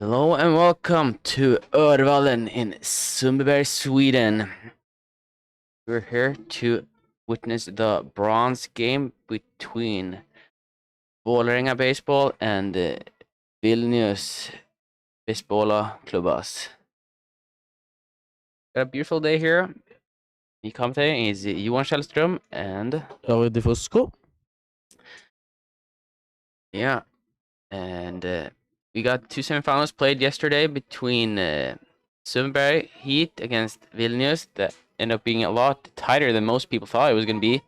Hello and welcome to Örvallen in Sundyberg, Sweden. We're here to witness the bronze game between Vålerenga baseball and Vilnius Beisbolo Klubas. Got a beautiful day here. The commentating is Johan Källström and David Fusco. Yeah, and we got two semifinals played yesterday between Sundyberg Heat against Vilnius that ended up being a lot tighter than most people thought it was going to be,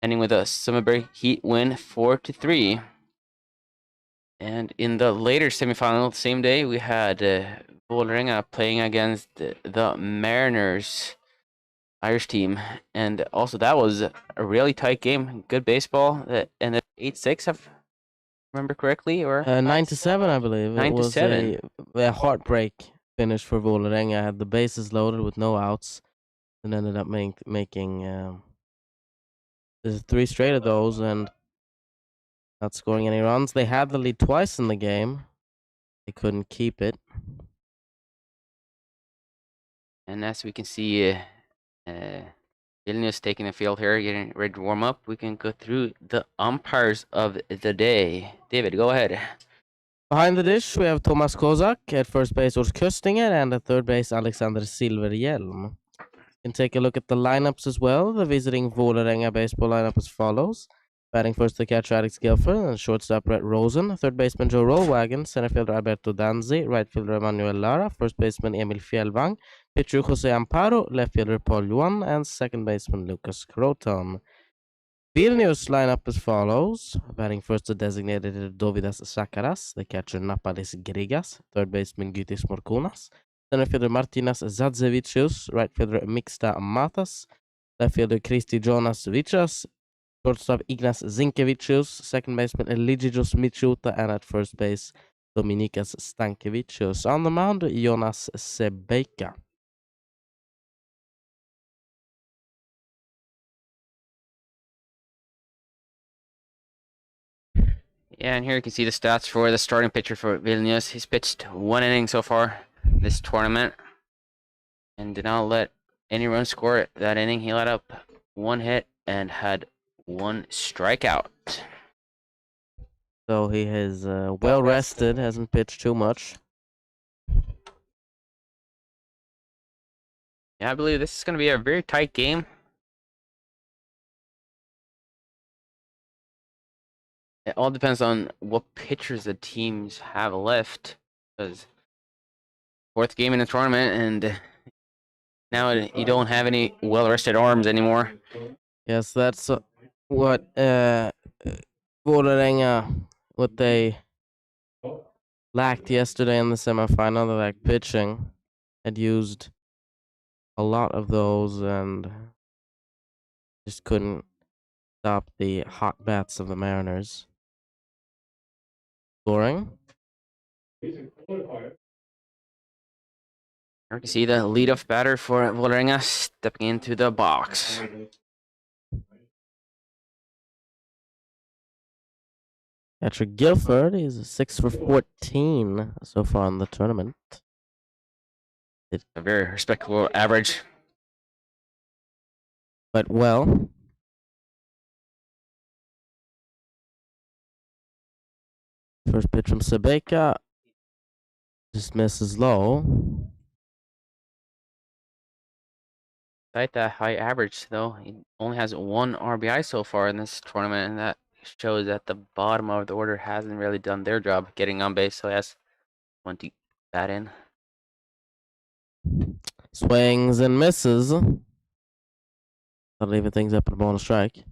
ending with a Sundyberg Heat win 4-3. And in the later semifinal, same day, we had Volleränga playing against the Mariners Irish team, and also that was a really tight game. Good baseball that ended 8-6, if I remember correctly, or 9-7, I believe. 9-7. It was a heartbreak finish for Vålerenga. Had the bases loaded with no outs, and ended up making 3 straight of those and not scoring any runs. They had the lead twice in the game. They couldn't keep it. And as we can see, Vilnius taking the field here, getting ready to warm up. We can go through the umpires of the day. David, go ahead. Behind the dish, we have Thomas Kozak. At first base, Urs Köstinger. And at third base, Alexander Silverhjelm. You can take a look at the lineups as well. The visiting Vålerenga baseball lineup as follows. Batting first, the catcher Alex Guilford, and shortstop Brett Rosen. Third baseman Joe Rollwagon. Center fielder Alberto Danzi. Right fielder Emmanuel Lara. First baseman Emil Fjällvang. Pitcher Jose Amparo. Left fielder Paul Yuan. And second baseman Lucas Croton. Vilnius lineup as follows. Batting first, the designated Dovydas Sakaras. The catcher Napalis Grigas. Third baseman Gytis Morkunas. Center fielder Martinas Zadzevicius. Right fielder Mixta Matas. Left fielder Kristi Jonas Vichas. Shortstop Ignas Zinkevicius. Second baseman Eligijos Michuta. And at first base, Dominikas Stankevicius. On the mound, Jonas Sebeika. Yeah, and here you can see the stats for the starting pitcher for Vilnius. He's pitched 1 inning so far this tournament and did not let any run score that inning. He let up 1 hit and had 1 strikeout. So he is well rested, hasn't pitched too much. Yeah, I believe this is going to be a very tight game. It all depends on what pitchers the teams have left, because 4th game in the tournament, and now you don't have any well-rested arms anymore. Yes, that's what Vålerenga, what they lacked yesterday in the semifinal. They lacked pitching, had used a lot of those and just couldn't stop the hot bats of the Mariners. Scoring. You can see the leadoff batter for Volleränga stepping into the box. Catcher Guilford is 6 for 14 so far in the tournament. It's a very respectable average. But well. First pitch from Sebeika. Just misses low. Despite that high average, though, he only has 1 RBI so far in this tournament, and that shows that the bottom of the order hasn't really done their job getting on base, so he has 20 bat in. Swings and misses. That'll leave things up at a ball and strike.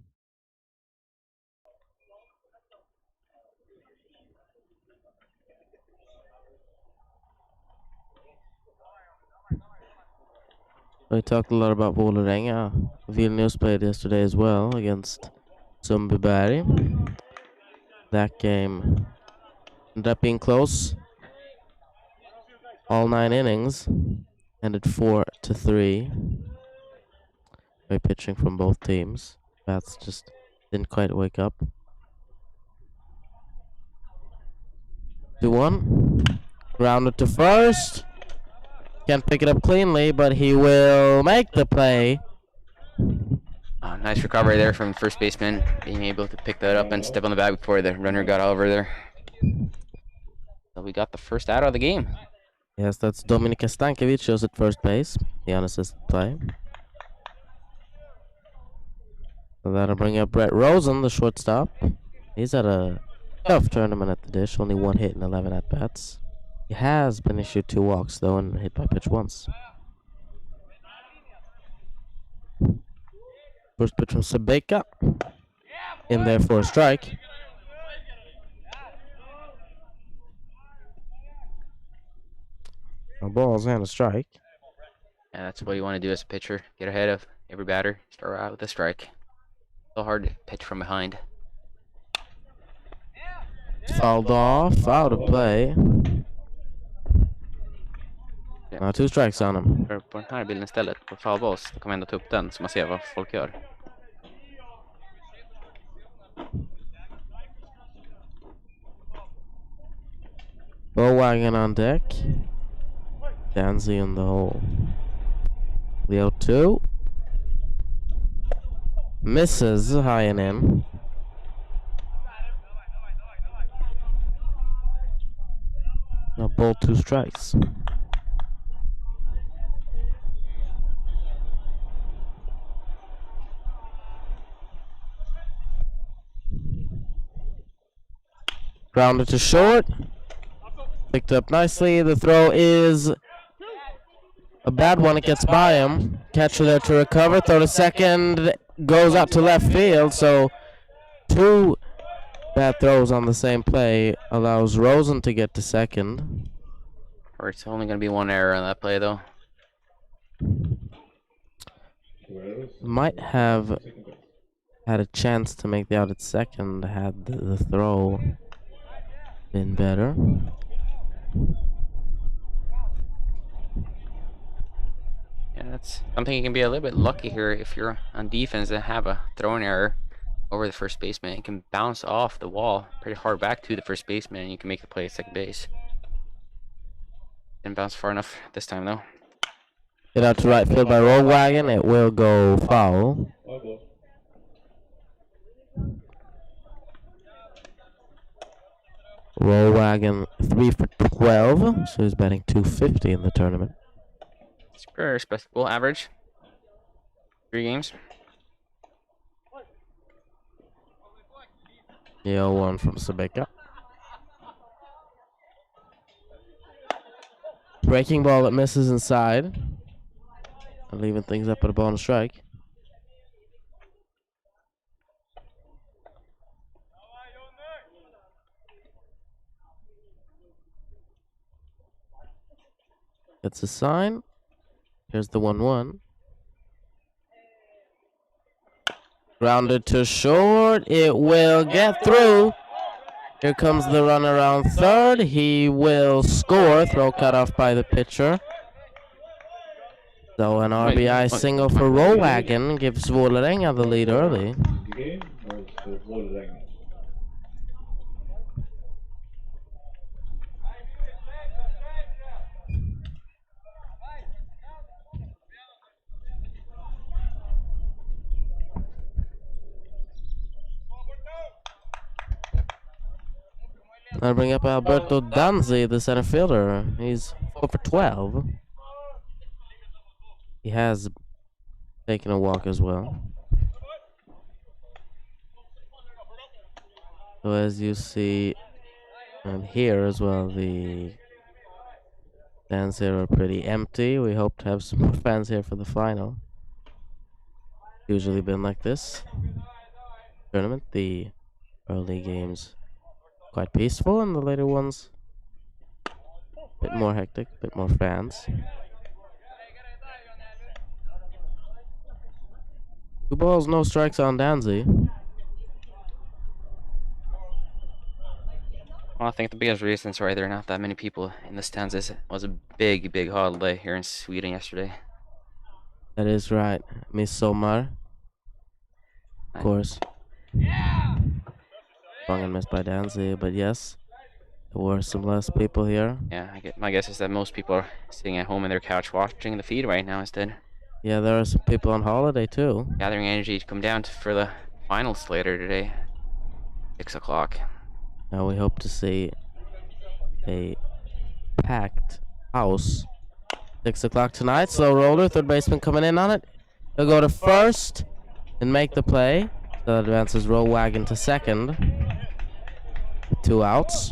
We talked a lot about Vålerenga. Vilnius played yesterday as well against Sundyberg. That game ended up being close. All 9 innings. Ended 4-3. Great pitching from both teams. Bats just didn't quite wake up. 2-1. Grounded to first. Can't pick it up cleanly, but he will make the play. Nice recovery there from first baseman, being able to pick that up and step on the bag before the runner got over there. So we got the first out of the game. Yes, that's Dominika Stankovic at first base. The unassisted play. So that'll bring up Brett Rosen, the shortstop. He's at a tough tournament at the dish. Only 1 hit and 11 at-bats. He has been issued 2 walks, though, and hit by pitch once. First pitch from Sebeka. In there for a strike. A ball's and a strike. Yeah, that's what you want to do as a pitcher. Get ahead of every batter. Start out with a strike. So hard to pitch from behind. Fouled off. Out of play. 2 strikes on him. På den här bilden istället, på foul balls, då kan man ändå ta upp den så man ser vad folk gör. Wagon on deck. Danzy in the hole. The 0-2. Misses high and in. Now ball 2 strikes. Grounded to short. Picked up nicely. The throw is a bad one. It gets by him. Catcher there to recover. Throw to second. Goes out to left field. So 2 bad throws on the same play allows Rosen to get to second. Or it's only going to be 1 error on that play, though. Might have had a chance to make the out at second had the throw been better. Yeah, that's something you can be a little bit lucky here if you're on defense and have a throwing error over the first baseman. It can bounce off the wall pretty hard back to the first baseman and you can make the play at second base. Didn't bounce far enough this time, though. Hit out to right field by Wagon. It will go foul. Wagon 3 for 12, so he's batting .250 in the tournament. It's very respectable average. 3 games. The 0-1 from Sebeka. Breaking ball that misses inside. And leaving things up at a ball and strike. That's a sign. Here's the 1-1. Grounded to short. It will get through. Here comes the run around third. He will score. Throw cut off by the pitcher. So an RBI single for Wagon gives Volleränga the lead early. I'll bring up Alberto Danzi, the center fielder. He's 4 for 12. He has taken a walk as well. So as you see, and here as well, the stands here are pretty empty. We hope to have some more fans here for the final. Usually been like this tournament. The early games quite peaceful, and the later ones a bit more hectic, a bit more fans. 2 balls, no strikes on Danzy. Well, I think the biggest reason is why there are not that many people in the stands is it was a big holiday here in Sweden yesterday. That is right. Midsommar. Of course. Swung and missed by Danzy, but yes. There were some less people here. Yeah, my guess is that most people are sitting at home in their couch watching the feed right now instead. Yeah, there are some people on holiday too. Gathering energy to come down for the finals later today. 6 o'clock. Now we hope to see a packed house. 6 o'clock tonight. Slow roller. Third baseman coming in on it. He'll go to first and make the play. That advances Roll Wagon to second. 2 outs.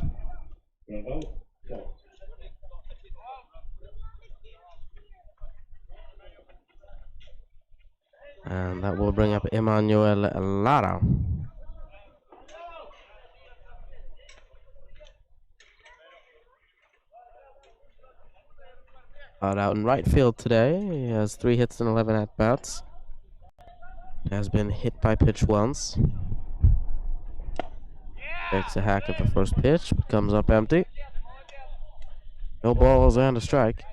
And that will bring up Emmanuel Lara. Out in right field today. He has 3 hits and 11 at-bats. Has been hit by pitch once. Takes a hack at the first pitch, but comes up empty. No balls and a strike.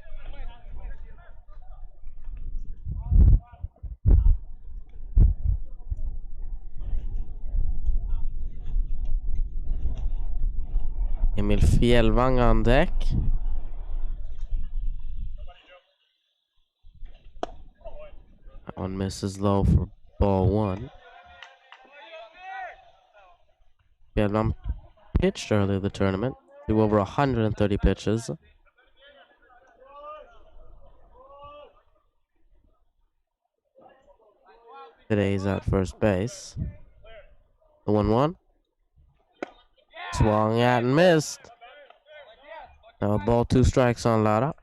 Emil Fjällvang on deck. That one misses low for ball 1. Fjällvang pitched earlier the tournament. Threw over 130 pitches. Today he's at first base. The 1-1. Swung at and missed. Now a ball, 2 strikes on Lara.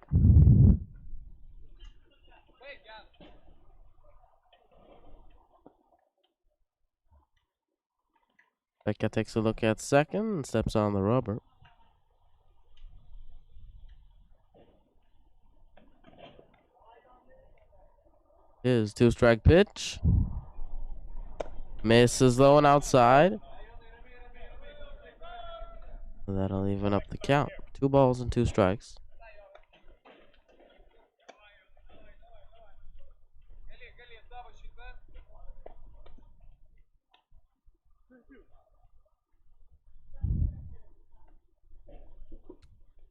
Becca takes a look at second and steps on the rubber. His 2-strike pitch. Misses low and outside. That'll even up the count. 2 balls and 2 strikes.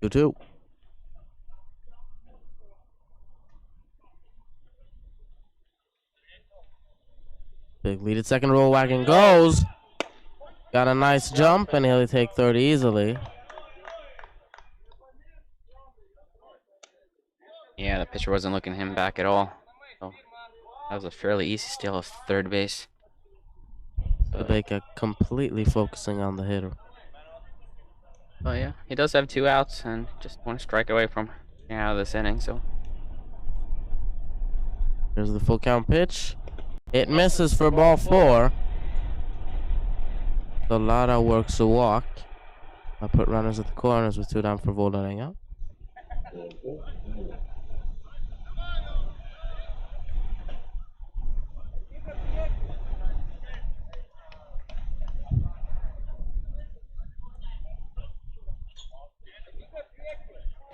Two. Big lead at second. Roll Wagon goes. Got a nice jump, and he'll take third easily. Yeah, the pitcher wasn't looking him back at all. So that was a fairly easy steal of third base. Becca completely focusing on the hitter. Oh yeah, he does have 2 outs and just 1 strike away from getting out of this inning. So there's the full count pitch. It misses for ball 4. So Lara works a walk. I put runners at the corners with 2 down for Volleränga.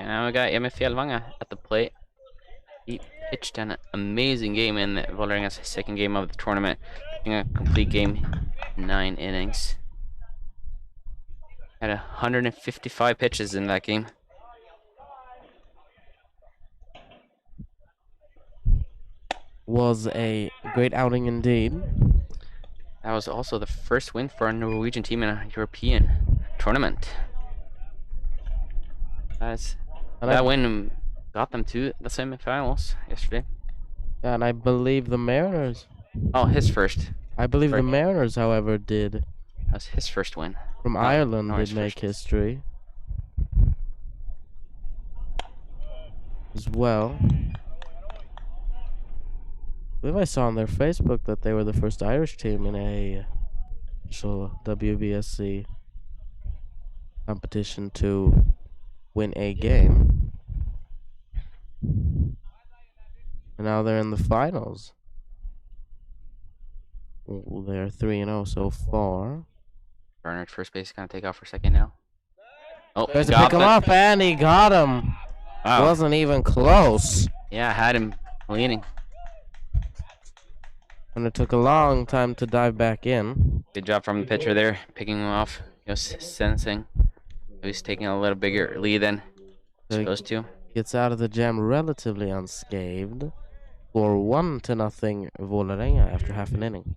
and now we got Emil Fjällvang at the plate. He pitched an amazing game in Vollerenga's second game of the tournament, pitching a complete game, 9 innings. Had 155 pitches in that game. Was a great outing indeed. That was also the first win for a Norwegian team in a European tournament. That win got them to the semifinals yesterday. Yeah, and I believe the Mariners. Oh, his first. I believe the Mariners, however, did. That was his first win. From Ireland did make history as well. I believe I saw on their Facebook that they were the first Irish team in a official WBSC competition to win a game. And now they're in the finals. They're 3-0 so far. Bernard, first base, gonna take off for second now. Oh, tries to pick him up, and he got him. Wow. Wasn't even close. Yeah, I had him leaning. And it took a long time to dive back in. Good job from the pitcher there, picking him off. He was sensing He's taking a little bigger lead than So supposed to. gets out of the jam relatively unscathed for 1-0 Volleränga after half an inning.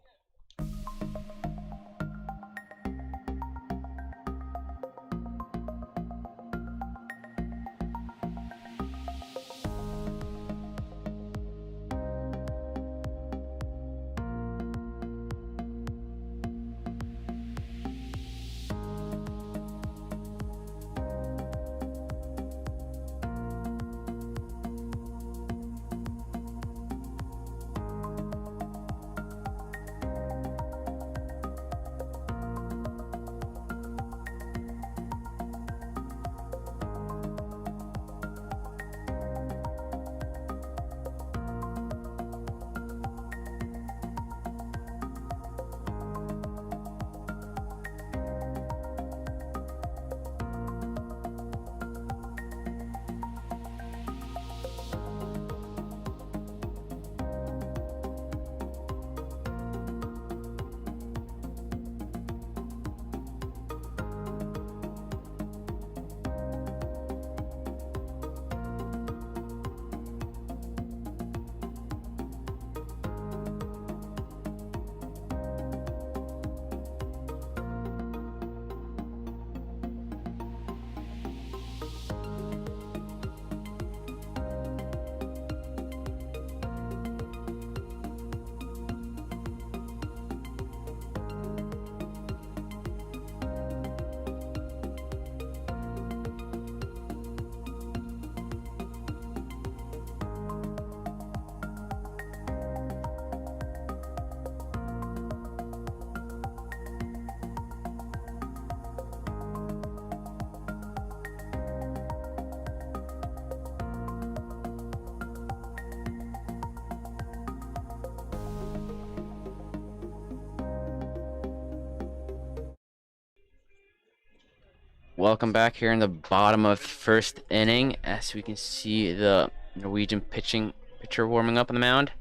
Welcome back here in the bottom of first inning. As we can see the Norwegian pitcher warming up on the mound.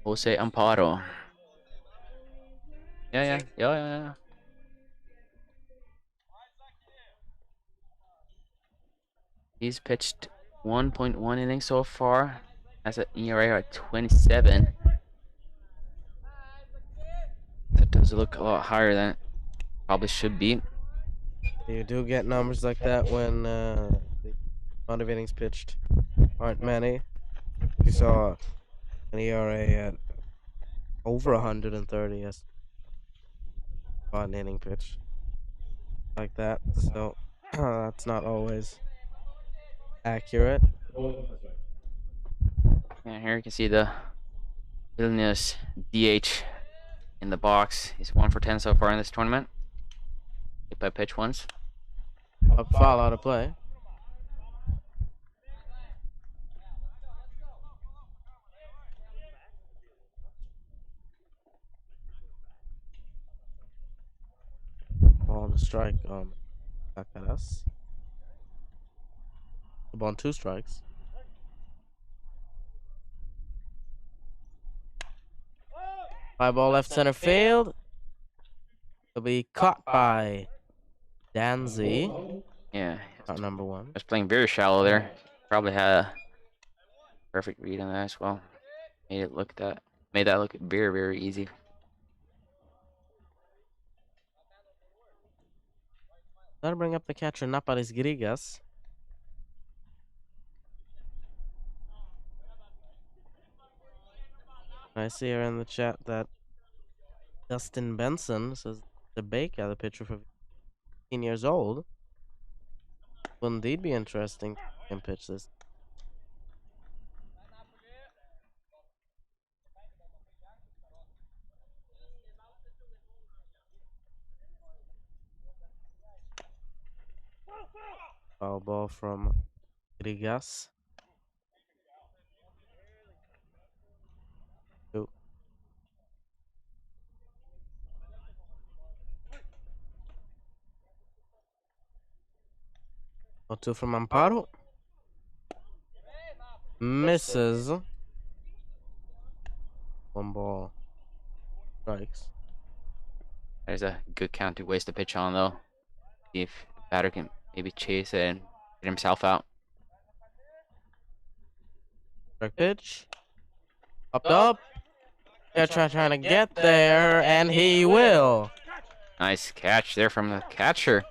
Jose Amparo. Yeah. He's pitched 1.1 innings so far. Has an ERA at 27. That does look a lot higher than it probably should be. You do get numbers like that when the amount of innings pitched aren't many. We saw an ERA at over 130 as an inning pitch like that, so that's not always accurate. And here you can see the Vilnius DH in the box. He's 1 for 10 so far in this tournament. Hit by pitch once. A foul out of play. Ball on the strike on Takaras. The ball on 2 strikes. Fly ball left center field. It'll be caught by Danzy. Yeah. Out number 1. Was playing very shallow there. Probably had a perfect read on that as well. Made that look very, very easy. That'll bring up the catcher Naparis Grigas. I see here in the chat that Dustin Benson says the Baker, the pitcher for 15 years old, will indeed be interesting to pitch this. Foul ball from Grigas. 2. 0-2 from Amparo. Misses. 1 ball. Strikes. There's a good count to waste a pitch on though. See if the batter can maybe chase it and get himself out. Strike pitch. Up. Catcher trying to get there, and he will. Nice catch there from the catcher.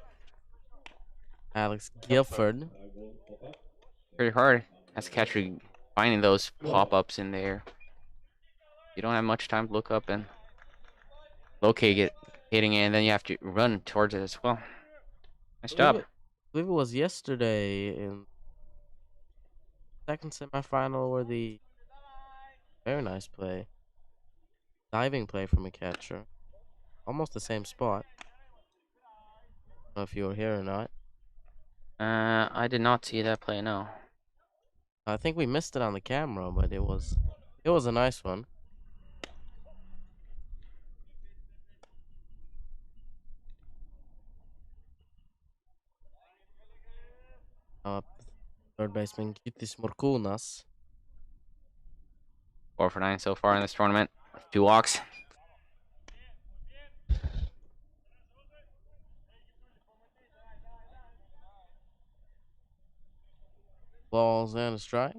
Alex Guilford. Pretty hard as a catcher finding those pop-ups in there. You don't have much time to look up and locate it, hitting it, and then you have to run towards it as well. Nice job. I believe it was yesterday in second semifinal where the very nice play. Diving play from a catcher. Almost the same spot. I don't know if you were here or not. I did not see that play, no. I think we missed it on the camera, but it was a nice one. Third baseman Kittis Morkunas. 4 for 9 so far in this tournament. 2 walks. Balls and a strike.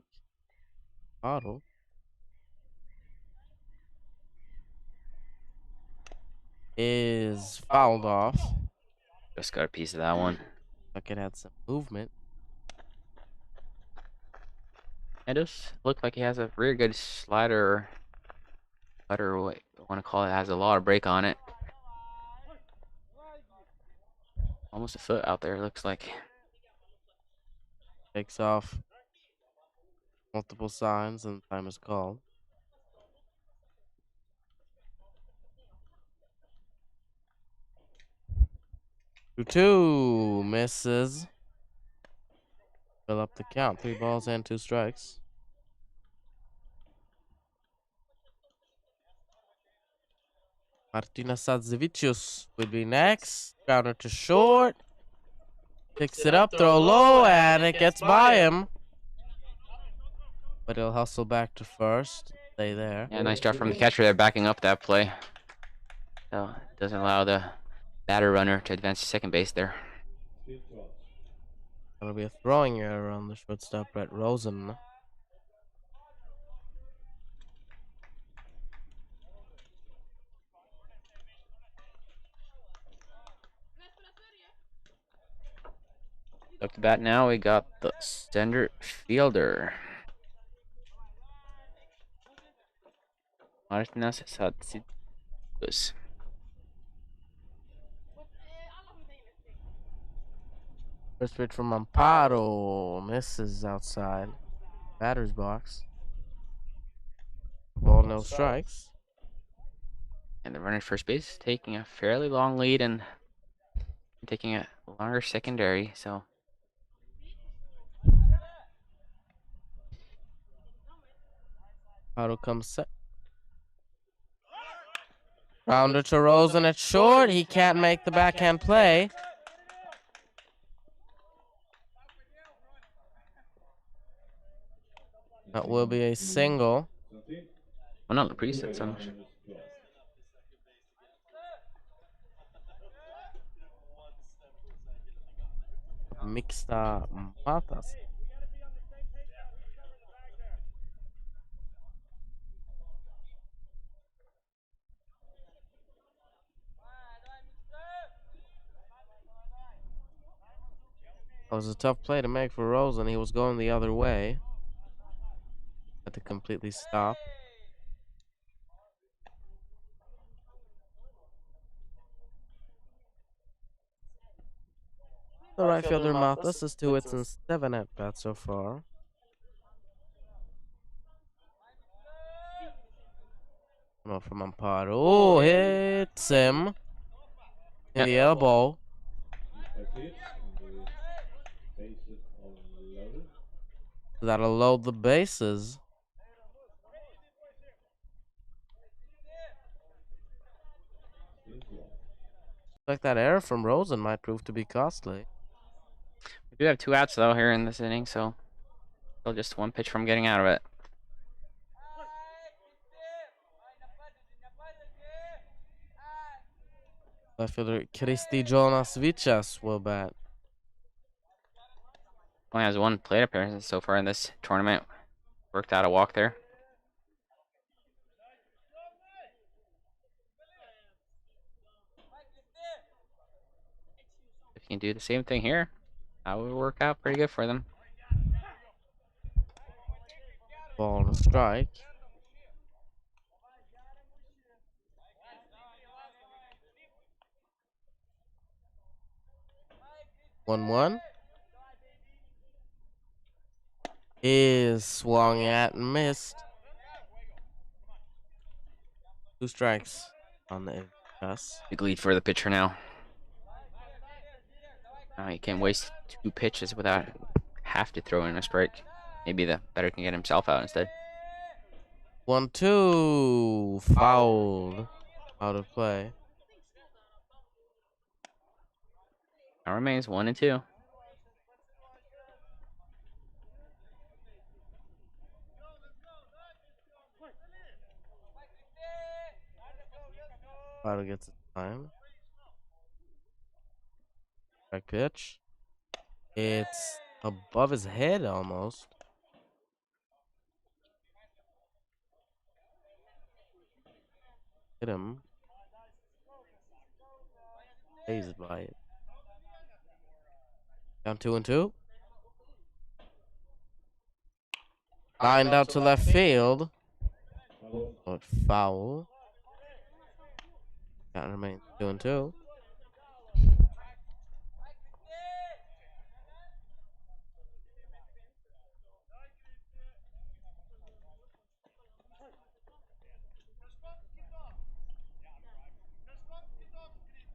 Otto. Is fouled off. Just got a piece of that one. Like it had some movement. It does look like he has a very good slider. Cutter, what I want to call it, has a lot of break on it. Almost a foot out there, it looks like. Takes off. Multiple signs and time is called. 2-2 misses. Fill up the count. 3 balls and 2 strikes. Martina Sadzevicius will be next. Grounder to short. Picks it up, throw low, and it gets by him. But he'll hustle back to first. Stay there. Yeah, nice job from the catcher there, backing up that play. So it doesn't allow the batter runner to advance to second base there. That'll be a throwing error on the shortstop, Brett Rosen. Up to bat now, we got the center fielder. Martinas Sadzivicius. First pitch from Amparo. Misses outside. Batter's box. Ball, no strikes. And the runner at first base taking a fairly long lead and taking a longer secondary, so. Amparo comes set. Rounder to Rosen at short. He can't make the backhand play. That will be a single. Oh no, the preset song. Mixta Matas. That was a tough play to make for Rosen. He was going the other way. Had to completely stop. The right fielder Matas is 2 hits and 7 at bats so far. Come on from Amparo. Oh, hits him in the elbow. That'll load the bases. Like that error from Rosen might prove to be costly. We do have 2 outs though here in this inning, so still just 1 pitch from getting out of it. Left fielder Kristi Jonas Vichas will bat. Only has one plate appearance so far in this tournament. Worked out a walk there. If you can do the same thing here, that would work out pretty good for them. Ball to strike. One is swung at and missed. 2 strikes on the pass. Big lead for the pitcher now. He can't waste 2 pitches without have to throw in a strike. Maybe the batter can get himself out instead. 1-2 fouled out of play. Now remains 1-2. Batter gets his time. Strike pitch. It's above his head almost. Hit him. Phased by it. Down 2-2. Lined out to left field. But foul. Count remains 2-2.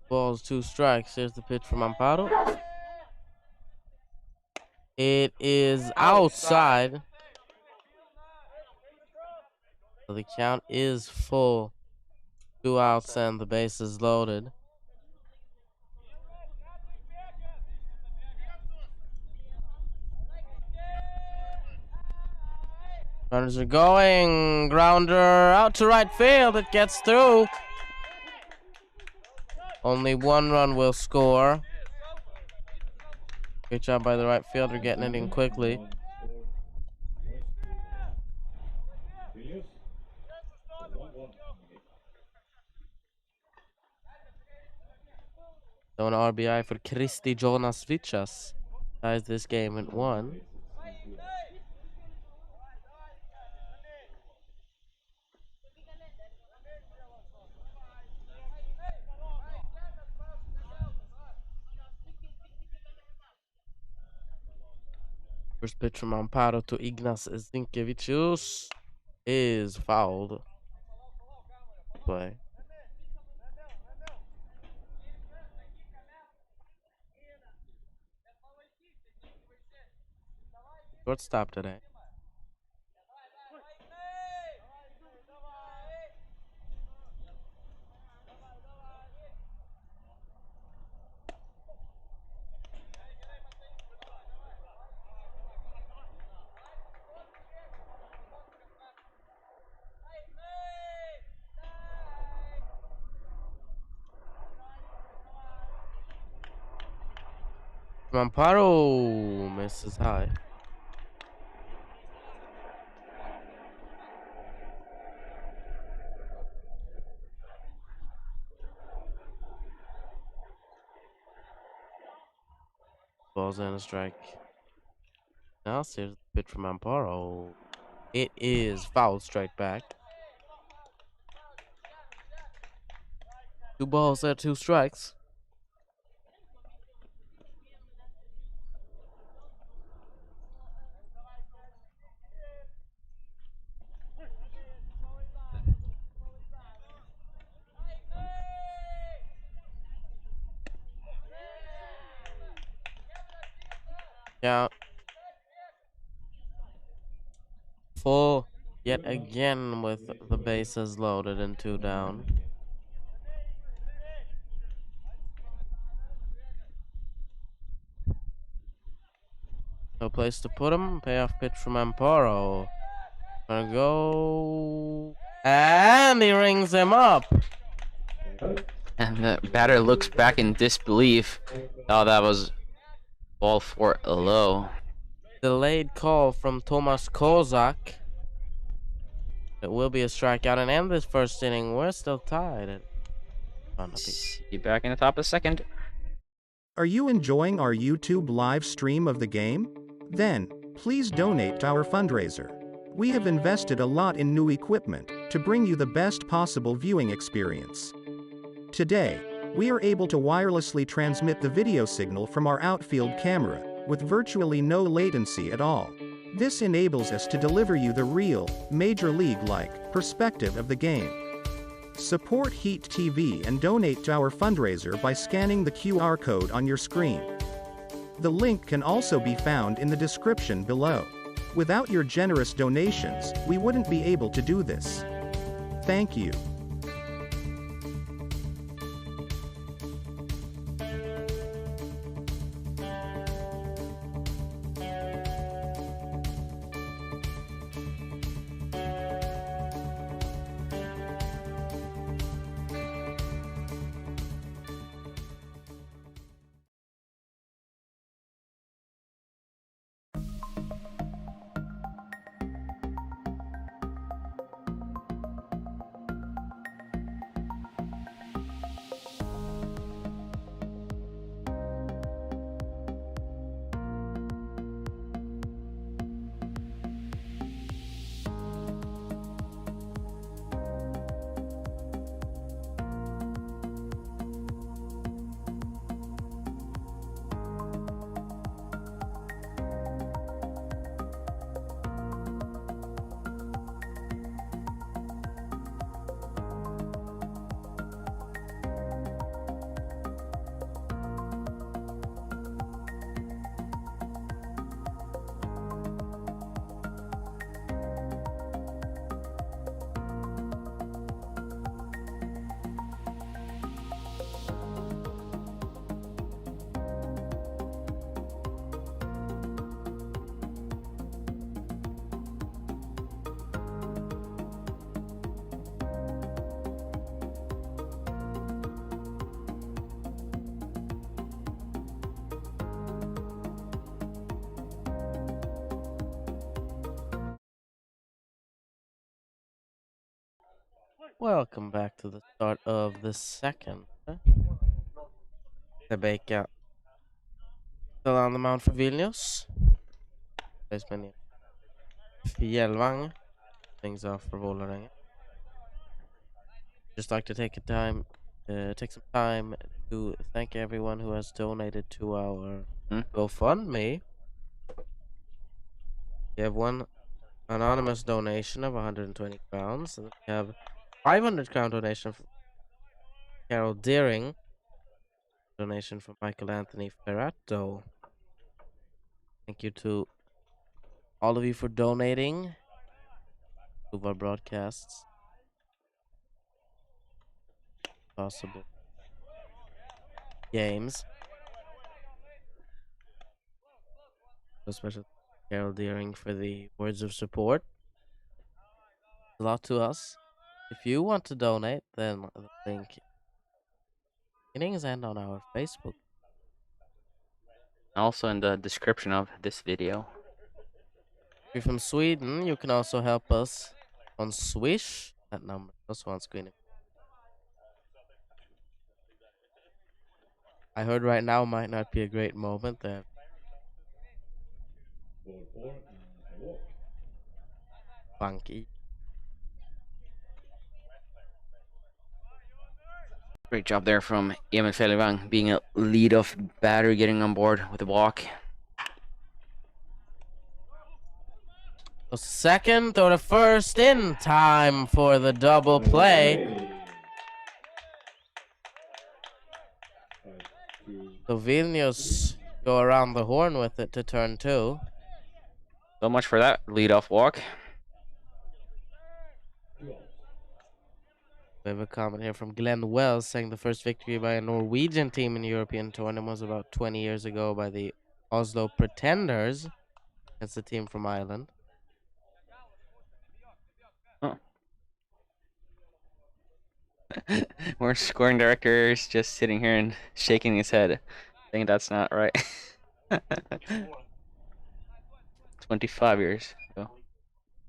Balls 2 strikes. Here's the pitch from Amparo. It is outside. So the count is full. 2 outs and the base is loaded. Runners are going. Grounder out to right field. It gets through. Only 1 run will score. Great job by the right fielder getting it in quickly. So an RBI for Kristi Jonas Vichas ties this game at 1. First pitch from Amparo to Ignas Zinkevicius is fouled. Play. Shortstop today. Amparo misses high. Balls and a strike. Now here's the pitch from Amparo. It is foul, strike back. 2 balls and 2 strikes. Count. Full yet again with the bases loaded and 2 down. No place to put him. Payoff pitch from Amparo. Gonna go. And he rings him up. And the batter looks back in disbelief. Oh, that was ball 4 low. delayed call from Tomas Kozak. It will be a strikeout and end this first inning. We're still tied at 1 apiece. See you back in the top of the second. Are you enjoying our YouTube live stream of the game? Then, please donate to our fundraiser. We have invested a lot in new equipment to bring you the best possible viewing experience. Today, we are able to wirelessly transmit the video signal from our outfield camera, with virtually no latency at all. This enables us to deliver you the real, Major League-like, perspective of the game. Support Heat TV and donate to our fundraiser by scanning the QR code on your screen. The link can also be found in the description below. Without your generous donations, we wouldn't be able to do this. Thank you. Welcome back to the start of the second. Rebecca still on the mound for Vilnius. Baseman Fjällvang. Things off for Volleränga. Just like to take some time to thank everyone who has donated to our GoFundMe. We have one anonymous donation of 120 crowns, and we have 500 crown donation from Carol Deering. Donation from Michael Anthony Ferrato. Thank you to all of you for donating to our broadcasts. Possible games. Especially Carol Deering for the words of support. A lot to us. If you want to donate, then the link innings and on our Facebook. Also in the description of this video. If you're from Sweden, you can also help us on Swish. That number is also on screen. I heard right now might not be a great moment there. Funky. Great job there from Emil Fjällvang, being a lead-off batter, getting on board with a walk. So second or the first in time for the double play. So Vilnius go around the horn with it to turn 2. So much for that lead-off walk. We have a comment here from Glenn Wells saying the first victory by a Norwegian team in the European tournament was about 20 years ago by the Oslo Pretenders. That's the team from Ireland. Oh. More scoring director is just sitting here and shaking his head, saying that's not right. 25 years ago,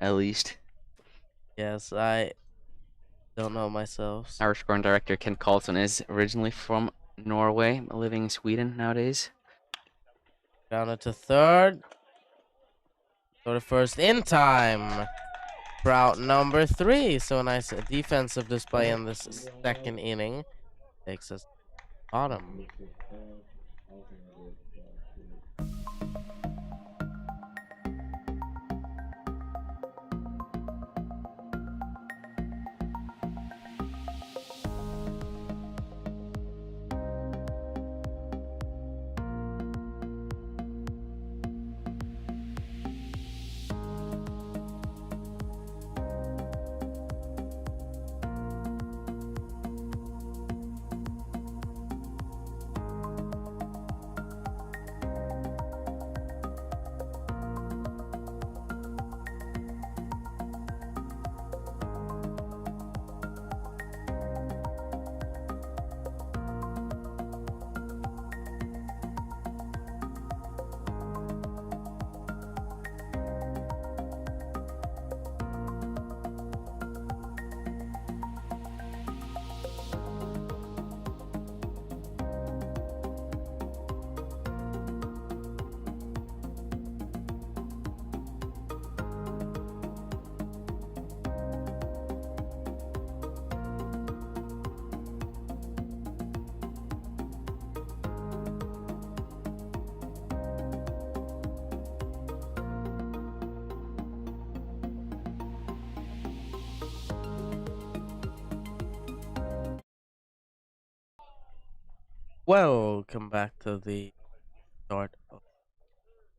at least. Yes, I don't know myself. Our scoring director, Ken Carlson, is originally from Norway, living in Sweden nowadays. Grounded to third. Go to first in time. For out number 3. So a nice defensive display in this second inning. Takes us bottom. Welcome back to the start of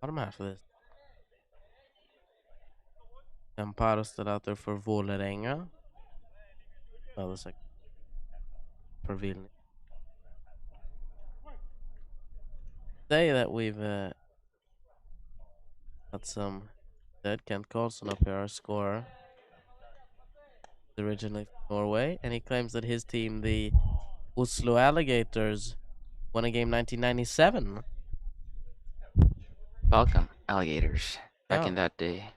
bottom half of this. Amparo stood out there for Volleränga. Well, it's like for Vilnius. Say that we've got some dead Kent Carlson up here, our scorer. Originally from Norway, and he claims that his team, the Oslo Alligators, won a game 1997. Welcome, alligators. Back Yeah. in that day.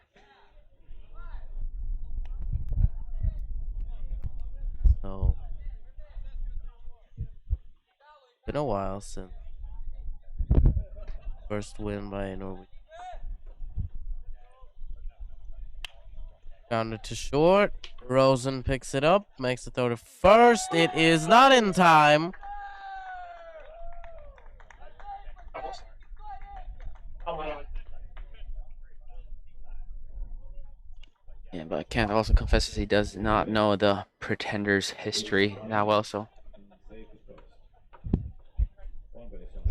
So, been a while since first win by Norway. Grounded to short. Rosen picks it up, makes the throw to first. It is not in time. Yeah, but Kent also confesses he does not know the Pretenders' history that well, so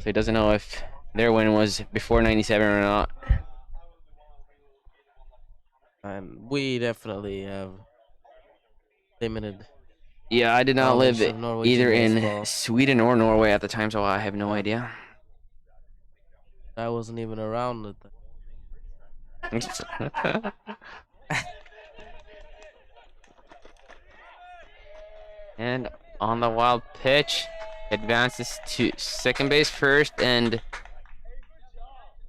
he doesn't know if their win was before 97 or not. And we definitely have limited. Yeah, I did not Knowledge live of Norwegian either in baseball. Sweden or Norway at the time, so I have no idea. I wasn't even around at the And on the wild pitch, advances to second base first, and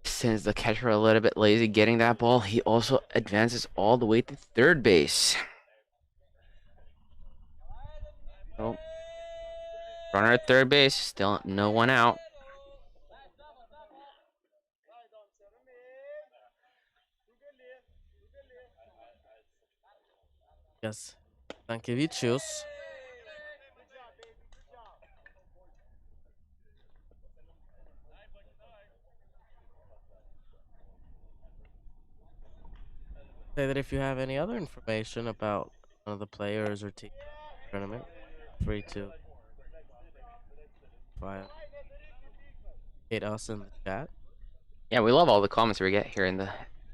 since the catcher a little bit lazy getting that ball, he also advances all the way to third base. So, runner at third base, still no one out. Yes, Stankiewicz. Say that if you have any other information about one of the players or team tournament, free to hit us in the chat. Yeah, we love all the comments we get here in the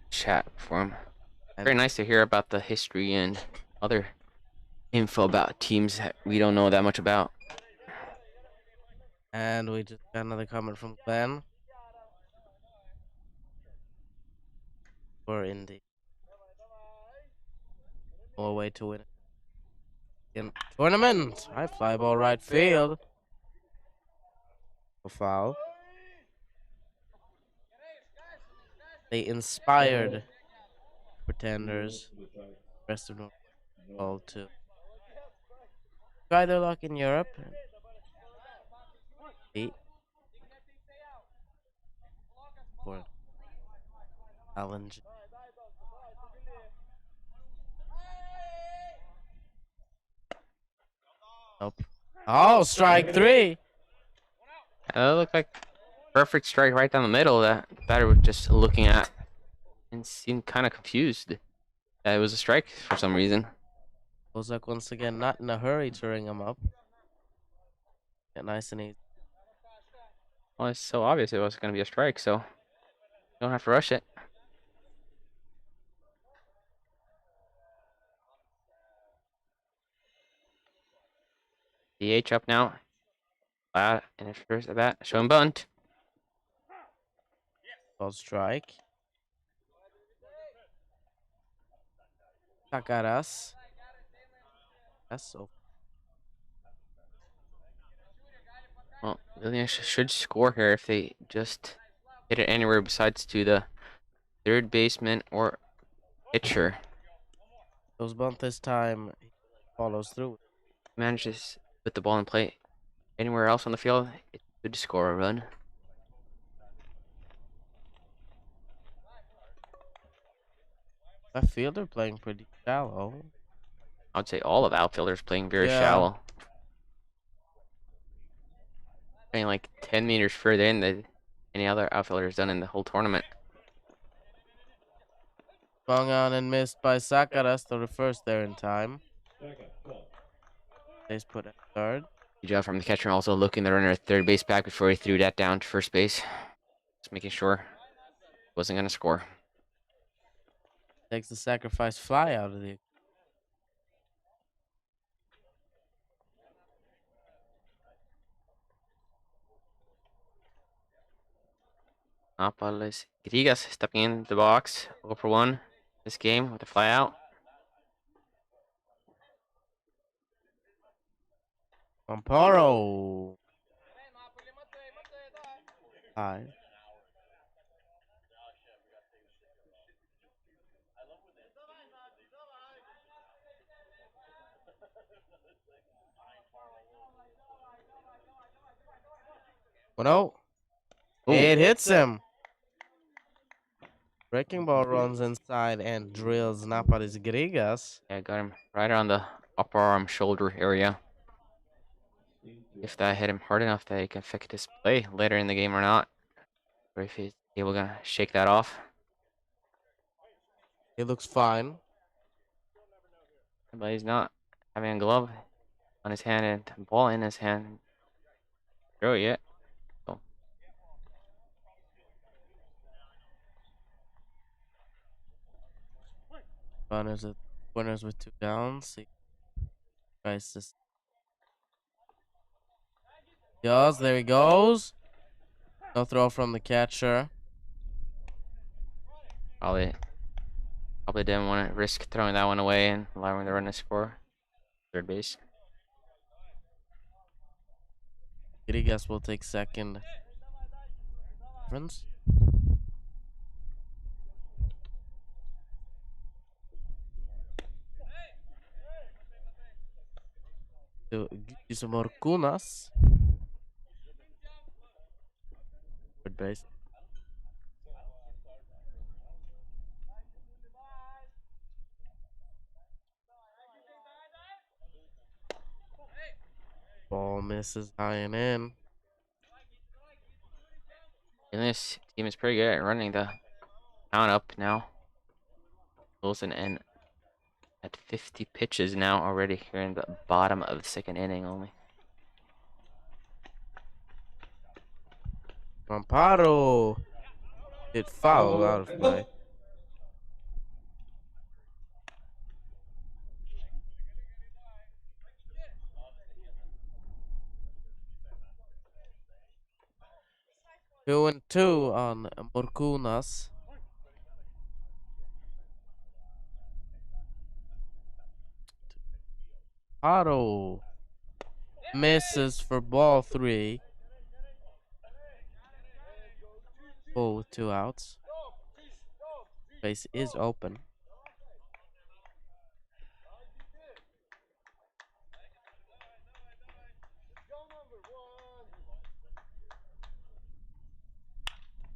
chat forum. Very nice to hear about the history and other info about teams that we don't know that much about. And we just got another comment from Glenn. We're in the Norway to win in tournament. High fly ball right field. A foul. they inspired pretenders, rest of the world to try their luck in Europe. And for challenge. Nope. Oh, strike 3. That looked like perfect strike right down the middle that the batter was just looking at and seemed kind of confused that it was a strike for some reason. Kozak once again not in a hurry to ring him up. Get nice and easy. Well, it's so obvious it was going to be a strike, so you don't have to rush it. DH up now. In his first at bat, showing bunt. Called strike. Takaras. That's so. Well, Vilnius should score here if they just hit it anywhere besides to the third baseman or pitcher. Those bunt this time he follows through. Manages to put the ball in play anywhere else on the field, it could score a run. Left fielder playing pretty shallow. I would say all of outfielders playing very Yeah. shallow. Playing like 10 meters further in than any other outfielders done in the whole tournament. Swung on and missed by Sakaras to the first there in time. Base put at third. Good job from the catcher, also looking the runner at third base back before he threw that down to first base. Just making sure he wasn't going to score. Takes the sacrifice fly out of the. Napolis Grigas stepping in the box, 0 for 1 this game with a fly out. Amparo. Hi. Oh no. It hits him. Breaking ball runs inside and drills Napolis Grigas. Yeah, got him right around the upper arm shoulder area. If that hit him hard enough that he can affect his play later in the game or not. Or if he's able to shake that off. It looks fine. But he's not having a glove on his hand and ball in his hand. Throw it yet. So. Runners with 2 downs. He tries to. Yes, there he goes. No throw from the catcher. Probably didn't want to risk throwing that one away and allowing the run to score. Third base. Grigas will take second. Friends. To Morkunas. Third base. Ball misses high and in. And this team is pretty good at running the count up now. Wilson in at 50 pitches now already here in the bottom of the second inning only. Amparo. It fouled out of play. Two and two on Morkunas. Otto misses for ball 3. Oh, with 2 outs. base is open.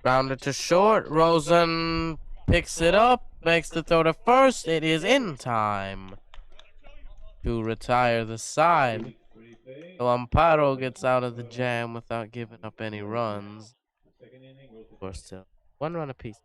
Rounded to short. Rosen picks it up, makes the throw to first. It is in time to retire the side. So Amparo gets out of the jam without giving up any runs. Or still 1 run apiece.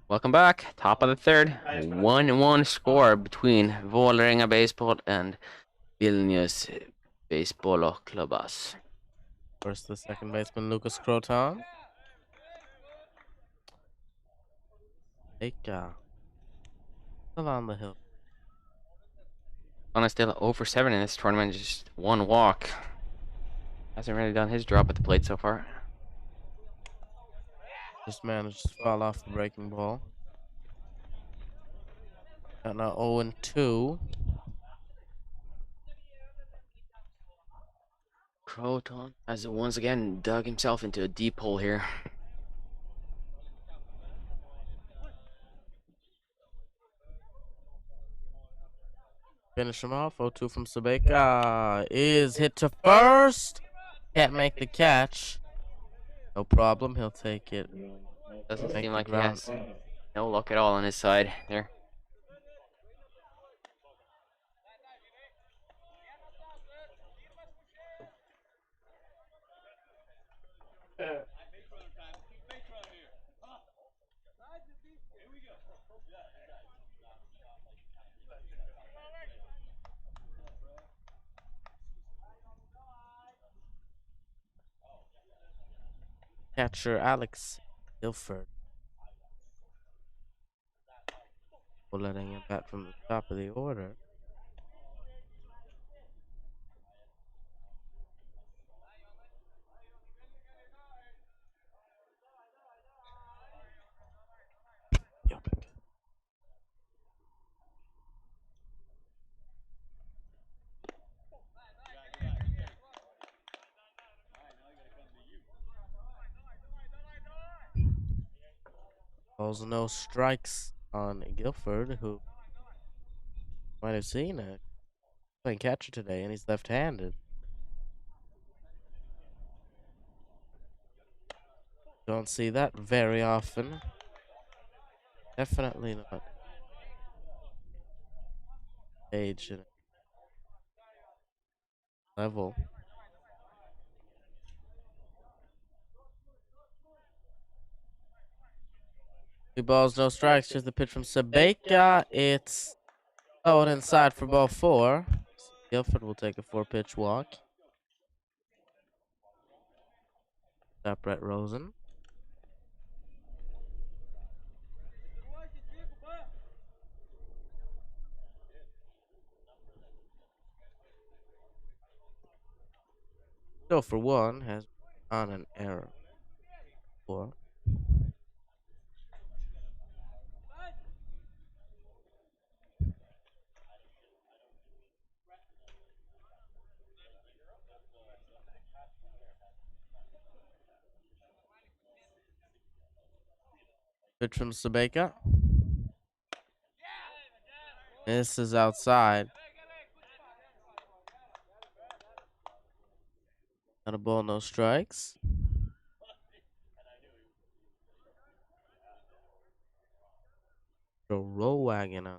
Welcome back. Top of the third. 1-1 score between Vålerenga Baseball and Vilnius Beisbolo Klubas. First, the second baseman, Lucas Croton. Still on the hill. On still 0-for-7 in this tournament, just 1 walk. Hasn't really done his job at the plate so far. Just managed to fall off the breaking ball. Got now 0-2. Croton has once again dug himself into a deep hole here. Finish him off. 0-2 from Sabeka. Is hit to first. Can't make the catch. No problem. He'll take it. Doesn't Make seem the like he ground. has no luck at all on his side there. Catcher Alex Ilford. Volleränga bat from the top of the order. balls, no strikes on Guilford, who might have seen it. Playing catcher today, and he's left-handed. Don't see that very often. Definitely not. Age and level. 2 balls, no strikes. Just the pitch from Sabeka. It's out inside for ball 4. Guilford will take a 4-pitch walk. Stop Brett Rosen. So for 1 has on an error. 4. Pitch from Sabeka. This is outside. Not a ball, no strikes. Throw roll wagon on.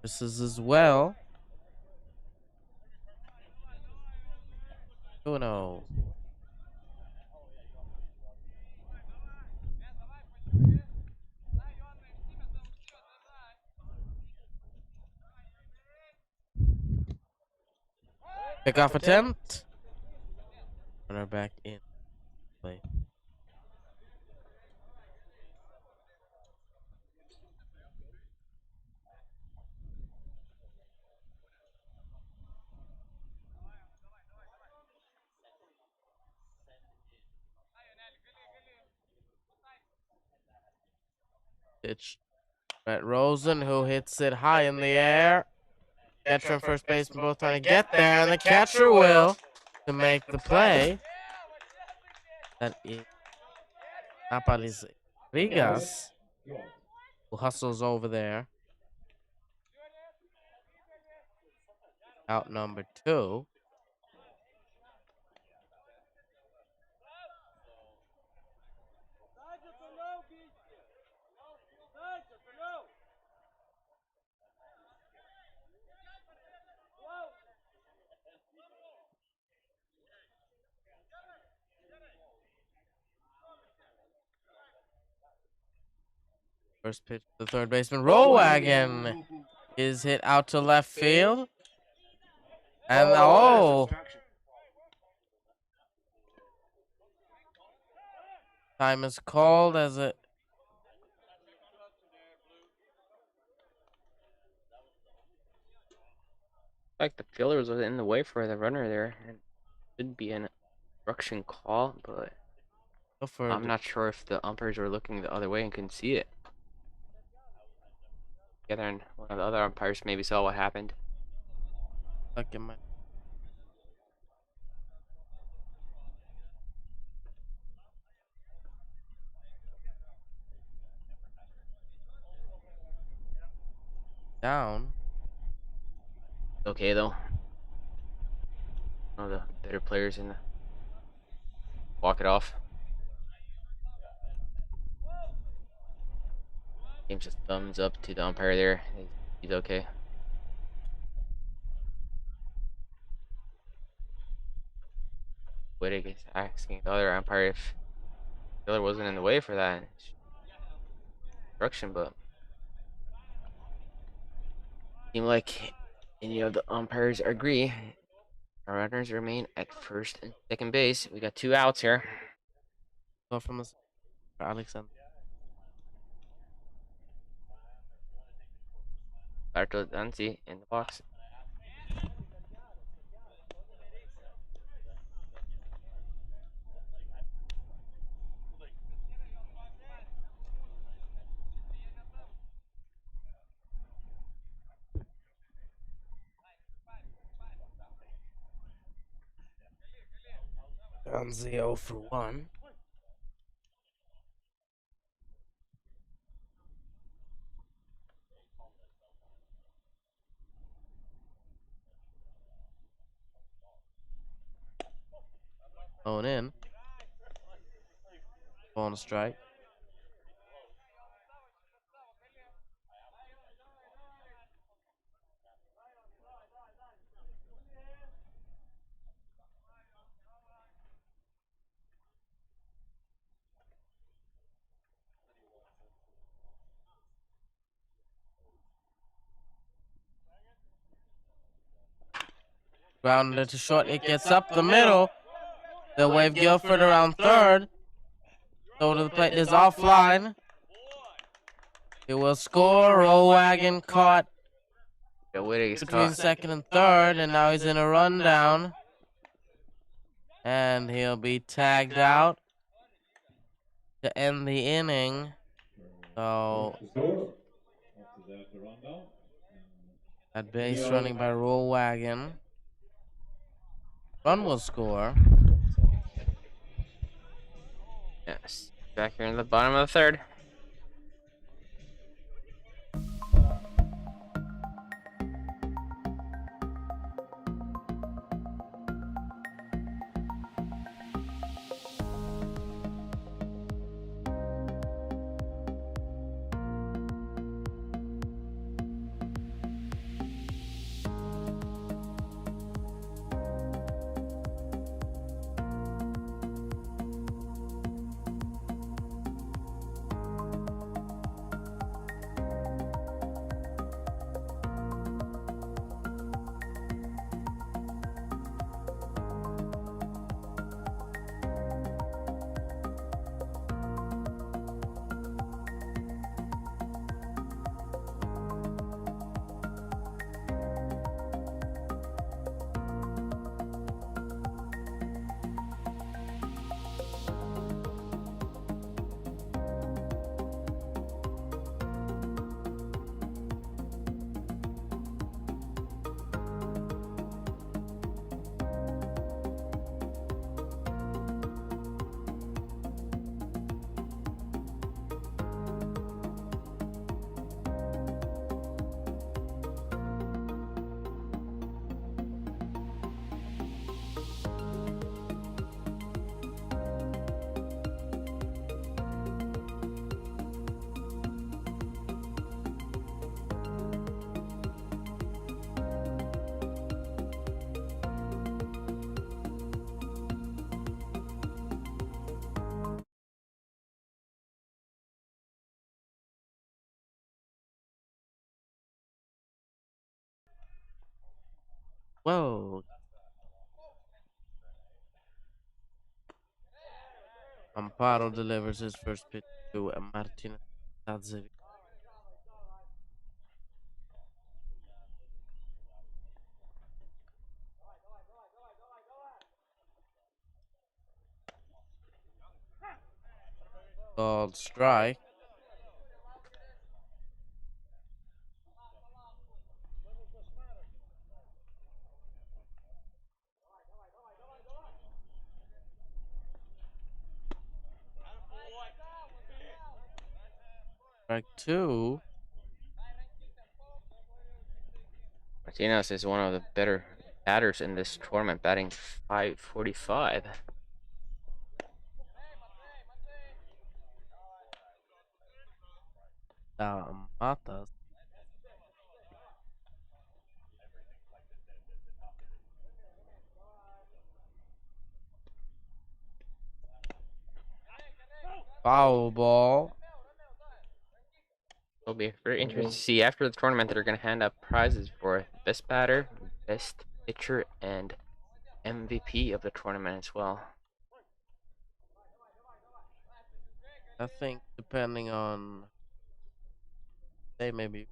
This is as well. 2-0. Pickoff attempt. Runner back in play. Pitch. Brett Rosen, who hits it high in the air. Catcher and first baseman both trying to get there, and the catcher will to make the play. That is Napalis Rigas, who hustles over there. Out number 2. First pitch to the third baseman. Roll wagon is hit out to left field. And time is called as it. Like the fielder was in the way for the runner there, and should be an obstruction call, but I'm not sure if the umpires were looking the other way and couldn't see it. The other one of the other umpires maybe saw what happened. Down. Okay though. One of the better players in the walk it off. Game's just thumbs up to the umpire there. He's okay. Wittig is asking the other umpire if the other wasn't in the way for that instruction, but seemed like any of the umpires agree. Our runners remain at first and second base. We got 2 outs here. Go from us, Alexander. Bartol Danzi in the box. On 0 for 1. Going in. On a strike. Grounded to short. It gets up the middle. They'll wave Guilford around third. Go to the plate is offline. It will score. Roll wagon caught between second and third, and now he's in a rundown. And he'll be tagged out to end the inning. So at base running by Roll Wagon. Run will score. Yes. Back here in the bottom of the third. Whoa. Amparo delivers his first pitch to Martin Tadzevic. Called strike. Strike 2. Martinez is one of the better batters in this tournament, batting .545. Matas. Foul ball. It'll be very interesting to see after the tournament. They're going to hand out prizes for best batter, best pitcher, and MVP of the tournament as well. I think depending on, say maybe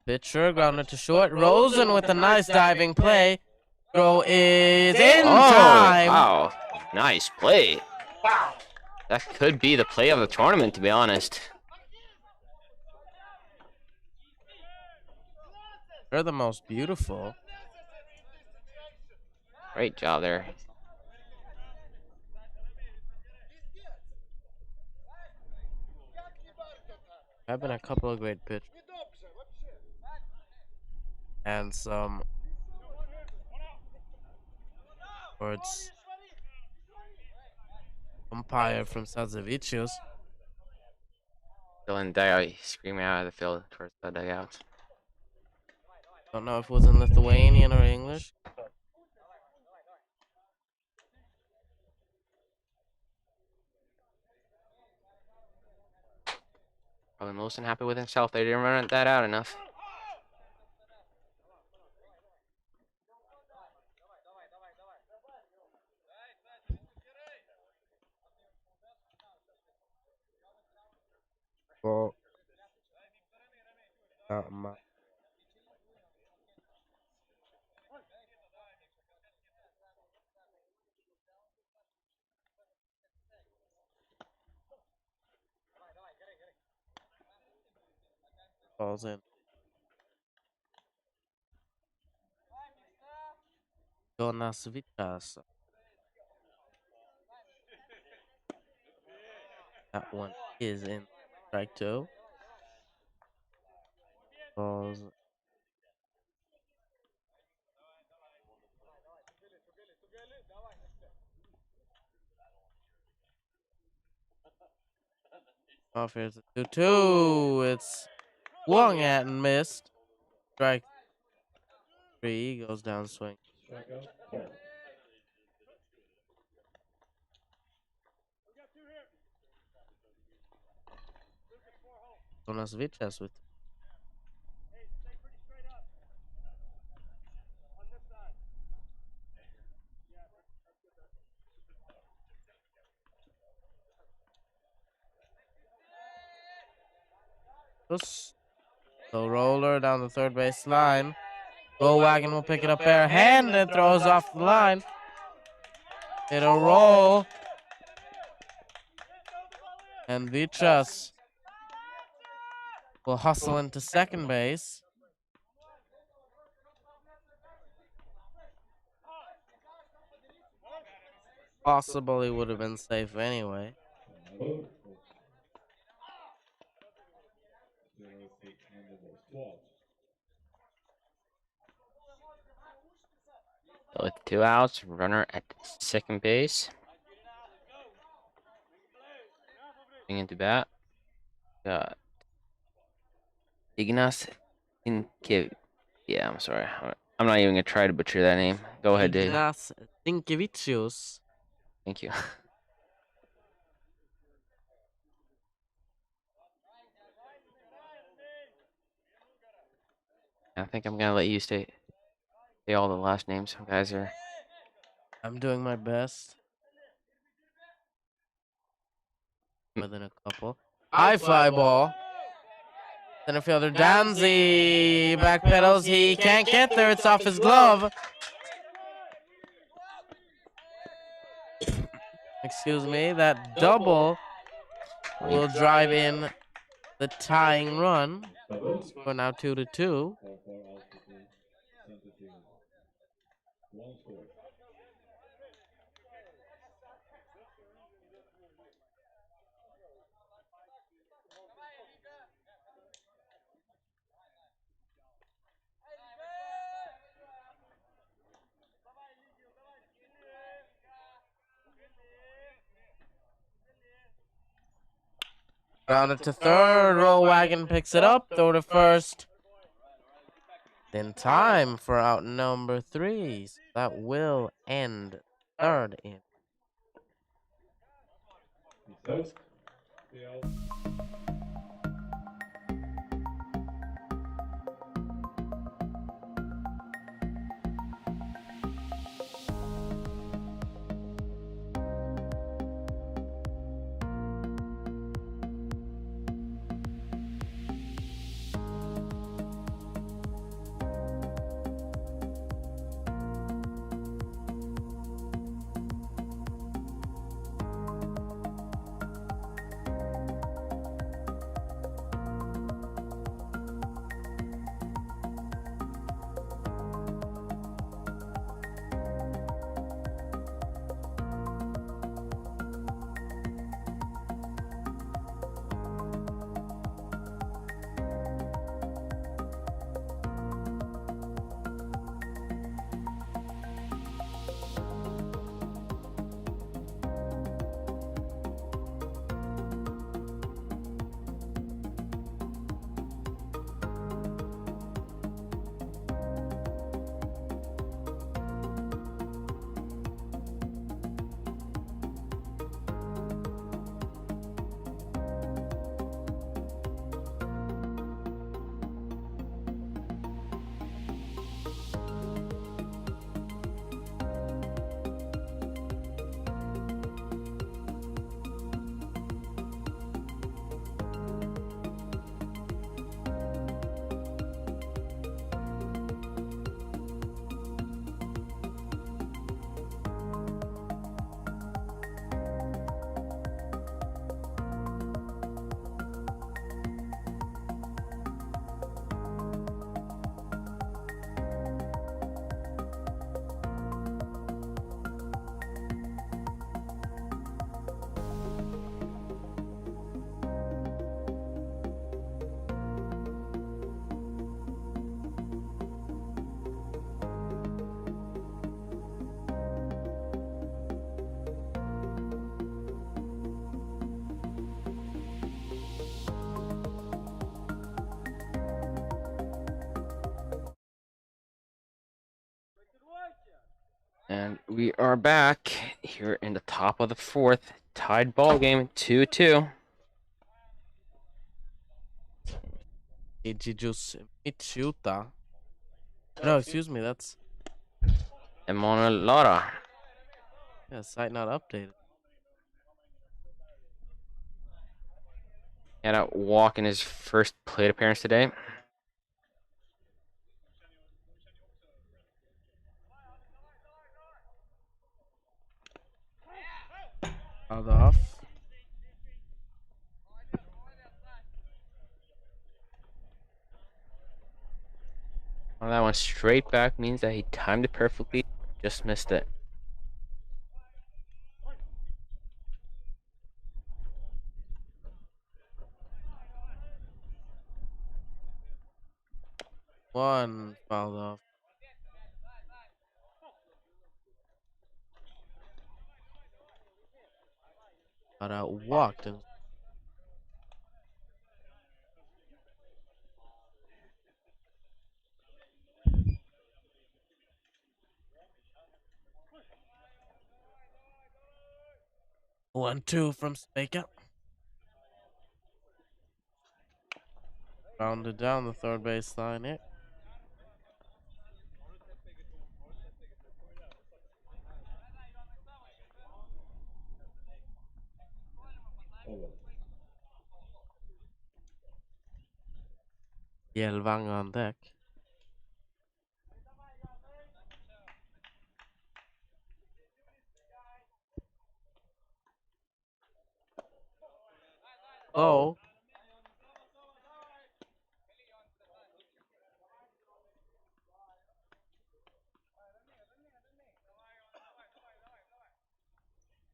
pitcher grounded to short. Rosen with a nice diving play. Throw is in time. Wow, nice play. That could be the play of the tournament, to be honest. They're the most beautiful. Great job there. Have been a couple of great pitches. And some words. Umpire from Sazevicius. Still in dugout, screaming out of the field towards the dugouts. Don't know if it was in Lithuanian or English. Probably most unhappy with himself. They didn't run that out enough. Well, falls in. Jonas Vitas. That one is in strike 2. Falls. Off here's a 2-2. It's swung at and missed. Strike 3 goes down swing. Jonas Vitas with the roller down the third base line. Roll wagon will pick it up barehand and throws off the line. It'll roll. And Vitas will hustle into second base. Possibly would have been safe anyway. With 2 outs, runner at second base. Into bat. Got Ignas Inkev. Yeah, I'm sorry. I'm not even gonna try to butcher that name. Go ahead, Dave. Ignas Dinkevicius. Thank you. I think I'm gonna let you say all the last names. You guys are. I'm doing my best. Within a couple. High fly ball. Center fielder Danzy backpedals. He can't get there. It's off his glove. Excuse me. That double will drive in the tying run. We're now 2-2. Grounded to third. Roll wagon picks it up. Throw to first. In time for out number 3. So that will end third in. And we are back here in the top of the fourth. Tied ball game, 2-2. Igijus Michuta. No, excuse me, that's Emanuel Lara. site not updated. Had a walk in his first plate appearance today. Fouled off. Well, that one straight back means that he timed it perfectly. Just missed it. One fouled off. Got out walked and 1-2 from Speka. Rounded down the third baseline here. Hjelvang on deck. Oh.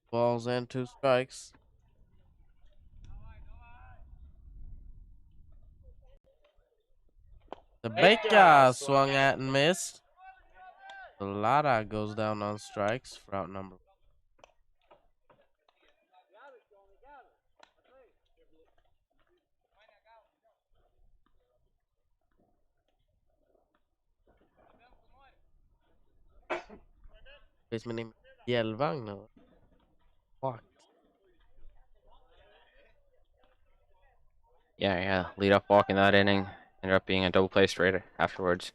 Balls and 2 strikes. The Baker swung at and missed. The Lara goes down on strikes for out number. Baseman named Hjelvang now. Walked. Yeah. Lead off walk in that inning. Ended up being a double play straight afterwards.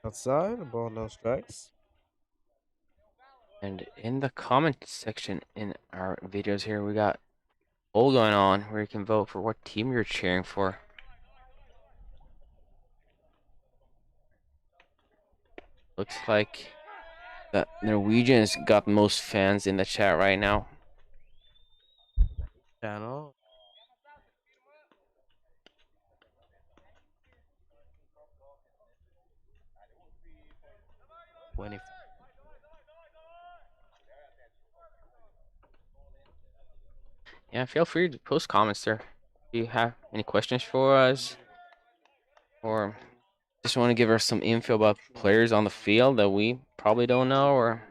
Outside, the ball, no strikes. And in the comment section in our videos here, we got poll going on where you can vote for what team you're cheering for. Looks like the Norwegians got most fans in the chat right now. Channel. Yeah, feel free to post comments there. If you have any questions for us, or just want to give us some info about players on the field that we probably don't know, or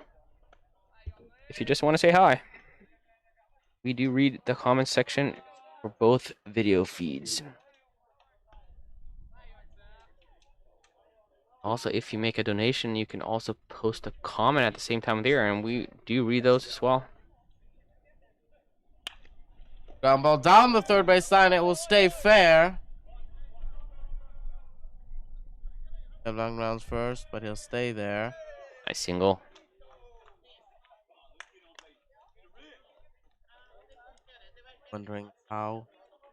if you just want to say hi. We do read the comment section for both video feeds. Also, if you make a donation, you can also post a comment at the same time there, and we do read those as well. Ground ball down the third baseline. It will stay fair. Long rounds first, but he'll stay there. Nice single. Wondering how.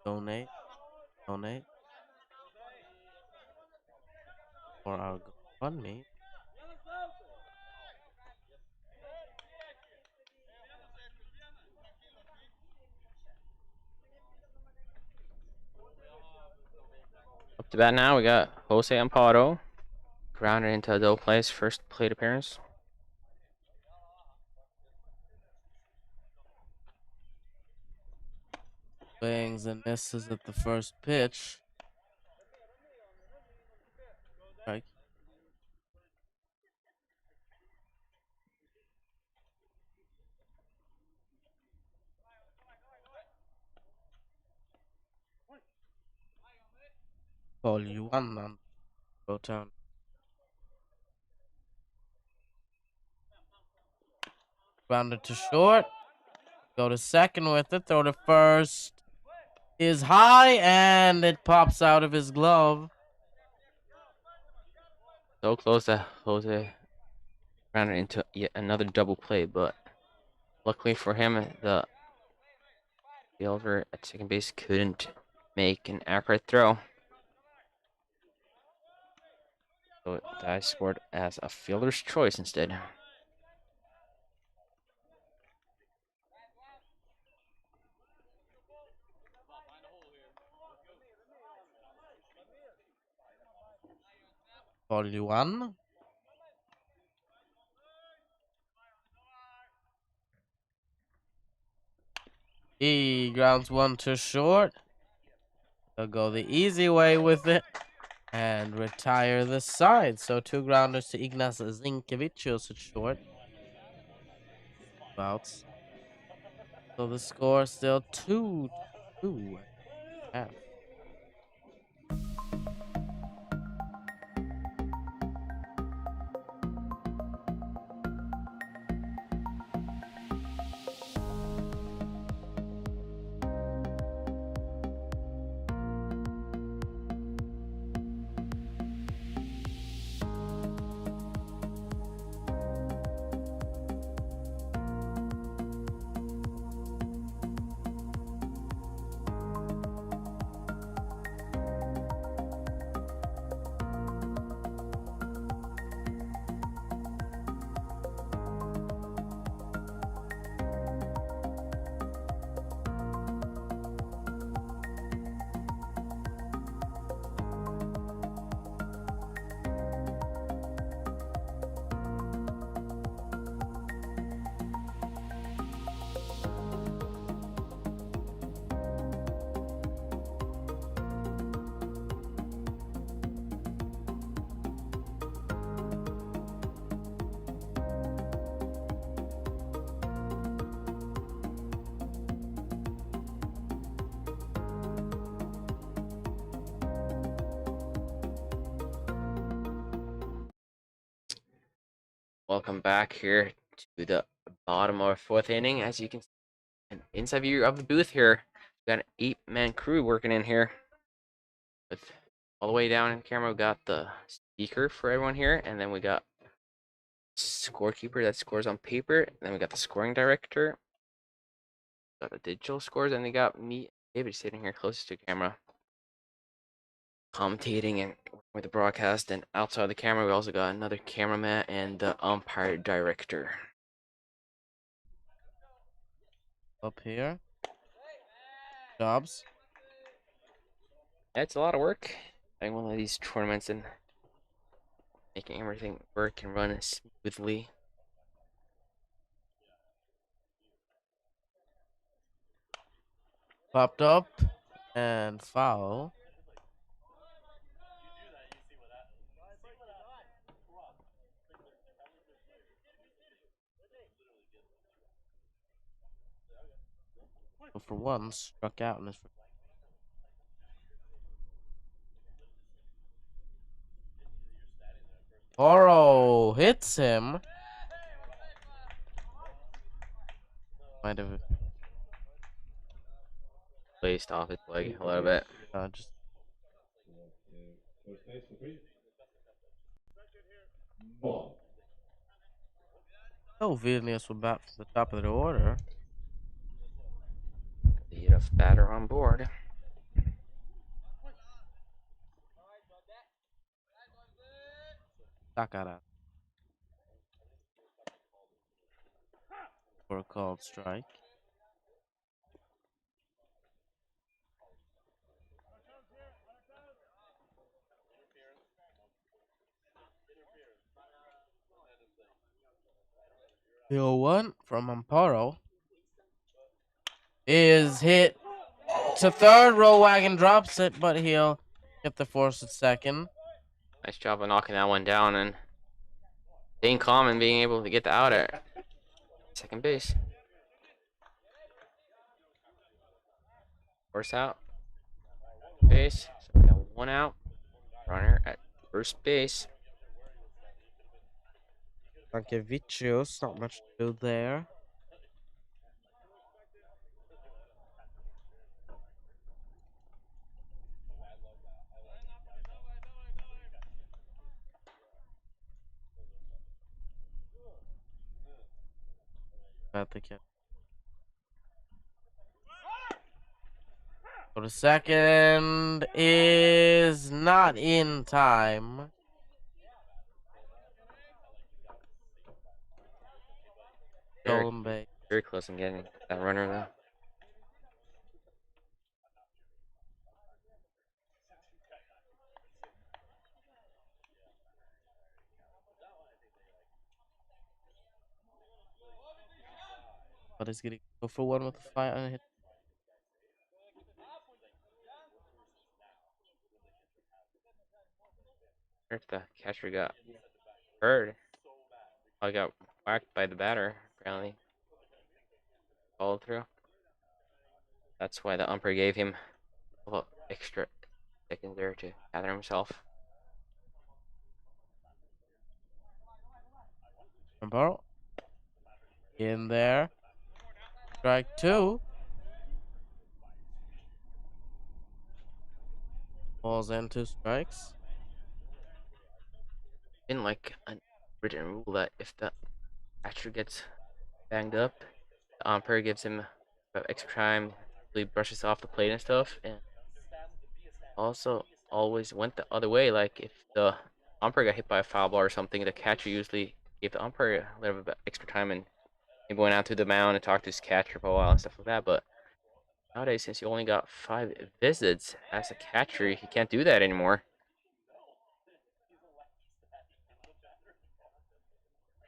Donate. Or our GoFundMe. Up to bat now, we got Jose Amparo. Grounded into a double play, his first plate appearance. Swings and misses at the first pitch. Strike. Ball you one on Rotown. Grounded to short. Go to second with it. Throw to first. Is high and it pops out of his glove. So close to Jose ran it into yet another double play, but luckily for him, the fielder at second base couldn't make an accurate throw. So I scored as a fielder's choice instead. Ball you one. He grounds one to short. They'll go the easy way with it and retire the side. So 2 grounders to Ignas Zinkevicius at short. Outs. So the score is still 2-2. Yeah. Welcome back here to the bottom of 4th inning. As you can see, an inside view of the booth here. We got an 8-man crew working in here. With all the way down in camera, we got the speaker for everyone here, and then we got scorekeeper that scores on paper. And then we got the scoring director. Got the digital scores, and they got me, David, sitting here closest to camera, commentating and with the broadcast. And outside the camera, we also got another cameraman and the umpire director. Up here. Jobs. It's a lot of work having one of these tournaments and making everything work and run smoothly. Popped up and foul. So for once, struck out in his. Oro hits him. Might have Placed off his leg a little bit. just. Oh, Vilnius will bat from the top of the order. Lead of batter on board. Takara. For a called strike. The 0-1 from Amparo is hit to third. Roll wagon drops it, but he'll get the force at second. Nice job of knocking that one down and staying calm and being able to get the out at second base. Force out. Base. So we got 1 out. Runner at first base. Frankevicius, not much to do there. At the catch. For the second is not in time. Very, Stolen base. very close in getting that runner though. But he's gonna go for one with the fire and hit. If the catcher got hurt, I got whacked by the batter. Apparently, followed through. That's why the umpire gave him a little extra seconds there to gather himself. Remember? In there. Strike 2. Balls and 2 strikes. In like a written rule that if the catcher gets banged up, the umpire gives him extra time, he brushes off the plate and stuff, and also always went the other way. Like if the umpire got hit by a foul ball or something, the catcher usually gave the umpire a little bit extra time and maybe went out to the mound and talked to his catcher for a while and stuff like that. But nowadays, since you only got 5 visits as a catcher, you can't do that anymore.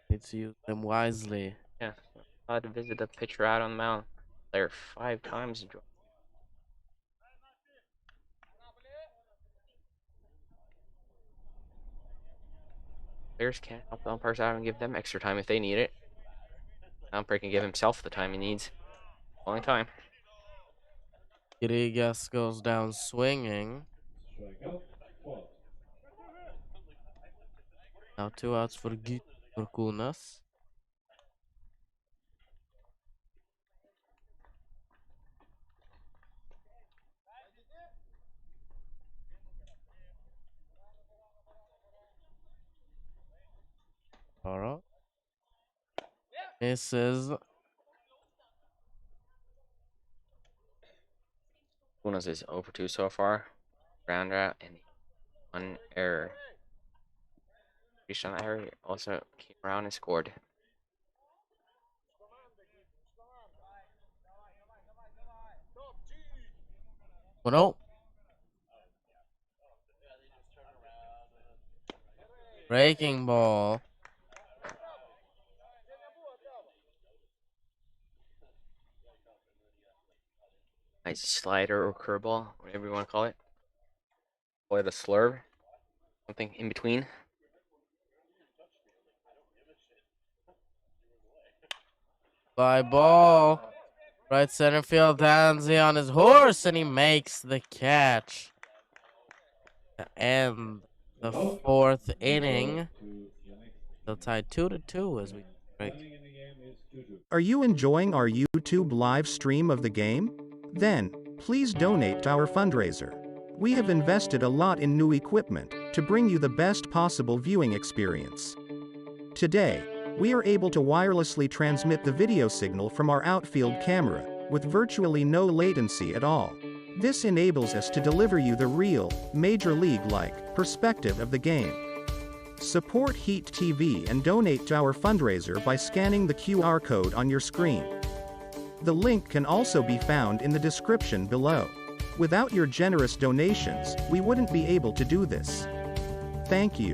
Needs to use them wisely. Yeah, allowed to visit the pitcher out on the mound there 5 times. Players can't help the umpires out and give them extra time if they need it. The umpire can give himself the time he needs. Only time. Grigas goes down swinging. Now 2 outs for Kunas. Alright. Misses. Kunas is over 2 so far. Ground out and 1 error. Reached on the error, also came around and scored. Oh. Breaking ball. Nice slider or curveball, whatever you want to call it. Or the slurve. Something in between. Fly ball. Right center field, Danzy on his horse, and he makes the catch. To end the 4th inning. They'll tie 2-2 as we break. Are you enjoying our YouTube live stream of the game? Then, please donate to our fundraiser. We have invested a lot in new equipment to bring you the best possible viewing experience. Today, we are able to wirelessly transmit the video signal from our outfield camera, with virtually no latency at all. This enables us to deliver you the real, Major League-like, perspective of the game. Support Heat TV and donate to our fundraiser by scanning the QR code on your screen. The link can also be found in the description below. Without your generous donations, we wouldn't be able to do this. Thank you.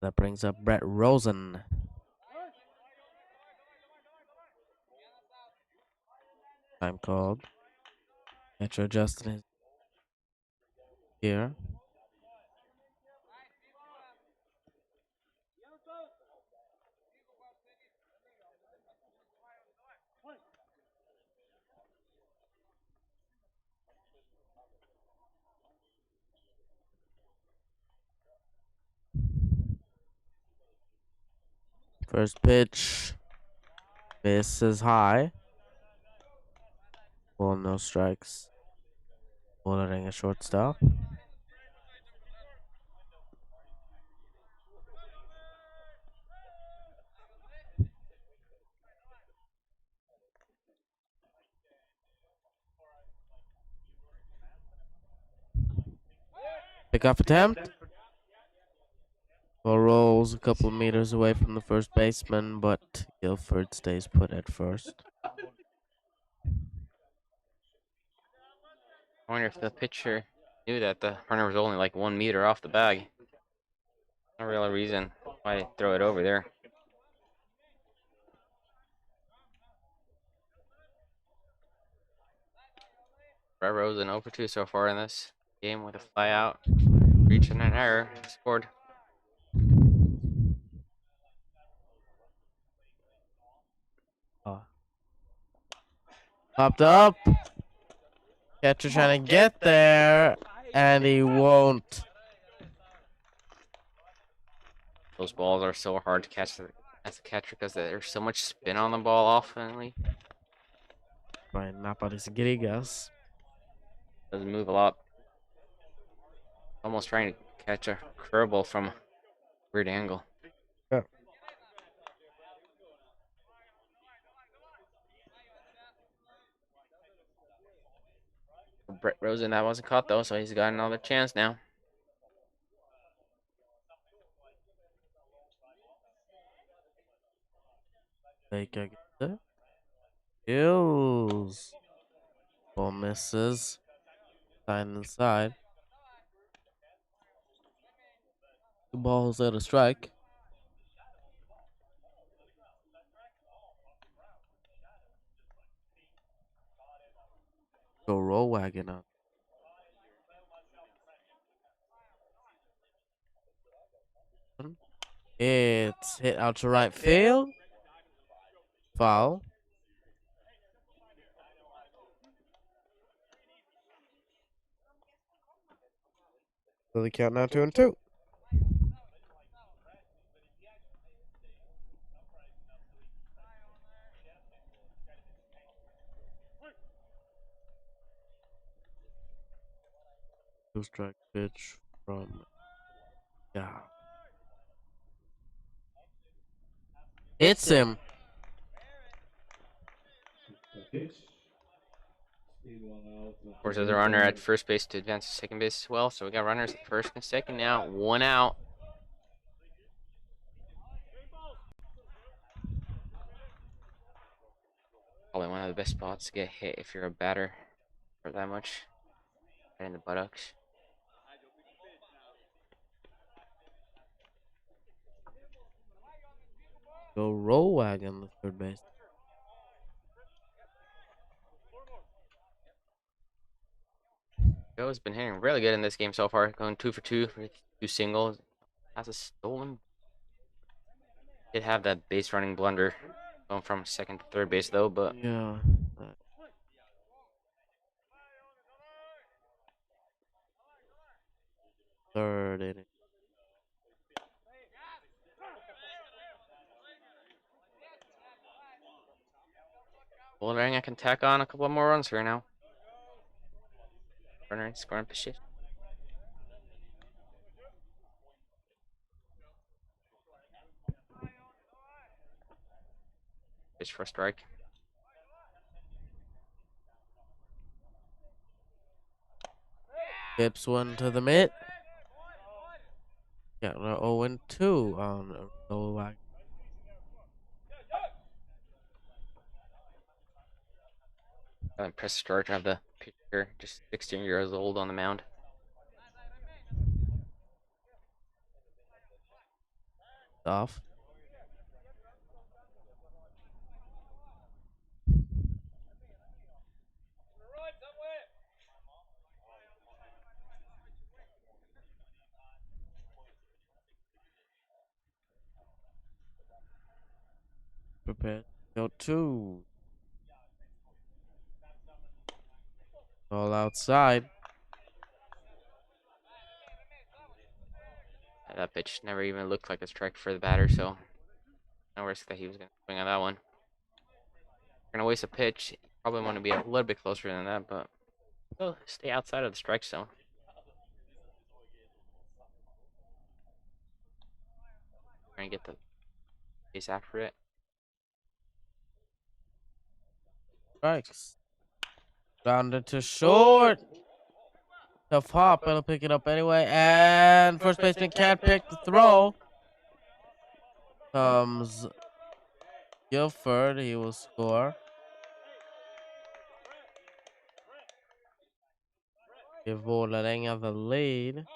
That brings up Brett Rosen. Time called. Catcher adjusting his gear. First pitch. Misses high. Ball, no strikes. Volleränga shortstop. Pickoff attempt. Ball rolls a couple meters away from the first baseman, but Guilford stays put at first. I wonder if the pitcher knew that the runner was only like 1 meter off the bag. No real reason why throw it over there. Brett Rosen 0 for 2 so far in this game with a fly out, reach and an error. Scored. Popped up. Catcher trying to get there, and he won't. Those balls are so hard to catch as a catcher because there's so much spin on the ball oftenly. By Napalis Grigas. Doesn't move a lot. Almost trying to catch a curveball from a weird angle. Yeah. Brett Rosen, that wasn't caught though, so he's got another chance now. Take a get Kills. Ball misses. Side inside. 2 balls at a strike. Go roll wagon up. It's hit out to right field. Foul. So the count now 2-2. Two strike pitch from hits him. Of course, there's a runner at first base to advance to second base as well. So we got runners at first and second now. 1 out. Probably one of the best spots to get hit if you're a batter for that much. Right in the buttocks. Go roll wagon the third base. Joe's been hitting really good in this game so far, going 2 for 2 with 2 singles. Has a stolen. Did have that base running blunder going from second to third base though, but Yeah. Third inning. Vålerenga can tack on a couple of more runs here now. Runner in scoring position. Pitch for a strike. Tips one to the mitt. Got an 0-2 on a roll wagon. Impressive start to have the pitcher just 16 years old on the mound. Off. Prepare. Go 2. All outside. That pitch never even looked like a strike for the batter, so no risk that he was going to swing on that one. Going to waste a pitch. Probably want to be a little bit closer than that, but still stay outside of the strike zone. Trying to get the base after it. Strikes. Grounded to short. Tough hop, but he'll pick it up anyway. And first baseman can't pick the throw. Comes Guilford. He will score. Give Volleränga the lead.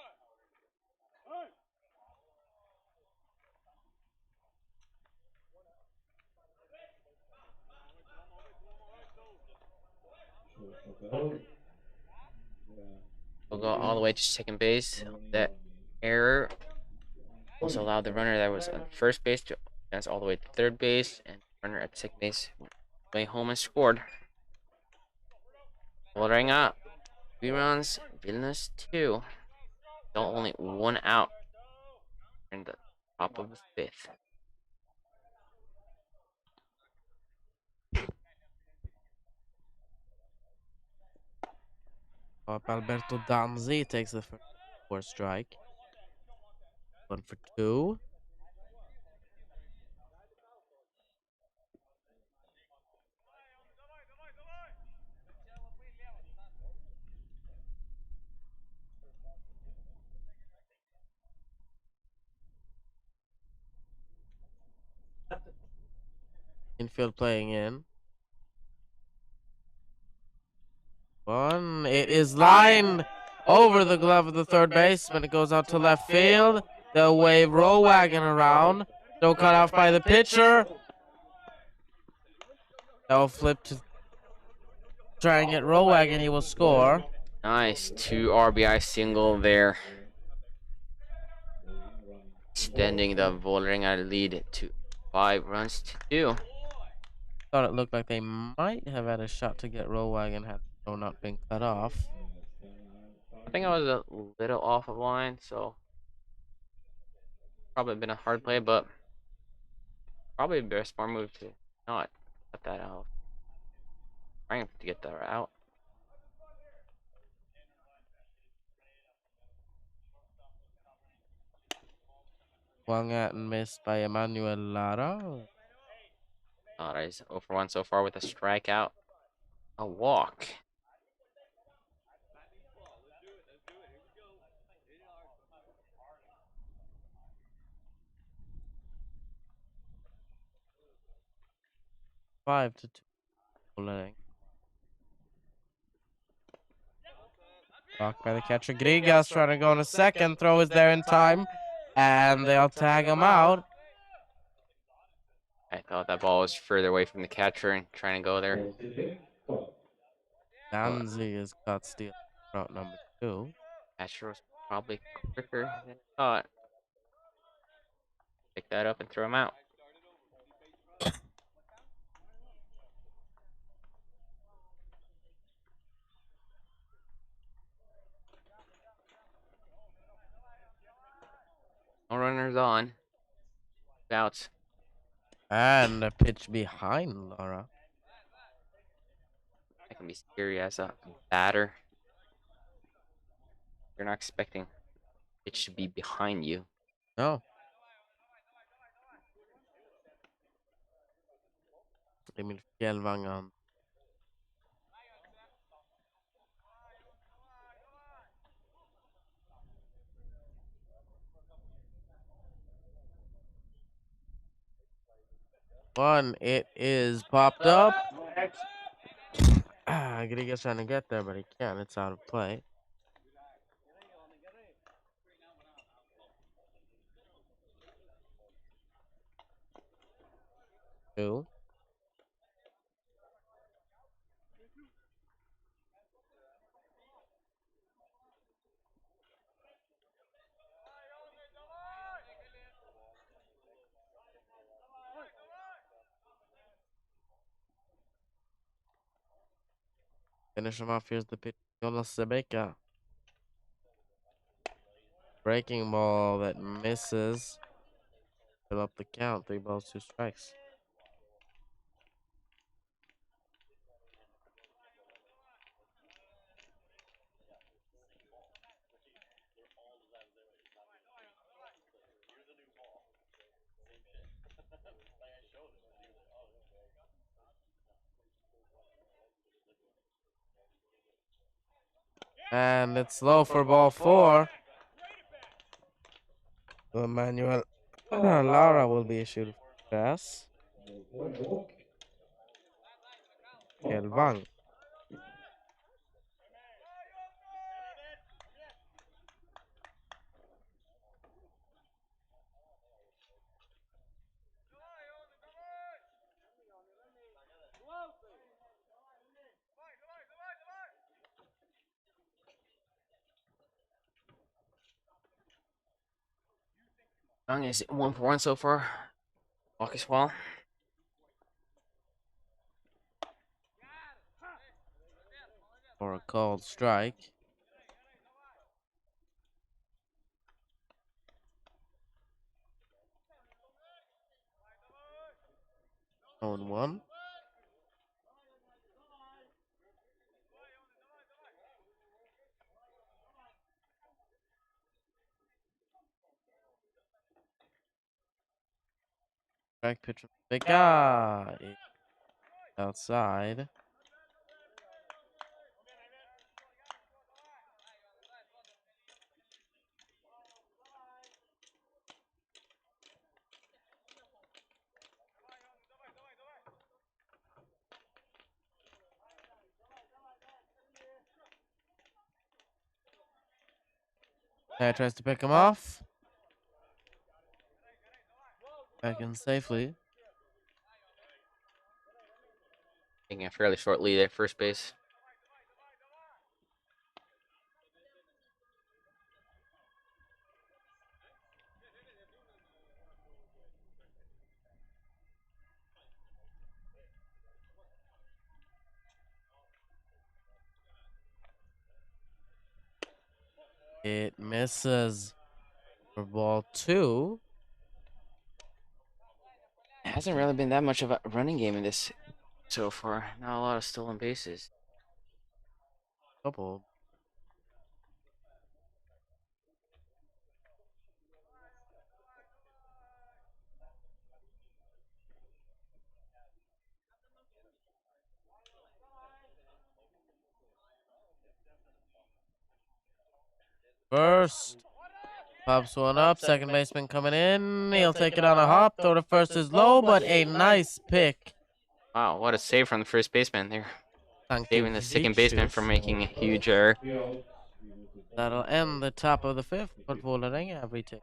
We'll go all the way to second base. That error also allowed the runner that was on first base to advance all the way to third base, and the runner at second base way home and scored. Volleränga 3 runs, Vilnius 2. Still only 1 out in the top of the 5th. Up Alberto Danzi takes the first for strike. 1 for 2. Infield playing in. 1. It is lined over the glove of the third baseman. It goes out to left field. They'll wave row wagon around. No cut off by the pitcher. They'll flip to try and get row wagon. He will score. Nice 2 RBI single there, extending the Volleränga lead to 5 runs to 2. Thought it looked like they might have had a shot to get row wagon had the throw not been cut off. I think I was a little off of line, so probably been a hard play, but probably a smart move to not cut that out. Trying to get that out. Swung at and missed by Emmanuel Lara. He's 0 for 1 so far with a strikeout, a walk. Five to 2. Volleränga. Blocked by the catcher. Grigas trying to go in a second. Throw is there in time. And they'll tag him out. I thought that ball was further away from the catcher and trying to go there. Danzi is caught stealing route number 2. Catcher was probably quicker than I thought. Pick that up and throw him out. No runners on. Outs. And a pitch behind Lara. That can be scary as a batter. You're not expecting it should be behind you. No. Emil Fjällvangan. One, it is popped up. Grigas trying to get there, but he can't. It's out of play. 2. Finish him off. Here's the pitch. Jonas Sebeka. Breaking ball that misses. Fill up the count. 3 balls, 2 strikes. And it's low for ball 4. Emmanuel Lara will be issued pass. Elvang. Young is 1 for 1 so far. Walk as well. For a called strike. On 1. Strike pitch from the guy. Outside. Guy tries to pick him off. Back in safely. Taking a fairly short lead at first base. It misses for ball 2. It hasn't really been that much of a running game in this so far. Not a lot of stolen bases. Couple. First. Pops one up. Second baseman coming in. He'll take it on a hop. Throw to first is low, but a nice pick. Wow, what a save from the first baseman there. Saving the second baseman from making a huge error. That'll end the top of the 5th, but Volleränga have retaken.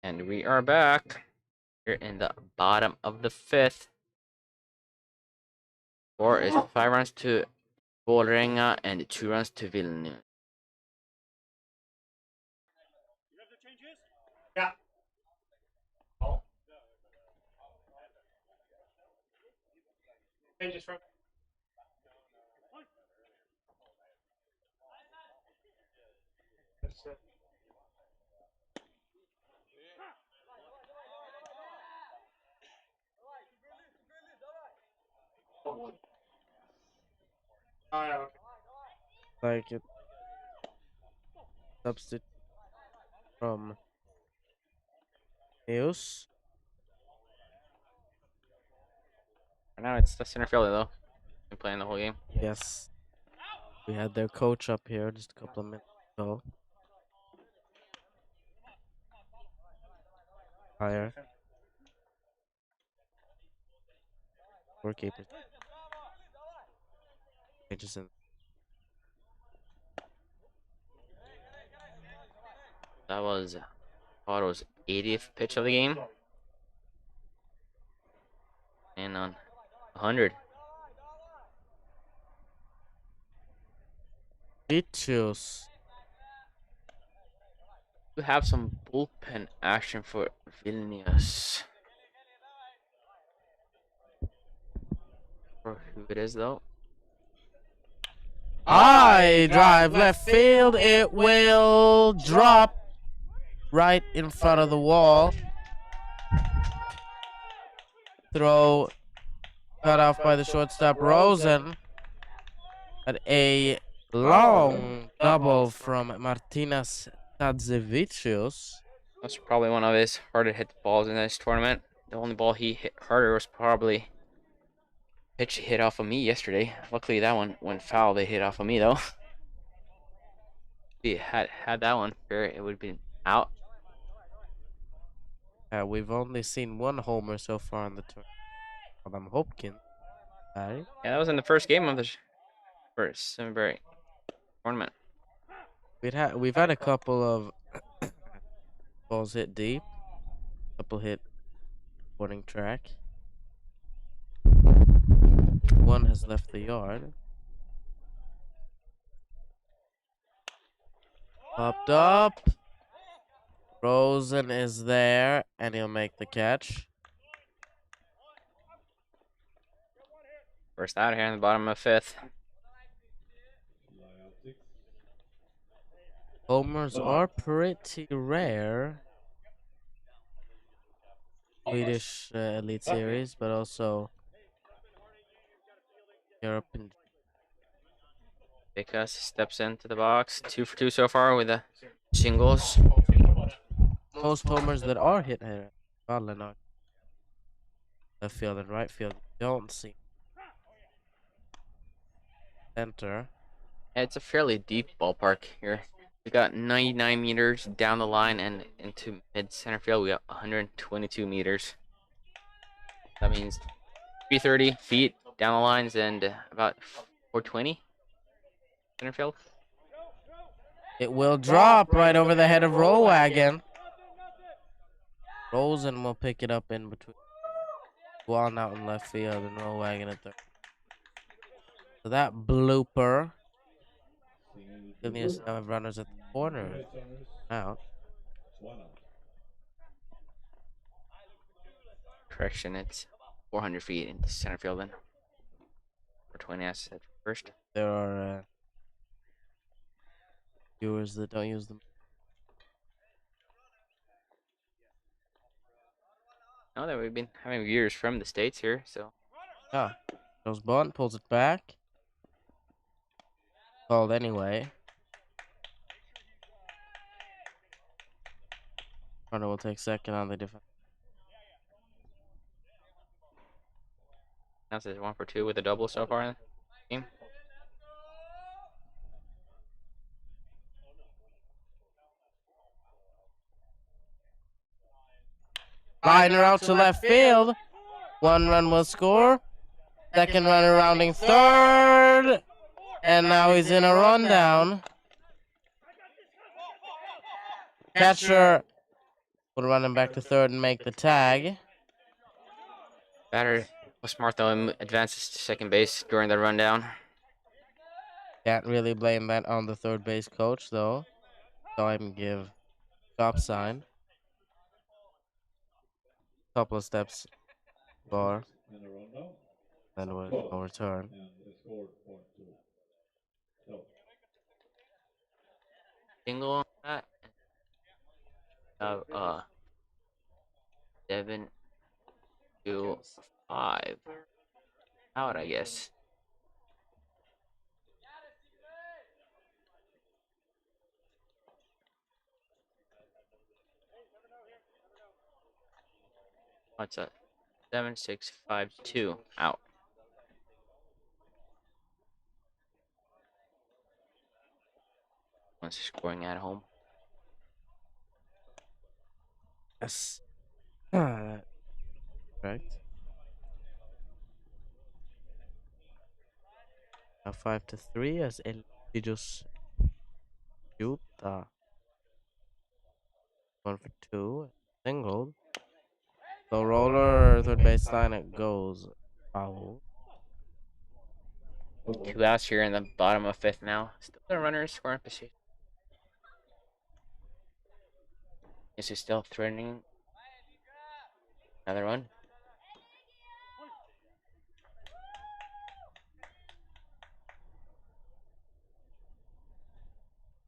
And we are back here in the bottom of the 5th. Score is 5 runs to Volleränga and 2 runs to Vilnius. Changes from. Oh, yeah, okay. Like it. Substitute from Eus. For now, it's the center fielder, though. Been playing the whole game. Yes. We had their coach up here just a couple of minutes ago. Higher. Scorekeeper. Agency. That was Otto's 80th pitch of the game. And on 100. Vicious. We have some bullpen action for Vilnius. For who it is, though. I drive left field. It will drop right in front of the wall. Throw cut off by the shortstop Rosen. At a long double from Martinas Tadzevicius. That's probably one of his harder hit balls in this tournament. The only ball he hit harder was probably pitch he hit off of me yesterday. Luckily, that one went foul. They hit off of me, though. If he had that one fair, it would have been out. We've only seen one homer so far in the tournament. Adam Hopkins. Right. Yeah, that was in the first game of the first Sundyberg tournament. We've had a couple of balls hit deep, couple hit warning track. One has left the yard. Popped up. Rosen is there, and he'll make the catch. First out here in the bottom of 5th. Homers are pretty rare. Swedish Elite Series, but also Europe and Vikas steps into the box. 2 for 2 so far with the singles. most homers that are hit here. Vålerenga. Left field and right field don't see. Center. It's a fairly deep ballpark here. We got 99 meters down the line and into mid center field. We got 122 meters. That means 330 feet down the lines and about 420 center field. It will drop right over the head of Rollwagon. Rosen will pick it up in between. One out in left field and Rollwagon at third. So that blooper. Vilnius now have runners at the corner. Out. Correction, it's 400 feet into center field then. 420 as at first. There are viewers that don't use them. Now that we've been having viewers from the States here, so. Ah, goes bunt, pulls it back. Called anyway. Runner will take second on the defense. Now it's 1 for 2 with a double so far in the game. Liner out to left field. One run will score. Second runner rounding third. And now he's in a rundown. Catcher We'll run him back to third and make the tag. Batter was smart though and advances to second base during the rundown. Can't really blame that on the third base coach, though. Saw him give stop sign. Couple of steps far, And a rundown. then with no return. And the score 0.2. So, Single on that. Have 7 to 5 out, I guess. What's that? 7, 6, 5, 2 out. Once scoring at home. Yes. Correct. Now 5-3 as LTU shoot. 1 for 2. Single. So roller, third baseline, it goes foul. 2 outs here in the bottom of 5th now. Still the runners scoring position. Is he still threatening another one?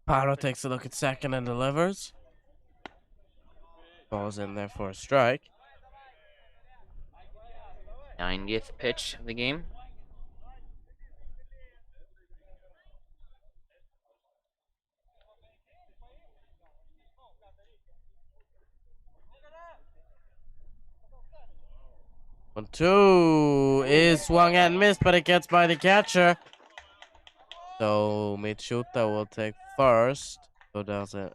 Paro takes a look at second and delivers. Ball's in there for a strike. 90th pitch of the game. One, two is swung and missed, but it gets by the catcher. So Michuta will take first. Go down as a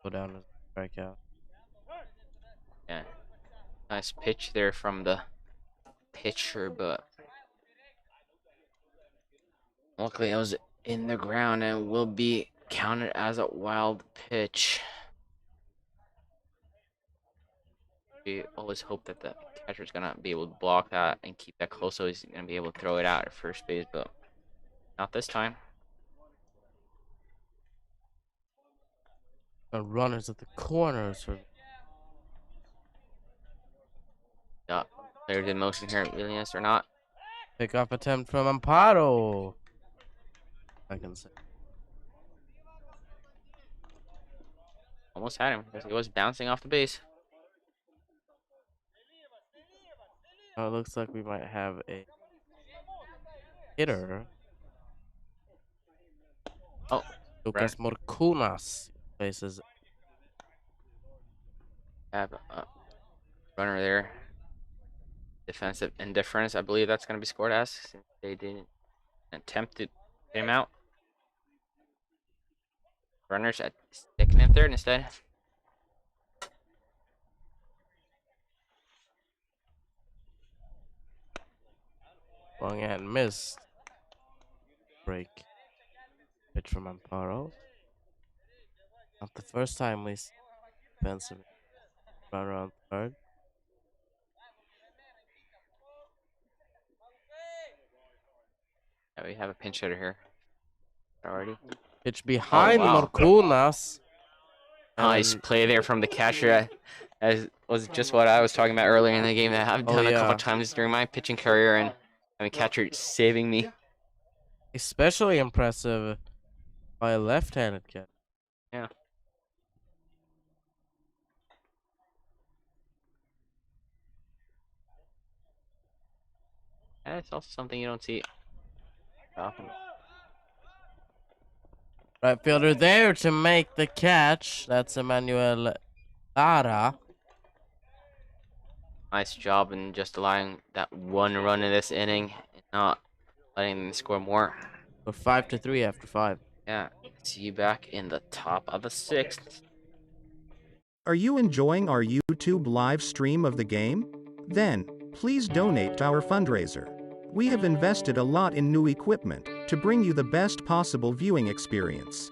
strikeout. Yeah. Nice pitch there from the pitcher, but luckily it was in the ground and will be counted as a wild pitch. We always hope that the catcher's gonna be able to block that and keep that close, so he's gonna be able to throw it out at first base, but not this time. The runners at the corners for Yeah, players in motion here at Vilnius or not. pickoff attempt from Amparo. I can say. Almost had him because he was bouncing off the base. It looks like we might have a hitter. Oh, Lucas Morcunas faces. have a runner there. Defensive indifference, I believe that's going to be scored as, since they didn't attempt to get him out. Runners at second and third instead. Long and missed. Break. Pitch from Amparo. Not the first time we see defensive runner on third. Yeah, we have a pinch hitter here already. Pitch behind wow. Morcunas. Nice play there from the catcher. As was just what I was talking about earlier in the game that I've done a couple times during my pitching career, and having catcher saving me. Especially impressive by a left-handed catcher. Yeah. And it's also something you don't see often. Right fielder there to make the catch. That's Emmanuel Ara. Nice job in just allowing that one run in this inning and not letting them score more. We're 5-3 after 5. Yeah, see you back in the top of the 6th. Are you enjoying our YouTube live stream of the game? Then, please donate to our fundraiser. We have invested a lot in new equipment to bring you the best possible viewing experience.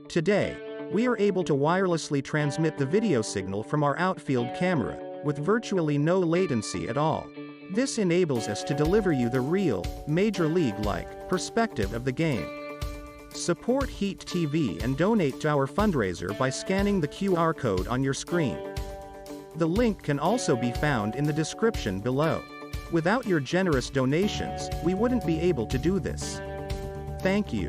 Today, We are able to wirelessly transmit the video signal from our outfield camera, with virtually no latency at all. This enables us to deliver you the real, Major League-like, perspective of the game. Support Heat TV and donate to our fundraiser by scanning the QR code on your screen. The link can also be found in the description below. Without your generous donations, we wouldn't be able to do this. Thank you.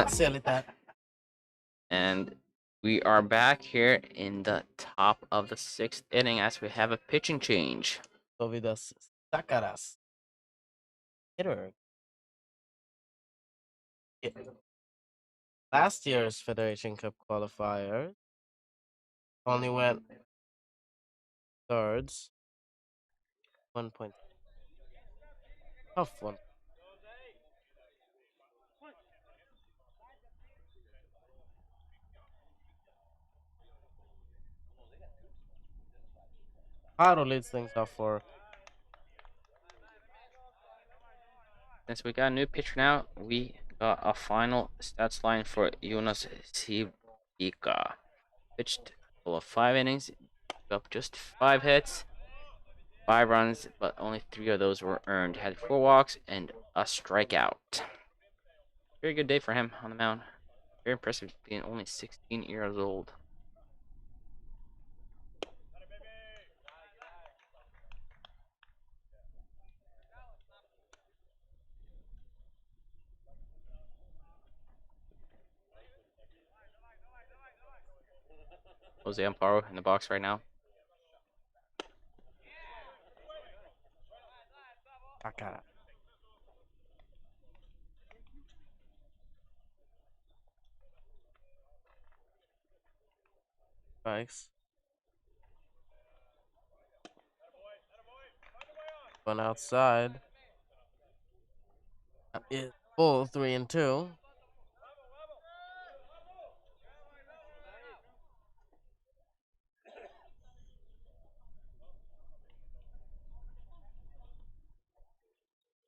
Se lite här. And we are back here in the top of the 6th inning as we have a pitching change. Dovidas Sakaras. Hitter. Yeah. Last year's Federation Cup qualifier only went thirds. 1 point. Tough one. Haro leads things off for. Since we got a new pitcher now, we got a final stats line for Jonas Sivika. Pitched full of 5 innings, up just 5 hits, 5 runs, but only 3 of those were earned. Had 4 walks and a strikeout. Very good day for him on the mound. Very impressive being only 16 years old. Jose Amparo in the box right now. Sakara. Strikes. One outside. Is full 3-2.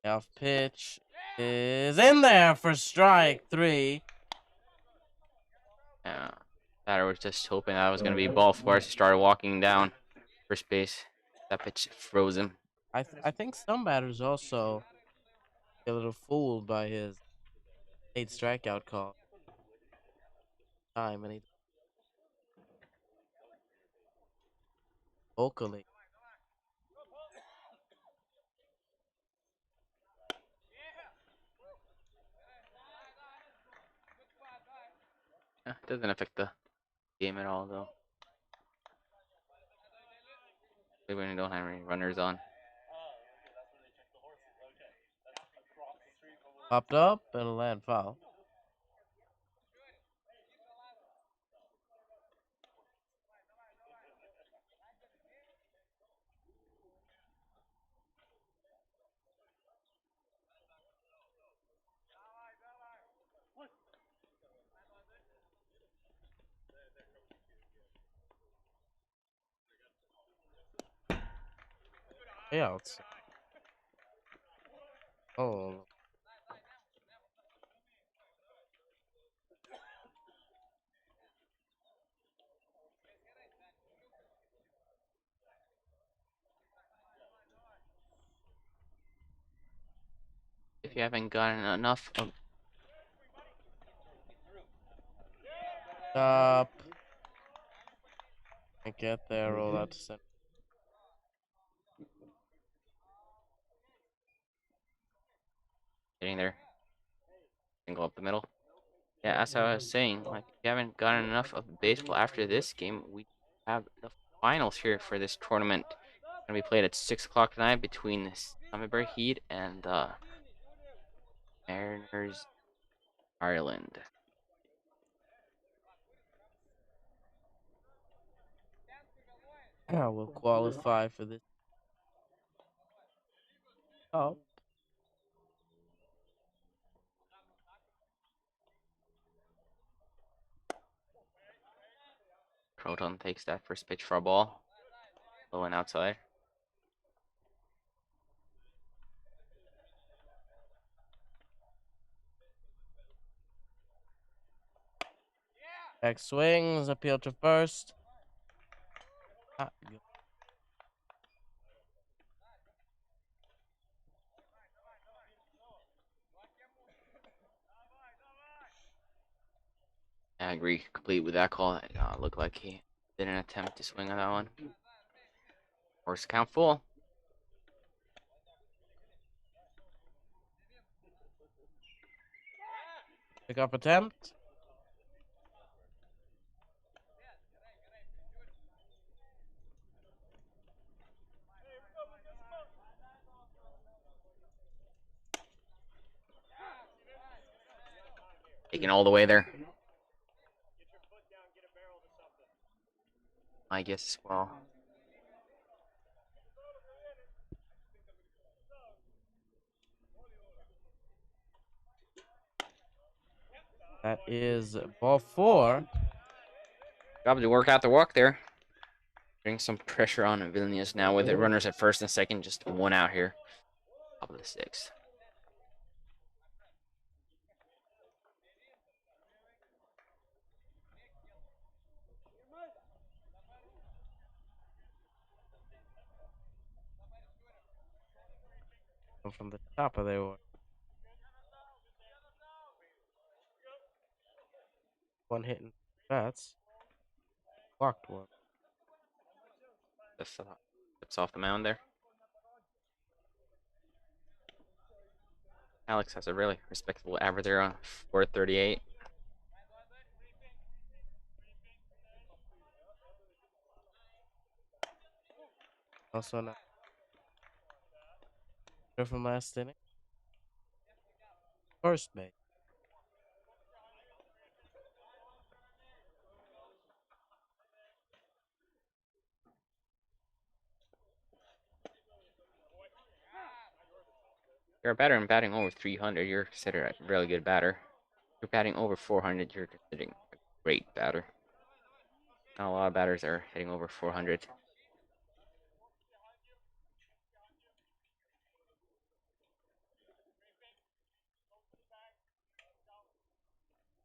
Off pitch is in there for strike 3. Yeah, batter was just hoping that was going to be ball four as he started walking down first base. That pitch froze him. I think some batters also get a little fooled by his 8 strikeout call. Time and he vocally. Yeah, it doesn't affect the game at all, though. When you don't have any runners on. Popped up and a land foul. Payouts. Oh. If you haven't gotten enough of Up. I get there, roll out to center. getting there, single up the middle. Yeah, as I was saying, like if you haven't gotten enough of baseball after this game, we have the finals here for this tournament. Gonna be played at 6 o'clock tonight between the Sundyberg Heat and Mariners Ireland. Yeah, we'll qualify for this. Oh. Proton takes that first pitch for a ball. Low and outside. Back swings, appeal to first. Good. I agree complete with that call. It looked like he didn't attempt to swing on that one. Horse count full. Pick up attempt. Taking all the way there. I guess as well. That is ball 4. Got to work out the walk there. Bring some pressure on Vilnius now with the runners at first and second. Just one out here. Top of the 6th. From the top of the order. One hitting bats. Blocked one. That's off the mound there. Alex has a really respectable average there on 438. Also not from last inning. First base. You're a batter and batting over 300. You're considered a really good batter. If you're batting over 400. You're considered a great batter. Not a lot of batters are hitting over 400.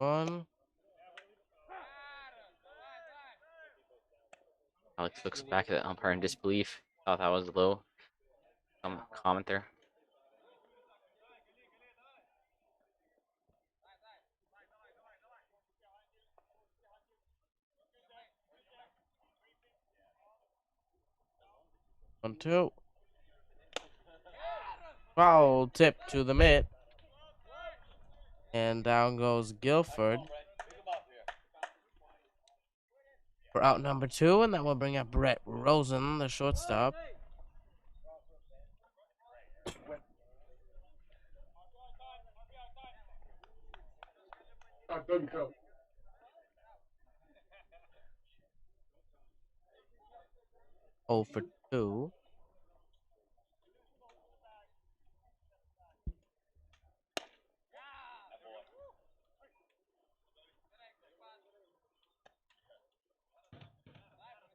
One. Alex looks back at the umpire in disbelief. Thought that was low. Some comment there. One, two. Foul tip to the mitt. And down goes Guilford for out number 2, and that will bring up Brett Rosen, the shortstop. Oh for 2.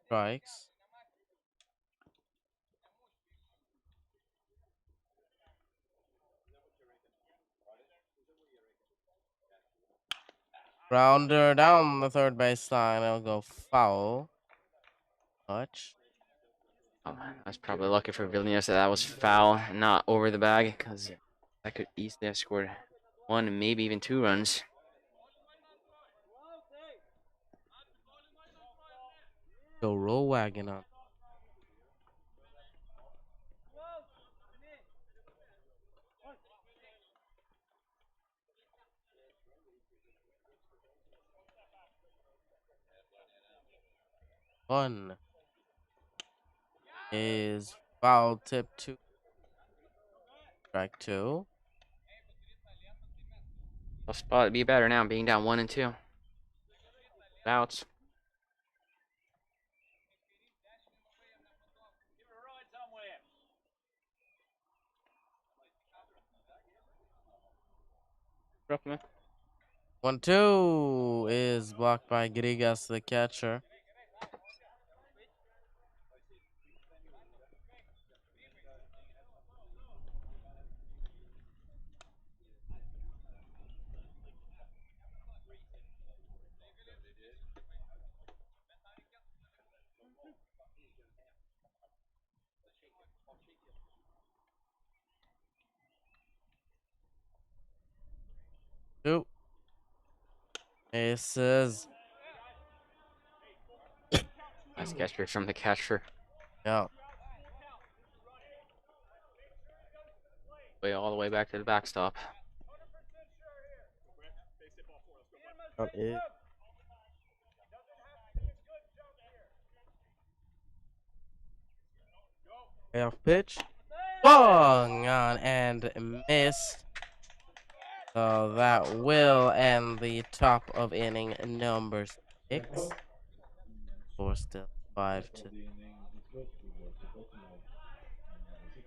Strikes. Rounder down the third baseline. It'll go foul. Touch. Oh, I was probably lucky for Vilnius that was foul, not over the bag, because I could easily have scored 1, maybe even 2 runs. Go roll wagon on. One is foul tip 2. Strike 2. Tough spot to be better now, being down 1 and 2. Outs. Drop him. 1-2 is blocked by Grigas, the catcher. Two aces. Nice gesture from the catcher. Yeah. All the way back to the backstop. That is. Payoff pitch. Swung on and missed. So that will end the top of inning number 6. Score still 5-2. The inning is good towards the bottom of number 6.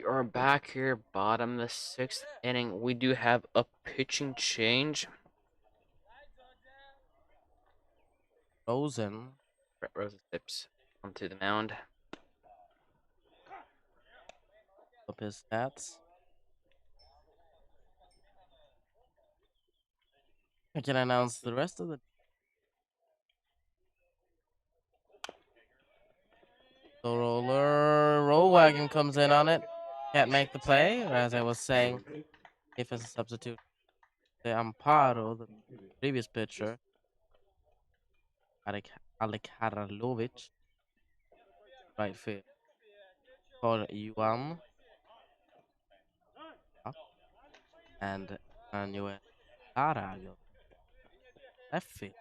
We are back here, bottom of the 6th inning. We do have a pitching change. Rosen. Brett Rosen steps onto the mound. Up his stats. I can announce the rest of the roller. Roll wagon comes in on it. Can't make the play. Or as I was saying, if as a substitute, the Amparo, the previous pitcher, Alek Haralovic, right field. For Yuan. Up. And Manuel Arago. Left field.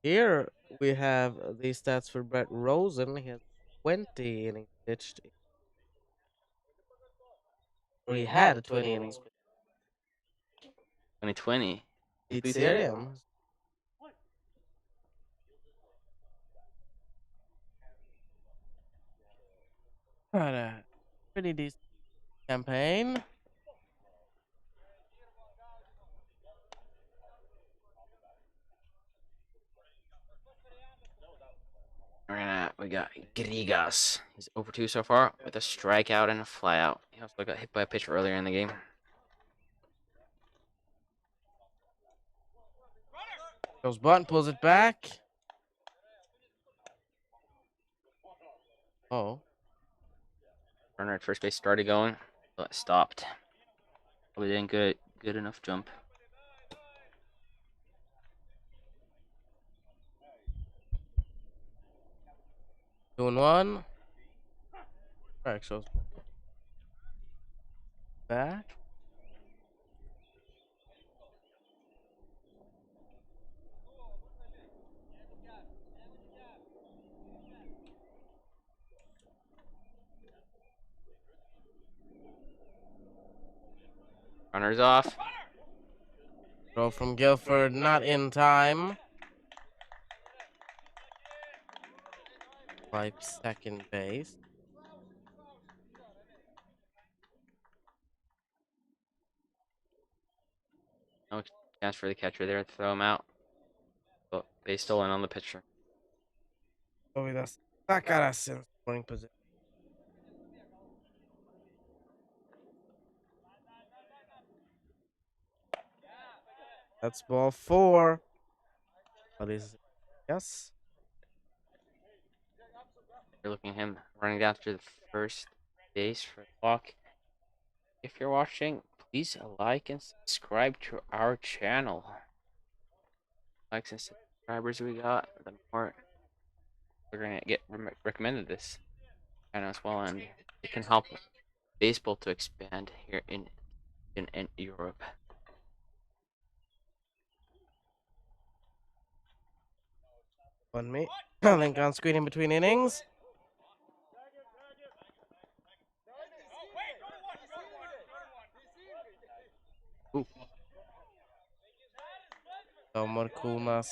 Here we have the stats for Brett Rosen. He has 20 innings pitched. He had 20 innings pitched. 2020. Ethereum. But pretty decent campaign. We got Grigas. He's over 2 so far with a strikeout and a flyout. He also got hit by a pitch earlier in the game. Goes bunt, pulls it back. Oh. Runner at first base started going, but stopped. Probably didn't get good enough jump. Doing one. Strike shows back. Runner's off. Throw from Guilford, not in time. Wipe second base. No chance for the catcher there to throw him out. But base stolen on the pitcher. Oh, that's Sakaras in scoring position. That's ball 4. What is it? Yes. You're looking at him running down to the first base for the walk. If you're watching, please like and subscribe to our channel. Likes and subscribers we got, the more we're gonna get recommended this channel as well, and it can help baseball to expand here in Europe. On me. Link on screen in between innings. Ooh. So Markunas.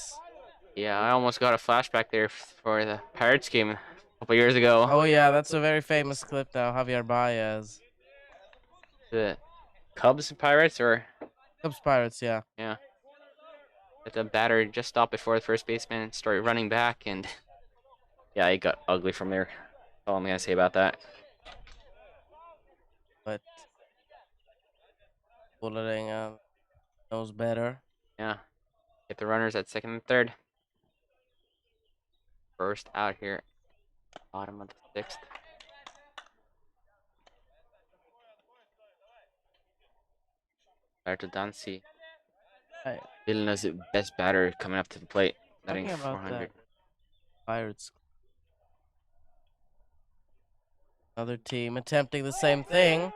Yeah, I almost got a flashback there for the Pirates game a couple years ago. Oh yeah, that's a very famous clip now. Javier Baez. The Cubs and Pirates, or Cubs Pirates, yeah. yeah. But the batter just stopped before the first baseman started running back, and yeah, it got ugly from there. That's all I'm gonna say about that. But Volleränga knows better. Yeah. Get the runners at second and third. First out here, bottom of the 6th. Batter to Dancy. Hey, Vilnius' best batter coming up to the plate, batting talking about 400. that. Pirates. Another team attempting the same thing.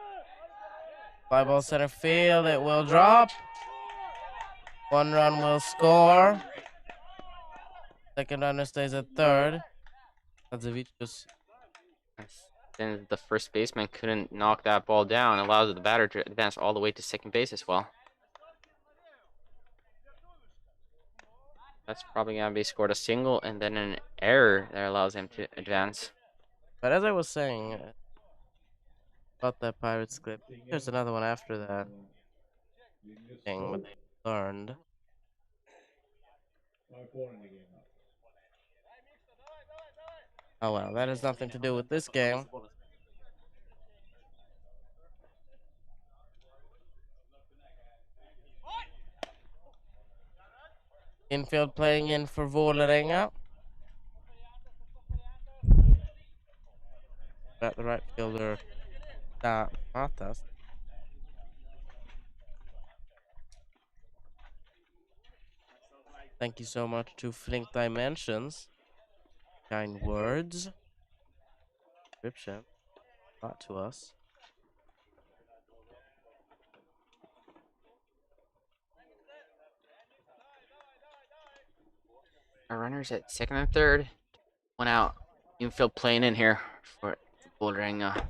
Fly ball center field. It will drop. 1 run will score. Second runner stays at third. Kadzevicius. Then the first baseman couldn't knock that ball down, allows the batter to advance all the way to second base as well. That's probably gonna be scored a single and then an error that allows him to advance. But as I was saying about that Pirates clip, there's another one after that thing what they learned. 5-4 in the game now. Oh well, that has nothing to do with this game. Infield playing in for Volleränga. Got the right fielder, Matas. Thank you so much to Flink Dimensions. Kind words. Description. Not to us. Our runners at second and third. One out. Infield playing in here for Volleränga.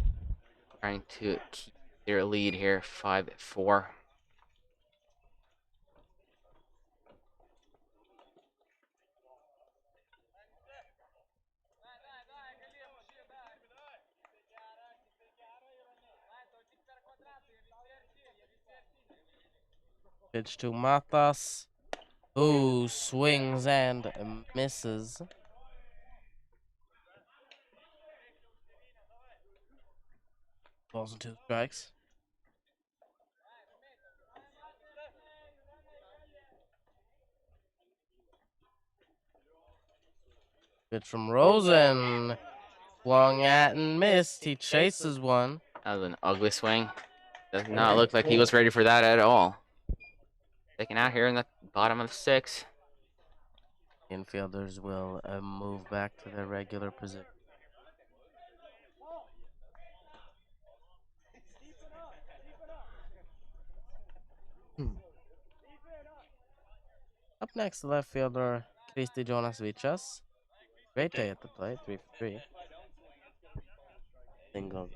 Trying to keep their lead here, 5-4. Pitch to Matas. Ooh, swings and misses. Balls and 2 strikes. Pitch from Rosen. Swung at and missed. He chases one. That was an ugly swing. Does not look like he was ready for that at all. Taken out here in the bottom of the 6th. Infielders will move back to their regular position. Up next, the left fielder, Kristi Jonasvichas. Great day at the plate, 3 for 3. Single.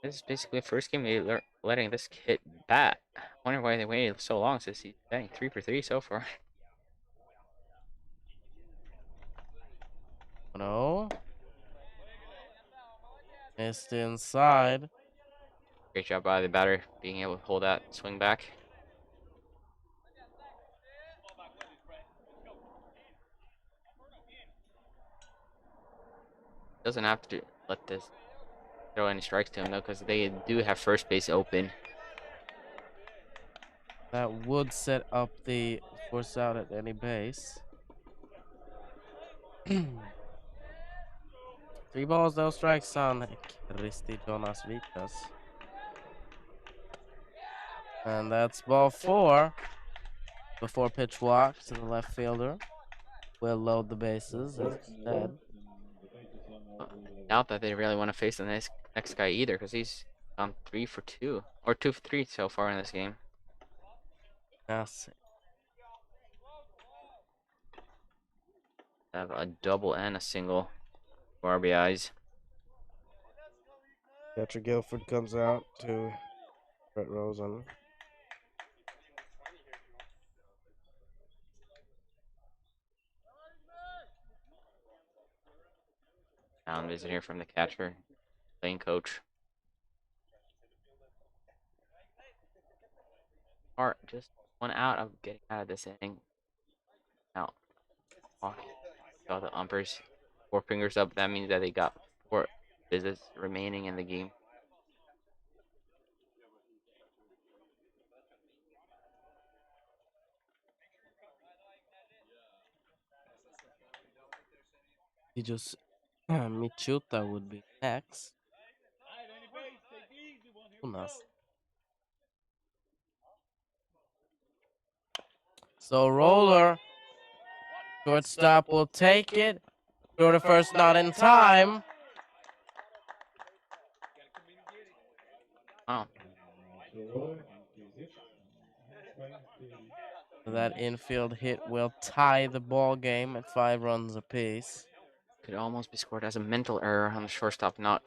This is basically the first game they're letting this kid bat. I wonder why they waited so long since he's batting 3 for 3 so far. No. Missed inside. Great job by the batter being able to hold that swing back. Doesn't have to let this throw any strikes to him though, because they do have first base open. That would set up the force out at any base. 3 balls, no strikes on Kristi Jonasvichas. And that's ball 4. Before pitch walk to the left fielder. Will load the bases, as you said. Doubt that they really want to face the next guy either, because he's on 3 for 2 or 2 for 3 so far in this game. Yes. Have a double and a single for RBIs. Catcher Guilford comes out to Brett Rosen. Mound visit here from the catcher, playing coach. Or just 1 out of getting out of this inning. Now, all the umpers, 4 fingers up. That means that they got 4 visits remaining in the game. He just Michuta would be next. Unas. So roller. Shortstop will take it. Throw to first, not in time. Oh, That infield hit will tie the ball game at 5 runs apiece. could almost be scored as a mental error on the shortstop, not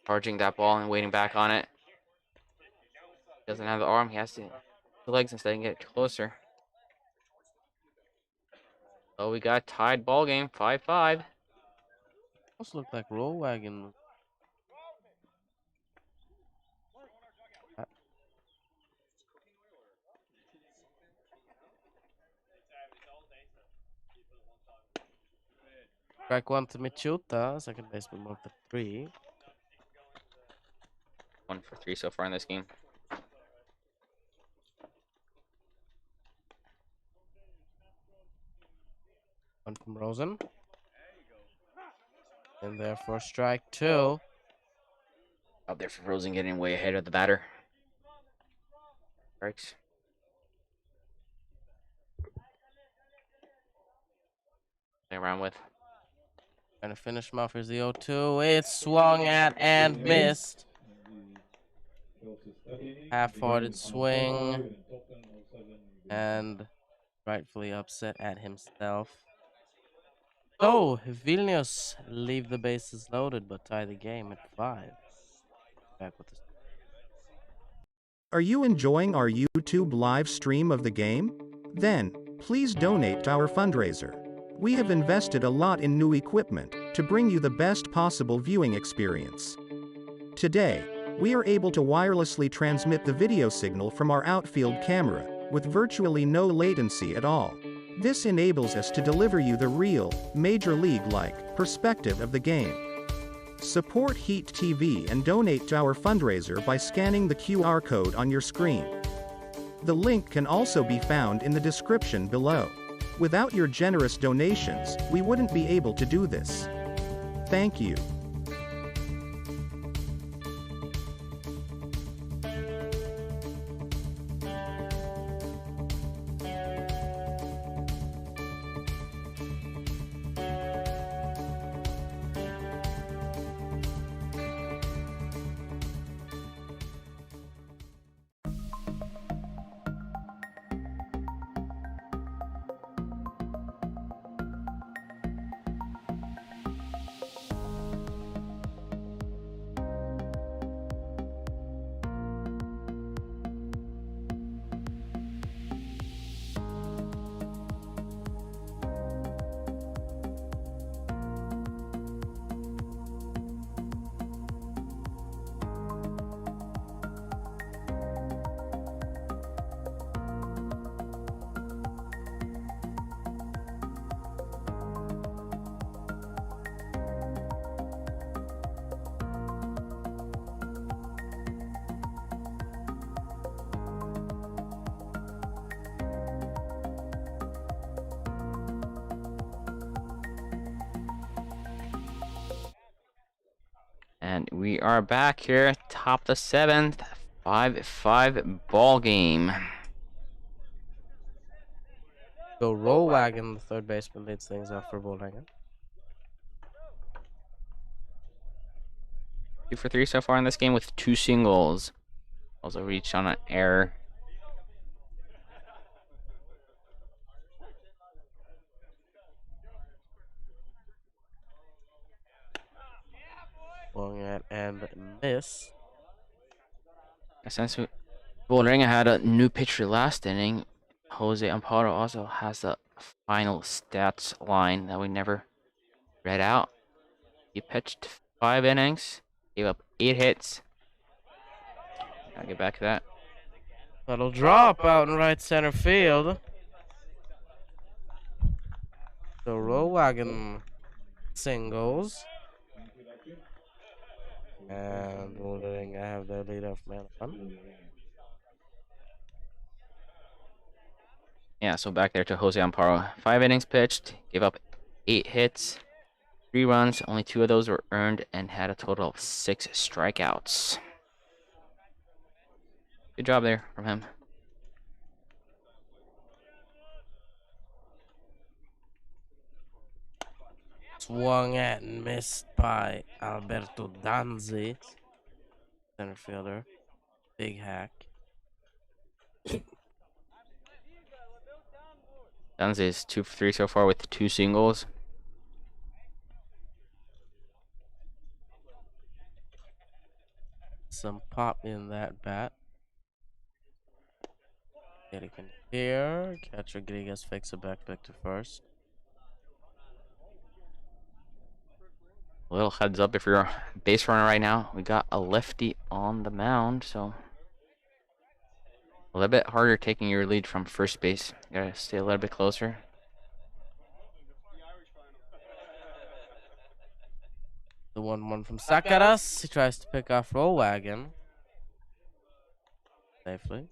charging that ball and waiting back on it. Doesn't have the arm. He has to the legs instead and get closer. Oh, we got tied ball game, 5-5. Almost looked like roll wagon. Strike one to Michuta, second baseman 1 for 3. 1 for 3 so far in this game. One from Rosen. And there for strike 2. Out there for Rosen, getting way ahead of the batter. Strikes. Play around with. Trying to finish him off. Here's the 0-2. It's swung at and missed. Half-hearted swing. And rightfully upset at himself. Oh, Vilnius leave the bases loaded but tie the game at 5. Back with this. Are you enjoying our YouTube live stream of the game? Then, please donate to our fundraiser. We have invested a lot in new equipment to bring you the best possible viewing experience. Today, we are able to wirelessly transmit the video signal from our outfield camera with virtually no latency at all. This enables us to deliver you the real, Major League-like perspective of the game. Support Heat TV and donate to our fundraiser by scanning the QR code on your screen. The link can also be found in the description below. Without your generous donations, we wouldn't be able to do this. Thank you. And we are back here, top the 7th, 5-5 ball game. So roll wagon, the third baseman, leads things off for Volleränga. 2 for 3 so far in this game with 2 singles. Also reached on an error. Swung at and miss. Since Vålerenga had a new pitcher last inning, Jose Amparo also has a final stats line that we never read out. He pitched 5 innings, gave up 8 hits. I'll get back to that. That'll drop out in right center field. So roll wagon singles. And Volleränga have their leadoff man fun. Yeah, so back there to Jose Amparo. 5 innings pitched, gave up 8 hits, 3 runs. Only 2 of those were earned and had a total of 6 strikeouts. Good job there from him. Swung at and missed by Alberto Danzi, center fielder. Big hack. Danze is 2 for 3 so far with 2 singles. some pop in that bat. Getting in here. Catcher Grigas fakes it back to first. A little heads up if you're a base runner right now. We got a lefty on the mound, so a little bit harder taking your lead from first base. You gotta stay a little bit closer. The 1-1 from Sakaras. He tries to pick off Roll Wagon. Safely.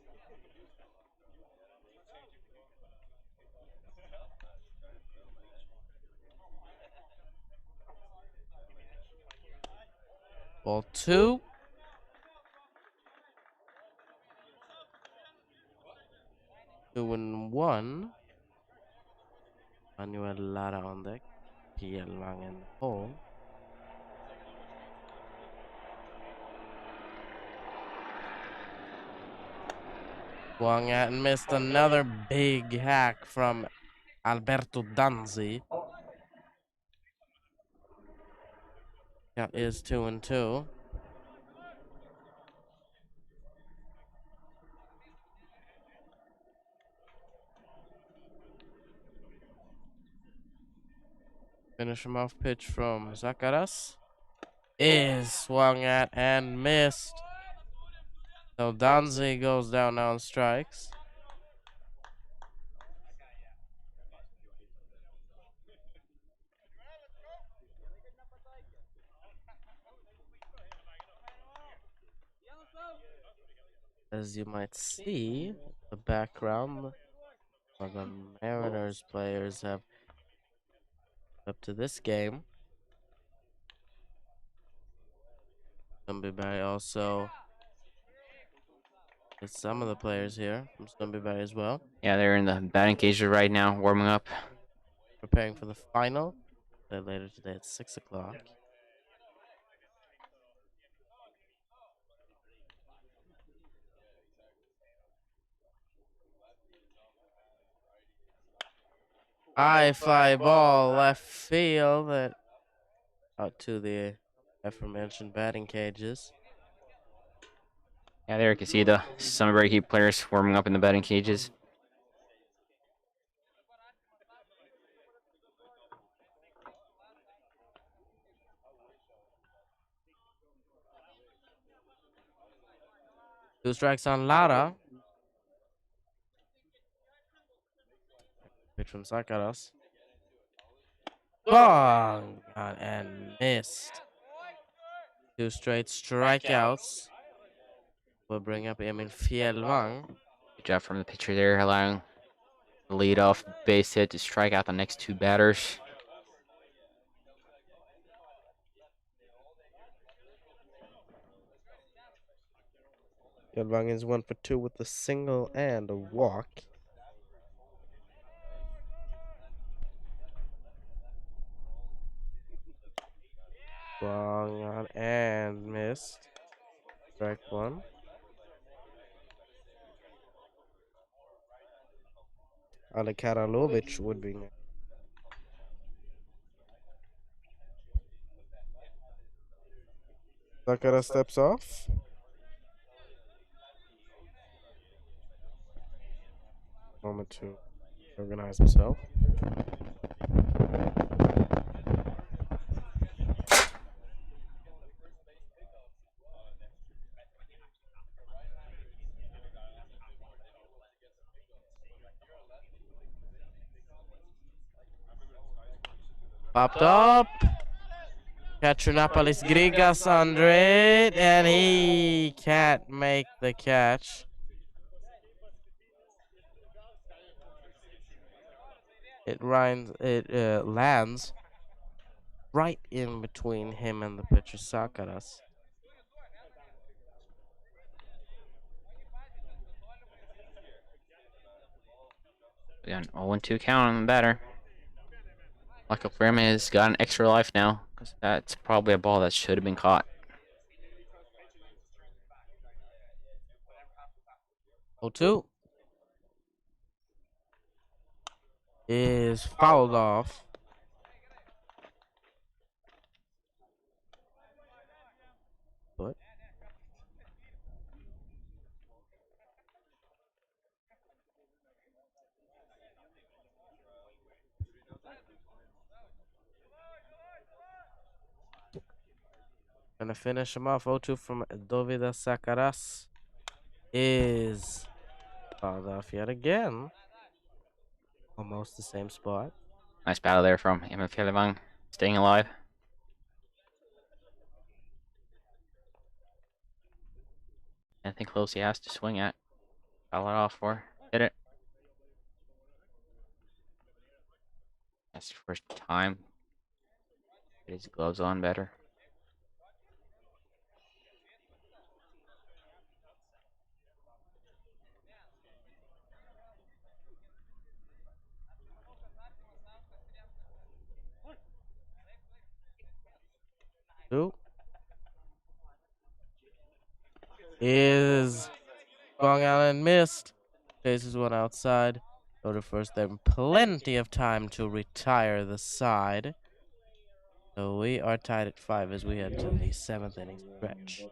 Ball 2. Two and 1. Manuel Lara on deck. Fjällvang in the hole. Swung at and missed another big hack from Alberto Danzi. That is 2 and 2. Finish him off pitch from Zakaras. Is swung at and missed. So Danzi goes down on strikes. As you might see, the background of the Mariners players have up to this game. Sundyberg also with some of the players here from Sundyberg as well. Yeah, they're in the batting cages right now, warming up. Preparing for the final. Later today at 6 o'clock. High fly ball left field out to the aforementioned batting cages. Yeah, there you can see the Sundyberg Heat players warming up in the batting cages. Two strikes on Lara. Pitch from Sakaras. Bong! And missed. Two straight strikeouts. Will bring up Emil Fjällvang. Good job from the pitcher there, allowing the leadoff base hit to strike out the next two batters. Fjällvang is 1 for 2 with a single and a walk. Swung on and missed. Strike 1. Ale Karalovic would be next. Sakara steps off. Moment to organize himself. Popped up. Catcher Napolis Grigas under it, and he can't make the catch. It lands right in between him and the pitcher Sakaras. We got an 0-2 count on the batter. Luckily for him, he's got an extra life now, because that's probably a ball that should have been caught. 0-2 is fouled off. But Gonna finish him off. 0-2 from Dovida Sakaras is fouled off yet again. Almost the same spot. Nice battle there from Emil Fjellevang, staying alive. Anything close he has to swing at. Foul it off for. Hit it. That's the first time. Get his gloves on better. Two. Is swung out and missed. Chases one outside. Go to first. Then plenty of time to retire the side. So we are tied at 5 as we head to the 7th inning stretch.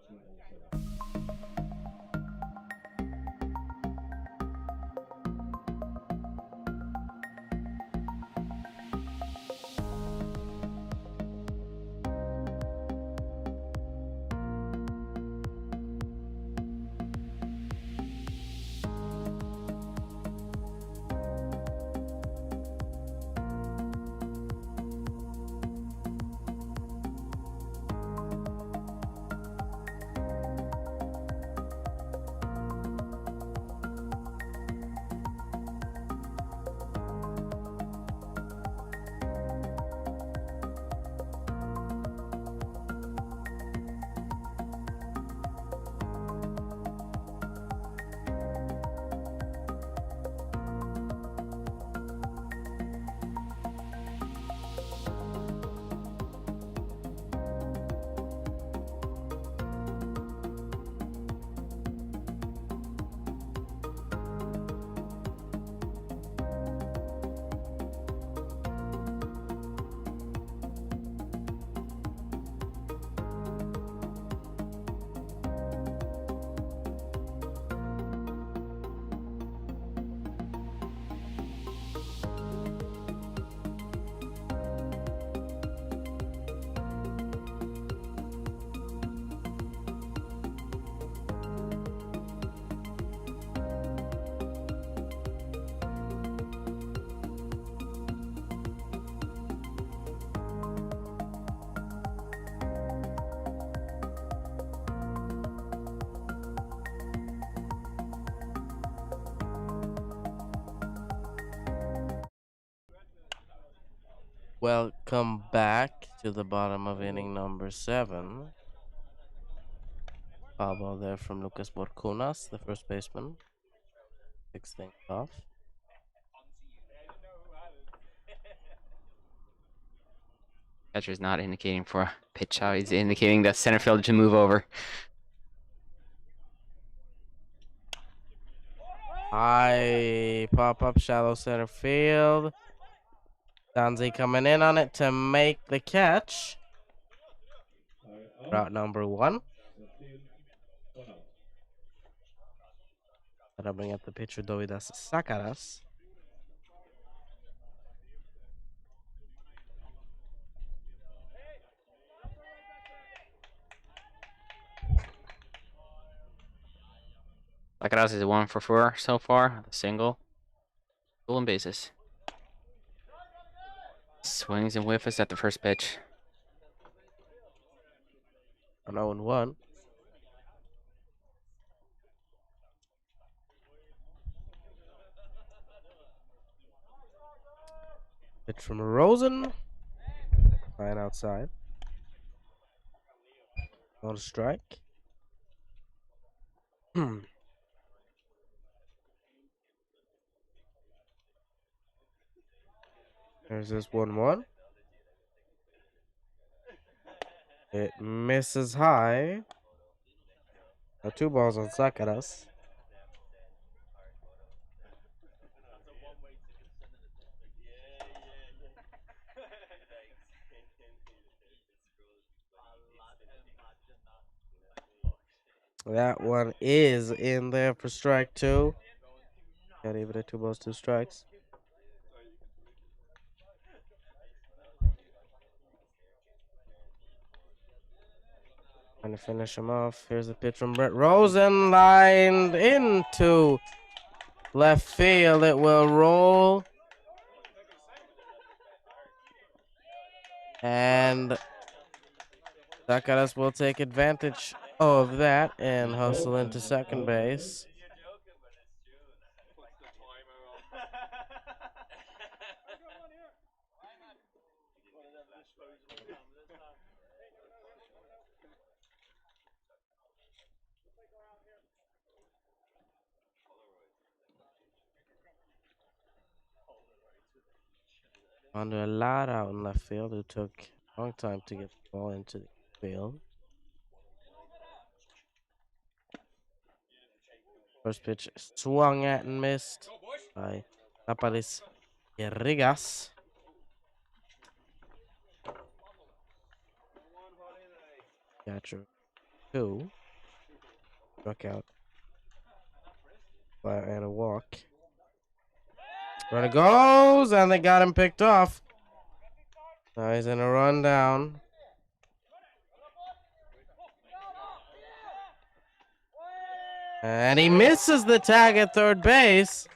Welcome back to the bottom of inning number 7. Foul ball there from Lucas Borkunas, the first baseman. Picks things off. Catcher's not indicating for a pitch out. He's indicating that center fielder to move over. High pop up, shallow center field. Danzi coming in on it to make the catch. Route number 1. That'll bring up the pitcher Dovidas Sakaras. Sakaras is 1 for 4 so far. The single. Stolen bases. Swings and whiffs at the first pitch. An 0-1. Pitch from Rosen. Line outside. On a strike. There's this 1-1. It misses high. Now 2 balls on Sakaras. That one is in there for strike 2. Got even at 2 balls, 2 strikes. Trying to finish him off. Here's the pitch from Brett Rosen, lined into left field. It will roll. And Zakaras will take advantage of that and hustle into second base. Under a lot out in left field, who took a long time to get the ball into the field. First pitch swung at and missed by Napalis Irrigas. Catcher 2. Struck out. And a walk. Runner goes, and they got him picked off. Now he's in a run down. And he misses the tag at third base.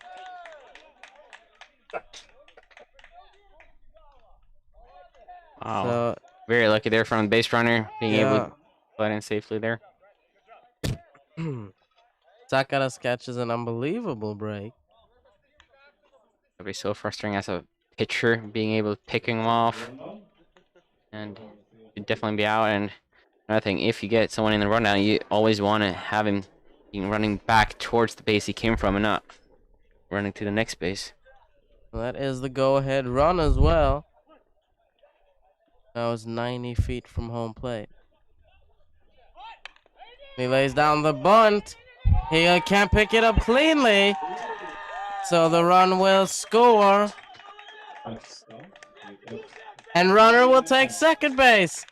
Wow. So, Very lucky there from the base runner being able yeah. to slide in safely there. Zakaras catches an unbelievable break. It'll be so frustrating as a pitcher being able to pick him off. And you'd definitely be out. And another thing, if you get someone in the rundown, you always want to have him being running back towards the base he came from and not running to the next base. That is the go-ahead run as well. That was 90 feet from home plate. He lays down the bunt. He can't pick it up cleanly. So the run will score. And runner will take second base.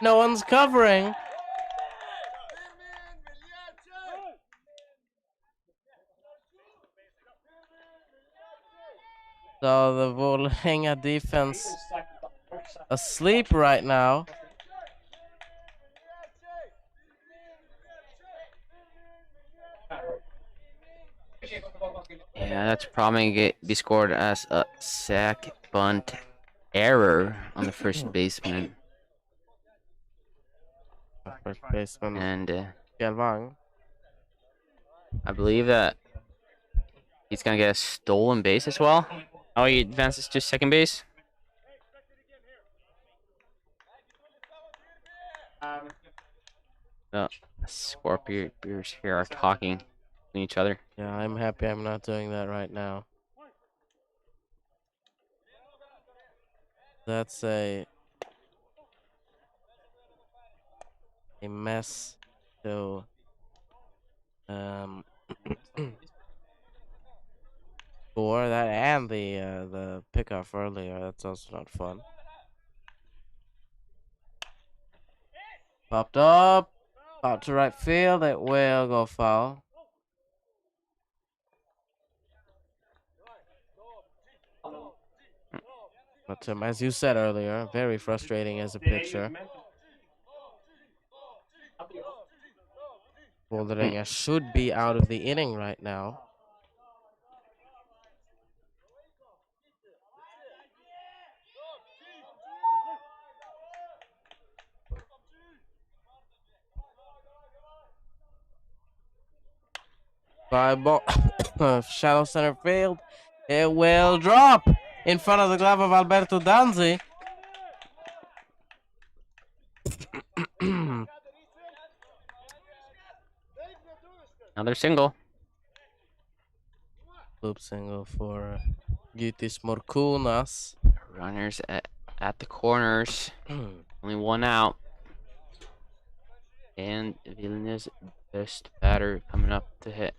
No one's covering. So the Volleränga defense asleep right now. Yeah, that's probably going to be scored as a sack bunt error on the first baseman. First baseman And Galvang. I believe that he's going to get a stolen base as well. Oh, he advances to second base. The Scorpions here are talking to each other. Yeah, I'm happy I'm not doing that right now. That's a mess. So score that and the pickoff earlier. That's also not fun. Popped up, out to right field. It will go foul. But as you said earlier, very frustrating as a pitcher. Volleränga should be out of the inning right now. By ball, shallow center field. It will drop in front of the glove of Alberto Danzi. Another single. Loop single for Gytis Morkunas. Runners at the corners. Only one out. And Vilnius' best batter coming up to hit.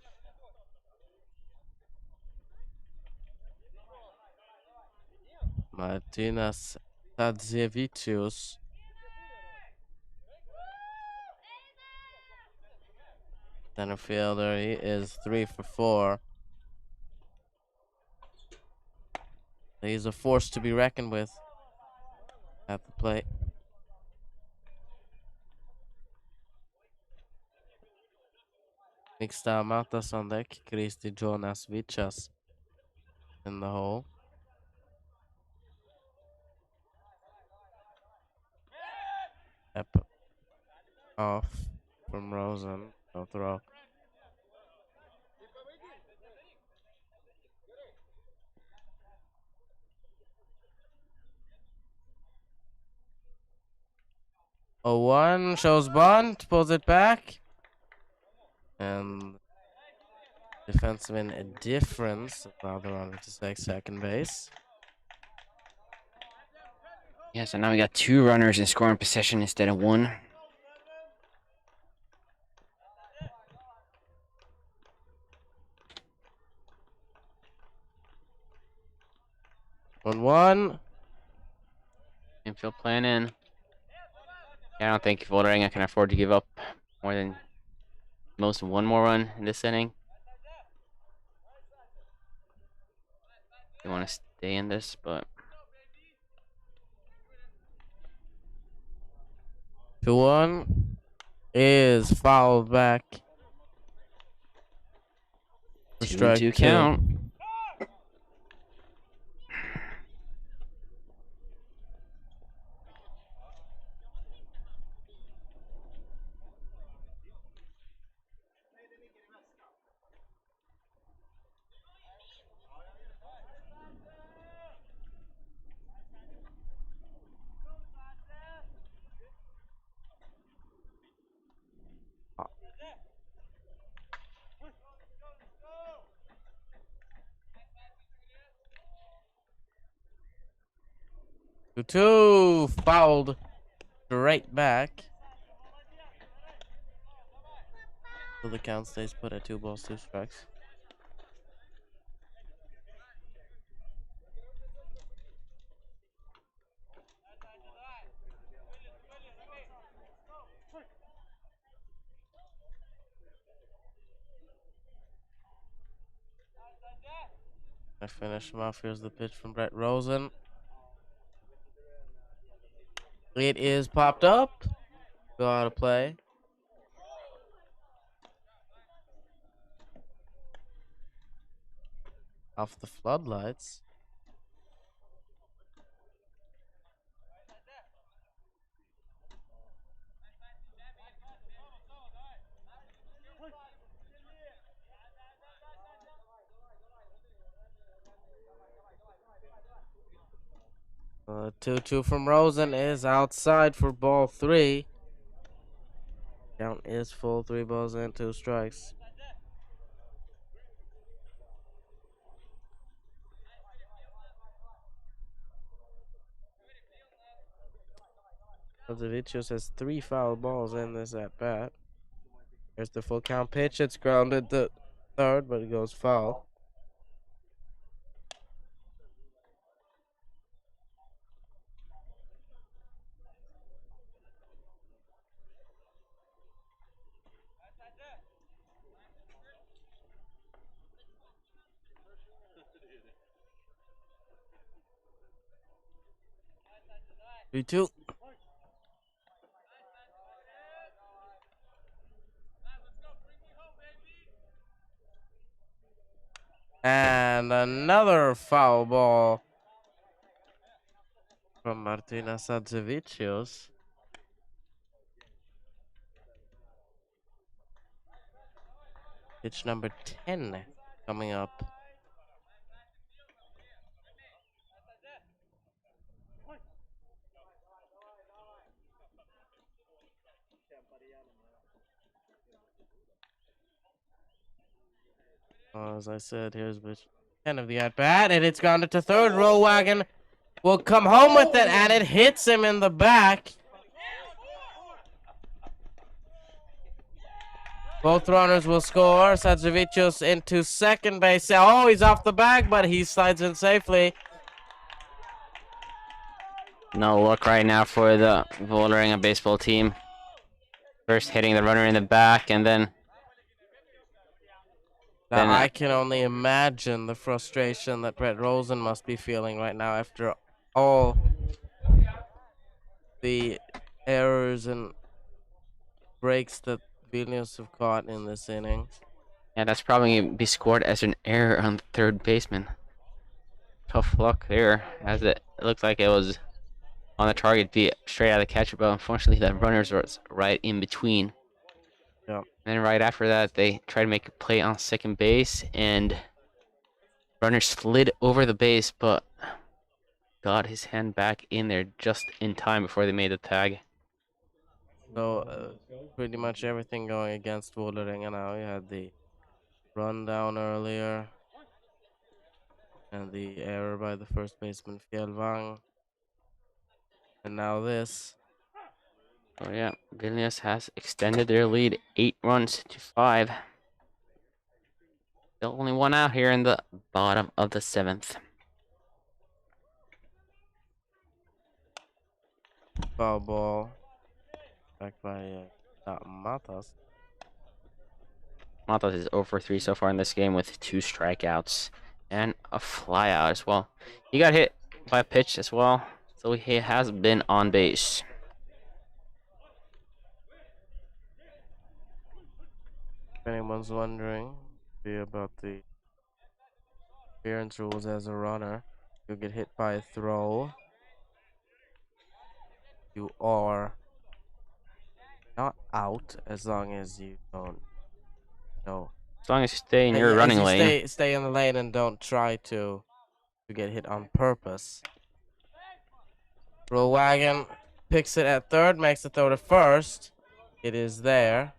Martinas Tadzevicius. Center fielder, he is 3 for 4. He's a force to be reckoned with at the plate. Mixta Matas on deck. Kristi Jonas Vichas in the hole. Up off from Rosen. No throw. Oh, 1 shows bunt, pulls it back. And defensive indifference allow the runner to take second base. Yeah, so now we got 2 runners in scoring possession instead of 1. One. Infield plan in. Yeah, I don't think Volleränga can afford to give up more than most 1 more run in this inning. They want to stay in this, but 2-1 is fouled back. For 2-2 count. Two fouled straight back. So the count stays put at 2 balls, 2 strikes. I finish him off. Here's the pitch from Brett Rosen. It is popped up. Go out of play. Off the floodlights. The 2-2 from Rosen is outside for ball 3. Count is full, 3 balls and 2 strikes. Zavicius has 3 foul balls in this at bat. There's the full count pitch. It's grounded to third, but it goes foul. Three, 2. And another foul ball from Martina Sadzevicius. Pitch number 10 coming up. As I said, here's pitch 10 of the at-bat, and it's gone to third. Roll wagon will come home with it, and it hits him in the back. Both runners will score. Sadzevicius into second base. Oh, he's off the bag, but he slides in safely. no luck right now for the Volleränga baseball team. First hitting the runner in the back, and then Now, I can only imagine the frustration that Brett Rosen must be feeling right now after all the errors and breaks that Vilnius have caught in this inning. Yeah, that's probably gonna be scored as an error on the third baseman. Tough luck there, as it looked like it was on the target, be straight out of the catcher, but unfortunately that runners was right in between. Yeah. And then right after that, they tried to make a play on second base, and runner slid over the base, but got his hand back in there just in time before they made the tag. So pretty much everything going against Volleränga now. You had the run down earlier, and the error by the first baseman Fjällvang, and now this. So yeah, Vilnius has extended their lead 8 runs to 5. Still only one out here in the bottom of the 7th. Foul ball back by Matas. Matas is 0 for 3 so far in this game with 2 strikeouts and a flyout as well. He got hit by a pitch as well, so he has been on base. If anyone's wondering about the appearance rules as a runner, you get hit by a throw, you are not out as long as you don't know. As long as you stay in your running lane. Stay in the lane and don't try to get hit on purpose. Roll wagon picks it at third, makes the throw to first. It is there.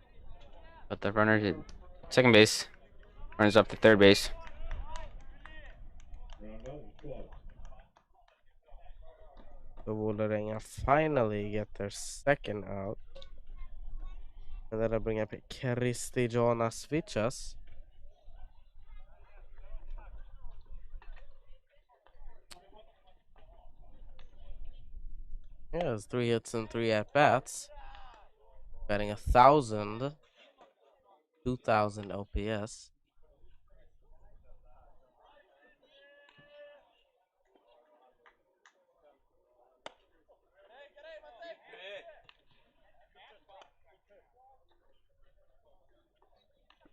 But the runner did second base, runs up to third base. The Volleränga finally get their second out. And that'll bring up Kristijonas Vichas. Yeah, it's 3 hits and 3 at bats. Batting 1,000, 2,000 OPS.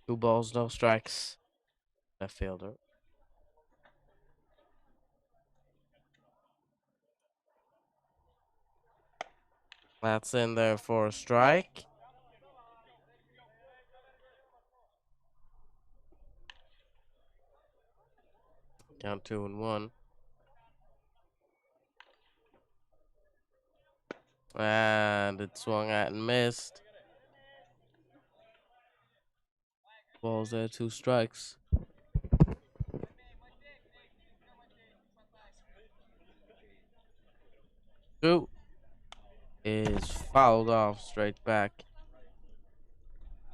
Two balls, no strikes. Left fielder. That's in there for a strike. Count 2-1. And it swung at and missed. Balls there, 2 strikes. Two is fouled off straight back.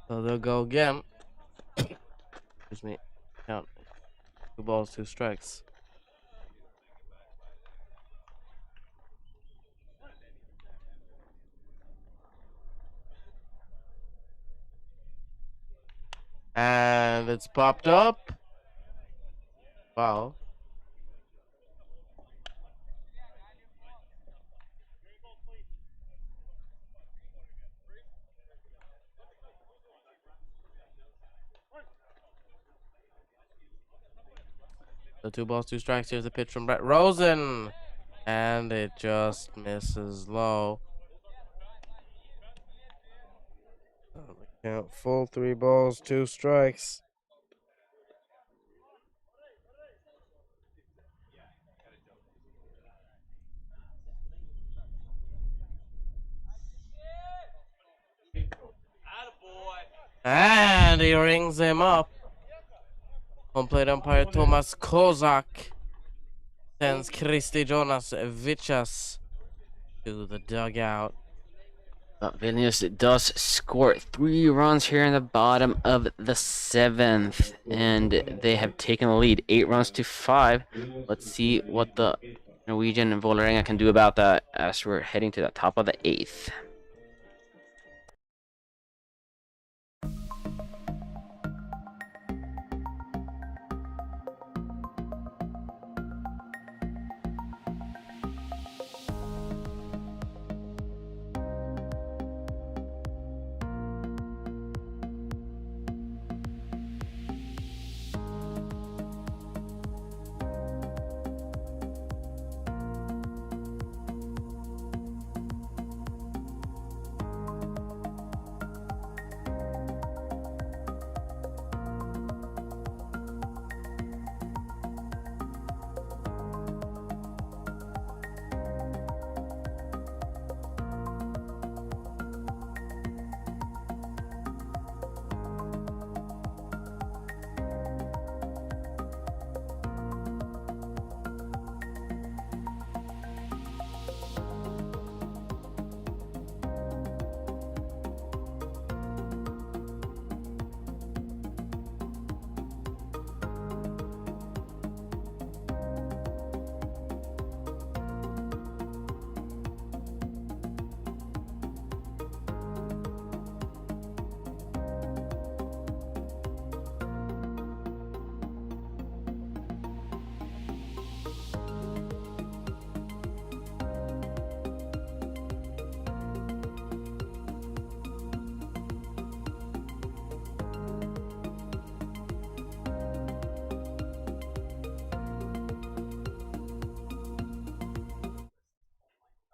So they'll go again. Excuse me. Count. 2 balls, 2 strikes. And it's popped up. Foul. So 2 balls, 2 strikes. Here's the pitch from Brett Rosen. And it just misses low. Count full 3 balls, 2 strikes. And he rings him up. Home plate umpire Tomas Kozak sends Kristijonas Vichas to the dugout. But Vilnius does score 3 runs here in the bottom of the 7th, and they have taken the lead 8 runs to 5. Let's see what the Norwegian and Volleränga can do about that as we're heading to the top of the 8th.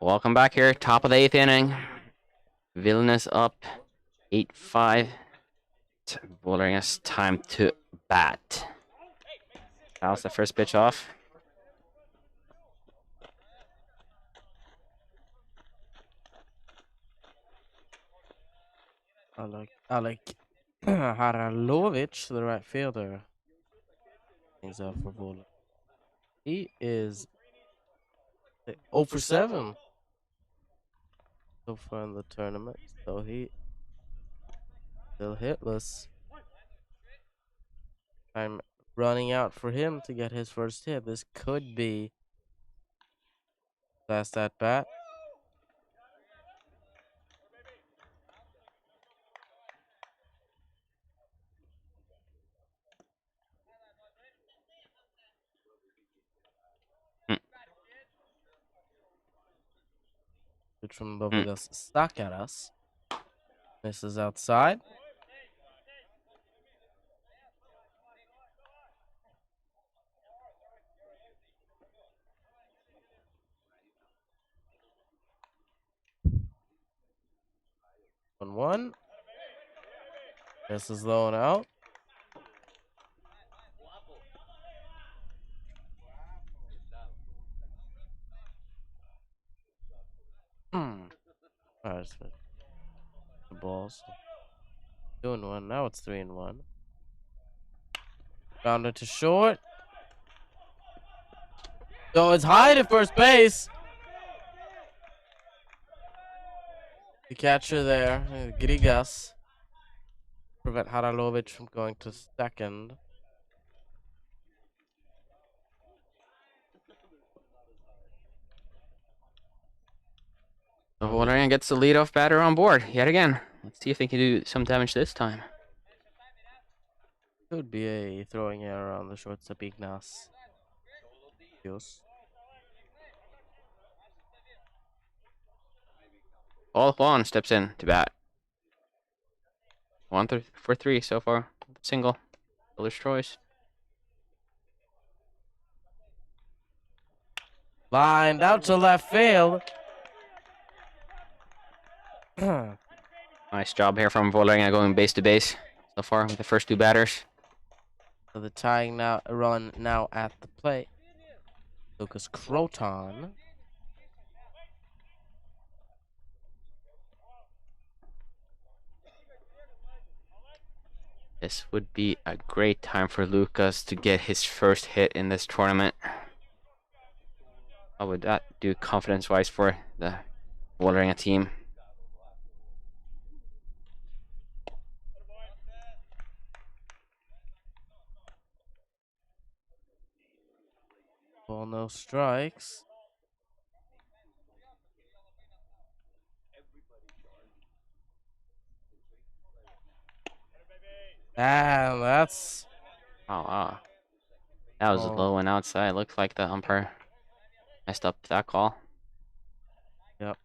Welcome back here. Top of the 8th inning. Vilnius up 8-5. Vollerenga's time to bat. That was the first pitch off. Alec Haralovic, the right fielder. He's up for Vålerenga. He is 0 for 7 so far in the tournament, so he still hitless. I'm running out for him to get his first hit. This could be last at bat. Pitch from Dovidas Sakaras. Misses outside. One. Misses low and out. Alright, the balls. 2-1. Now it's 3-1. Grounded to short. Oh, it's high to first base. The catcher there, Grigas, prevent Haralovic from going to second. Vollerenga gets the leadoff batter on board yet again. Let's see if they can do some damage this time. Could be a throwing error on the shortstop Ignas. Yes. Paul Juan steps in to bat. 1 for 3 so far. Single. Builder's choice. Lined out to left field. Nice job here from Vollerenga going base to base so far with the first 2 batters. So the tying run now at the plate. Lucas Croton. This would be a great time for Lucas to get his first hit in this tournament. How would that do confidence-wise for the Vollerenga team? Ball, no strikes. Damn, that's... Oh, wow. That was low and outside. Looks like the umpire messed up that call. Yep.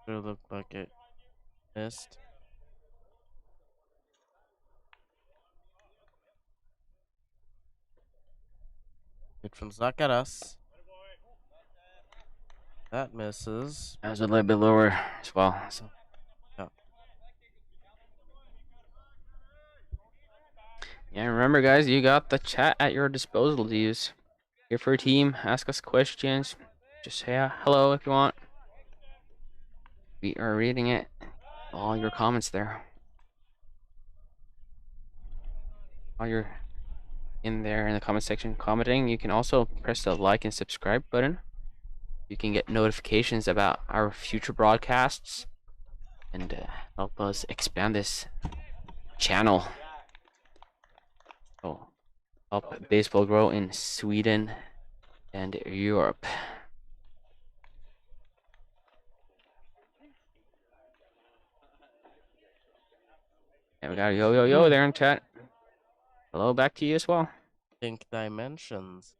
Sure looked like it missed. Hit from Zakaras. That misses. That was a little bit lower as well. So. Yeah. Yeah, remember guys, you got the chat at your disposal to use. Here for a team, ask us questions. Just say hello if you want. We are reading it. All your comments there. While you're in there in the comment section commenting, you can also press the like and subscribe button. You can get notifications about our future broadcasts and help us expand this channel. Oh, help baseball grow in Sweden and Europe. And we got a yo there in chat. Hello, back to you as well. Think dimensions.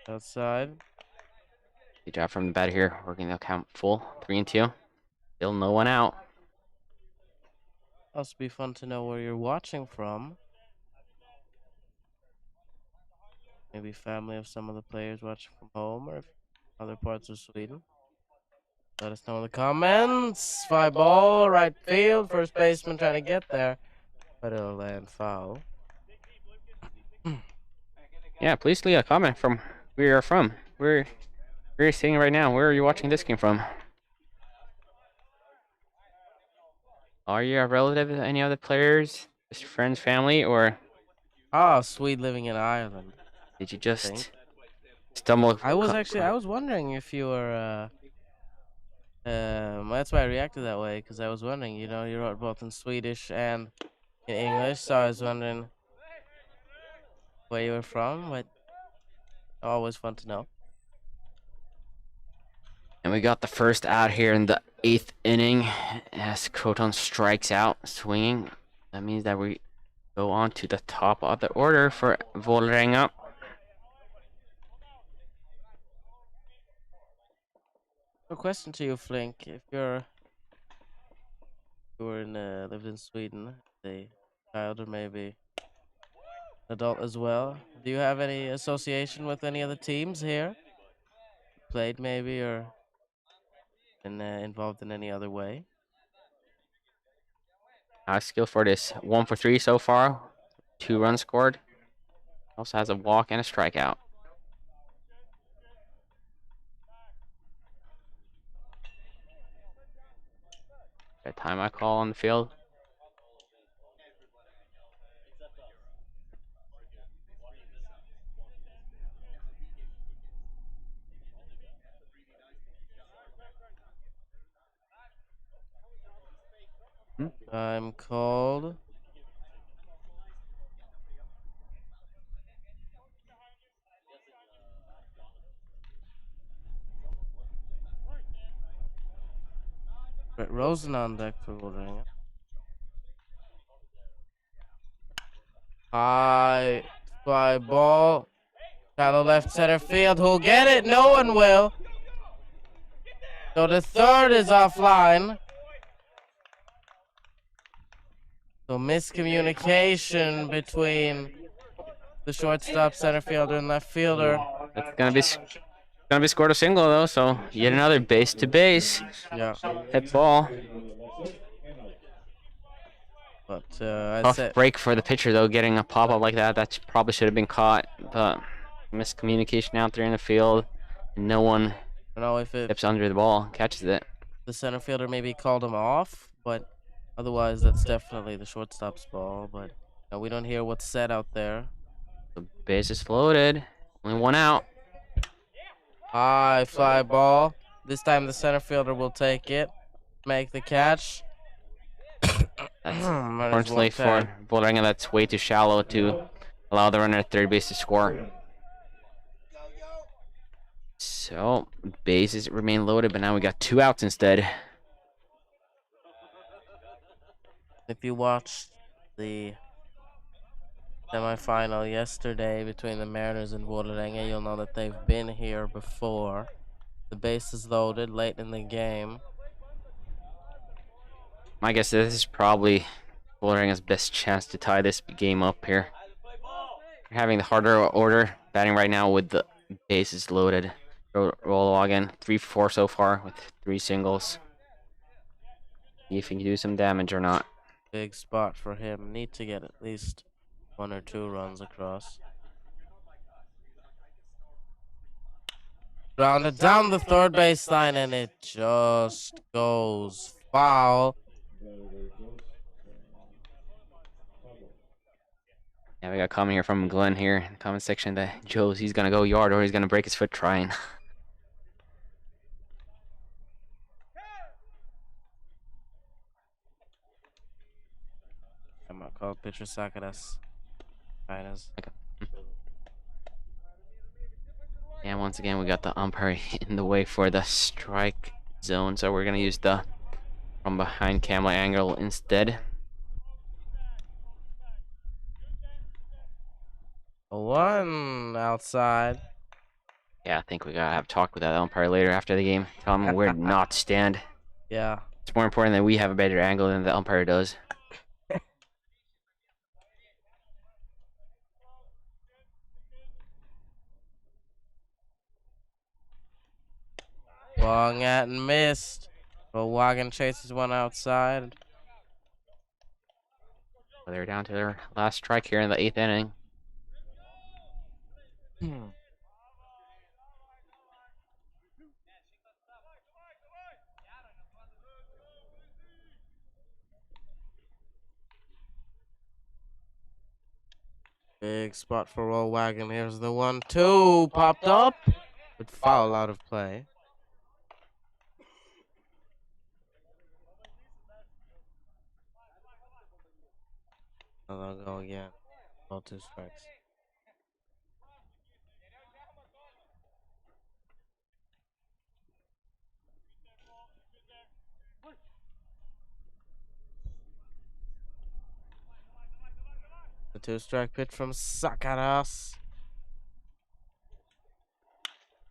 Outside. Good job from the batter here, working the count full. 3-2. Still no one out. Must be fun to know where you're watching from. maybe family of some of the players watching from home or if other parts of Sweden. Let us know in the comments. Fly ball, right field, first baseman trying to get there, but it'll land foul. Yeah, please leave a comment from where you're from. Where you're sitting right now. Where are you watching this game from? Are you a relative of any other players? Just friends, family, or Ah, Swede living in Ireland. did you think. just stumble? I was wondering if you were that's why I reacted that way, because I was wondering, you know, you wrote both in Swedish and in English, so I was wondering where you were from, but always fun to know. And we got the first out here in the 8th inning as Croton strikes out, swinging. That means that we go on to the top of the order for Volleränga. A question to you, Flink. If you were lived in Sweden, a child or maybe adult as well, do you have any association with any of the teams here? Played maybe or been involved in any other way? Skill for this 1 for 3 so far. 2 runs scored. Also has a walk and a strikeout. That time I call on the field. I'm called. Brett Rosen on deck for Vollerenga. High fly ball. Shallow left center field. Who'll get it? No one will. So the third is offline. So miscommunication between the shortstop, center fielder, and left fielder. That's gonna be scored a single though, so yet another base to base. Yeah. Hit ball. But I Tough said break for the pitcher though, getting a pop up like that. That probably should have been caught, but miscommunication out there in the field. No one I don't know if steps under the ball, catches it. the center fielder maybe called him off, but otherwise that's definitely the shortstop's ball. But we don't hear what's said out there. The base is floated. Only one out. High fly ball. This time the center fielder will take it, make the catch. Unfortunately for Vålerenga, that's way too shallow to allow the runner at third base to score. So bases remain loaded, but now we got 2 outs instead. If you watched the semifinal yesterday between the Mariners and Vollerenga, you'll know that they've been here before. The base is loaded late in the game. My guess is this is probably Vålerenga's best chance to tie this game up here. We're having the harder order, batting right now with the bases loaded. Roll again, 3-4 so far with 3 singles. See if he can do some damage or not. Big spot for him. Need to get at least 1 or 2 runs across. Grounded down the third baseline and it just goes foul. Yeah, we got a comment here from Glenn here in the comment section that he's gonna go yard or he's gonna break his foot trying. I'm gonna call pitcher Sakadas. And once again, we got the umpire in the way for the strike zone, so we're gonna use the from behind camera angle instead. 1 outside. Yeah, I think we gotta have a talk with that umpire later after the game. Tell him where not to stand. Yeah. It's more important that we have a better angle than the umpire does. Swung at and missed. Volleränga chases one outside. They're down to their last strike here in the 8th inning. Big spot for Volleränga. Here's the 1-2. Popped up. But foul out of play. And they'll go again. All 2 strikes. The 2-strike pitch from Sakaras.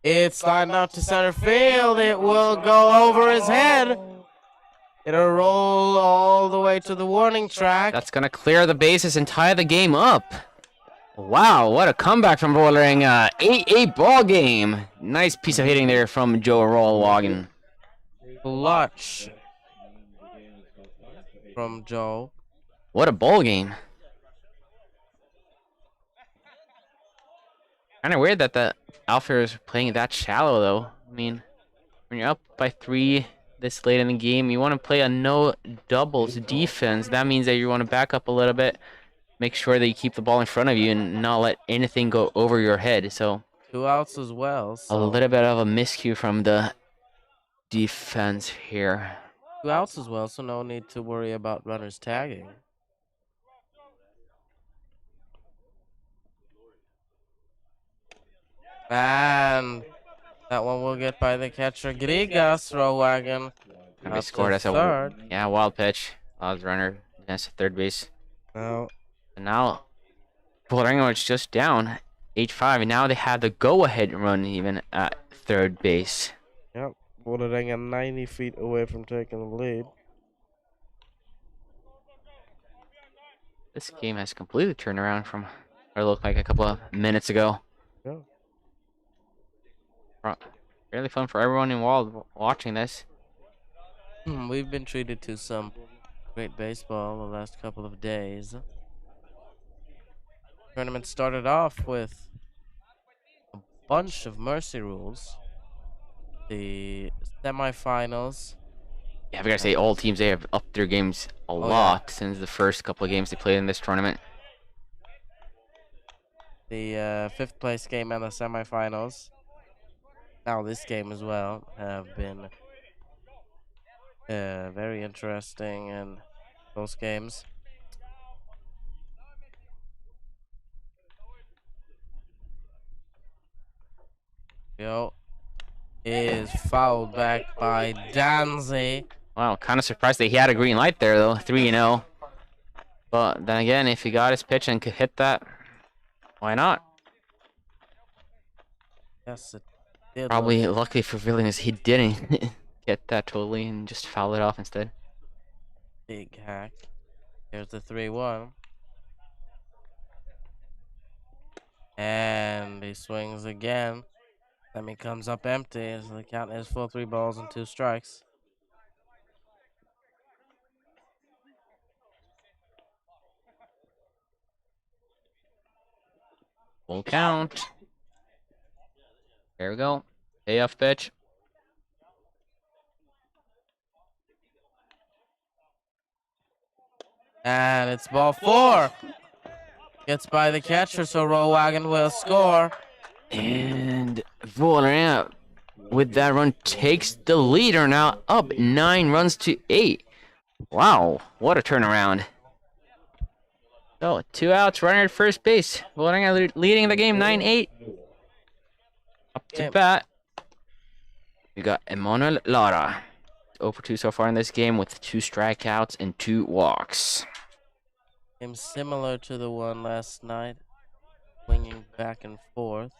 It's sliding out to center field. It will go over his head. It'll roll all the way to the warning track. That's going to clear the bases and tie the game up. Wow, what a comeback from Vålerenga. 8-8 ball game. Nice piece of hitting there from Joe Rollwagen. Clutch from Joe. What a ball game. Kind of weird that the outfielder is playing that shallow, though. I mean, when you're up by 3 this late in the game, you want to play a no doubles defense. That means that you want to back up a little bit, make sure that you keep the ball in front of you and not let anything go over your head. So 2 outs as well. a little bit of a miscue from the defense here. 2 outs as well, so no need to worry about runners tagging. And that one will get by the catcher, Grigas. Volleränga They scored as a third. wild pitch. Wild runner against third base. Now, And now Vålerenga was just down 8-5, and now they have the go-ahead run even at third base. yep, Volleränga 90 feet away from taking the lead. This game has completely turned around from what it looked like a couple of minutes ago. Yeah. Really fun for everyone involved watching this. We've been treated to some great baseball the last couple of days. Tournament started off with a bunch of mercy rules. The semifinals. Yeah, we gotta say all teams, they have upped their games a lot since the first couple of games they played in this tournament. The 5th place game and the semifinals. Now this game as well have been very interesting in those games. Yo is fouled back by Danzi. Wow, kind of surprised that he had a green light there though, 3-0. But then again, if he got his pitch and could hit that, why not? Yes, it did. Probably luckily for Vilnius, he didn't get that totally and just foul it off instead. Big hack. Here's the 3-1. And he swings again. Then he comes up empty as the count is full 3 balls and 2 strikes. Full count. There we go. Payoff pitch. And it's ball 4. Gets by the catcher, so Volleränga will score. And Vålerenga, with that run, takes the leader now, up 9 runs to 8. Wow, what a turnaround. So, 2 outs, runner at first base. Vålerenga leading the game 9-8. Up to bat. We got Emmanuel Lara. 0 for 2 so far in this game with 2 strikeouts and 2 walks. Game similar to the one last night. Swinging back and forth.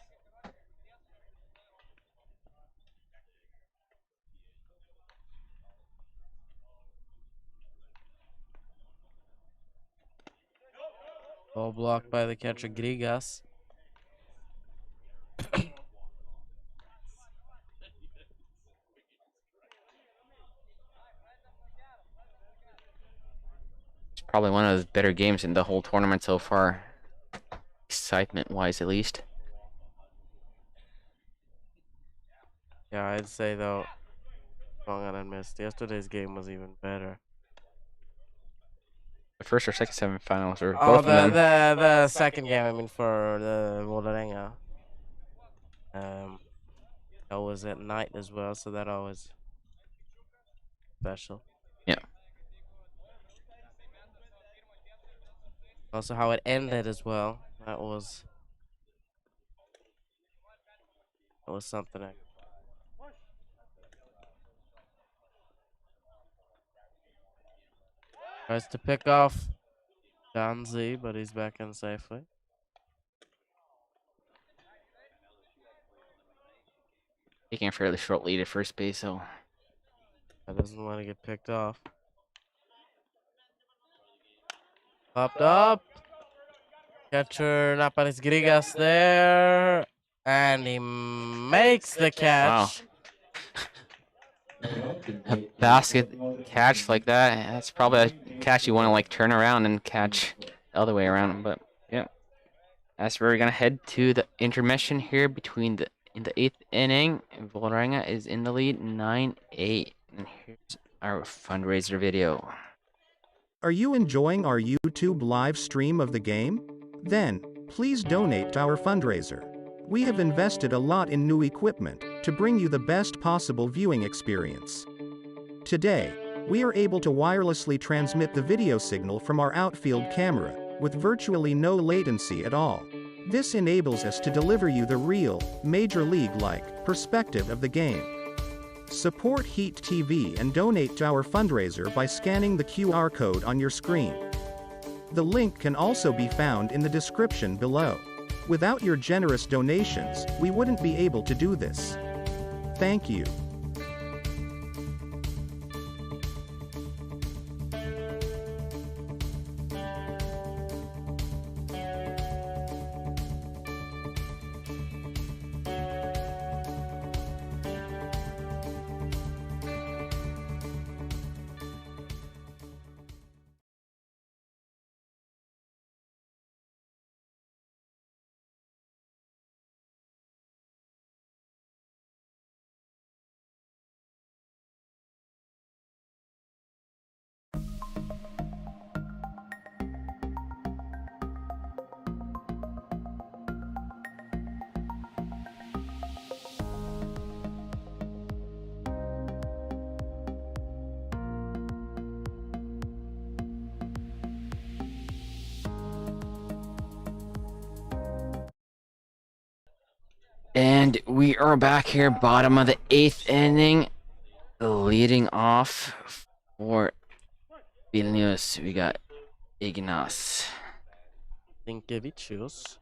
Ball blocked by the catcher, Grigas. probably one of the better games in the whole tournament so far. Excitement-wise, at least. Yeah, I'd say though, Long and missed. Yesterday's game was even better. The first or second semifinals, or Oh, both of them. the second game, I mean, for the Volleränga. That was at night as well, so that always special. Yeah. Also, how it ended as well. That was something. Tries to pick off Danzi, but he's back in safely. Taking a fairly short lead at first base, so That doesn't want to get picked off. Popped up. Catcher Napalis Grigas there. And he makes the catch. a basket catch like that, that's probably a catch you want to like turn around and catch the other way around. But yeah, that's where we're gonna head to the intermission here between in the 8th inning. Volleränga is in the lead 9-8, and here's our fundraiser video. Are you enjoying our YouTube live stream of the game? Then, please donate to our fundraiser. We have invested a lot in new equipment to bring you the best possible viewing experience. Today, we are able to wirelessly transmit the video signal from our outfield camera with virtually no latency at all. This enables us to deliver you the real, Major League-like perspective of the game. Support Heat TV and donate to our fundraiser by scanning the QR code on your screen. The link can also be found in the description below. Without your generous donations, we wouldn't be able to do this. Thank you. And we are back here, bottom of the 8th inning. Leading off for Vilnius, we got Ignas. Dinkevicius.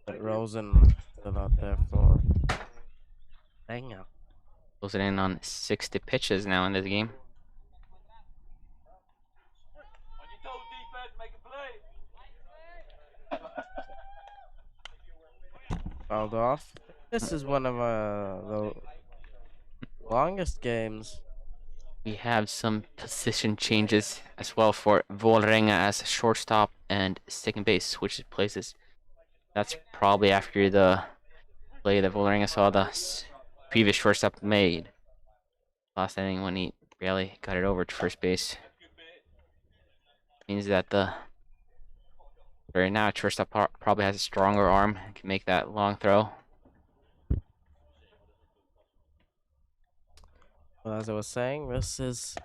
But Rosen still out there for Enga. Closing in on 60 pitches now in this game. Fouled off. This is one of the longest games. We have some position changes as well for Volleränga as shortstop and second base switches places. That's probably after the play that Volleränga saw the previous shortstop made last inning when he barely got it over to first base. Means that the right now shortstop probably has a stronger arm and can make that long throw. Well, as I was saying, this is,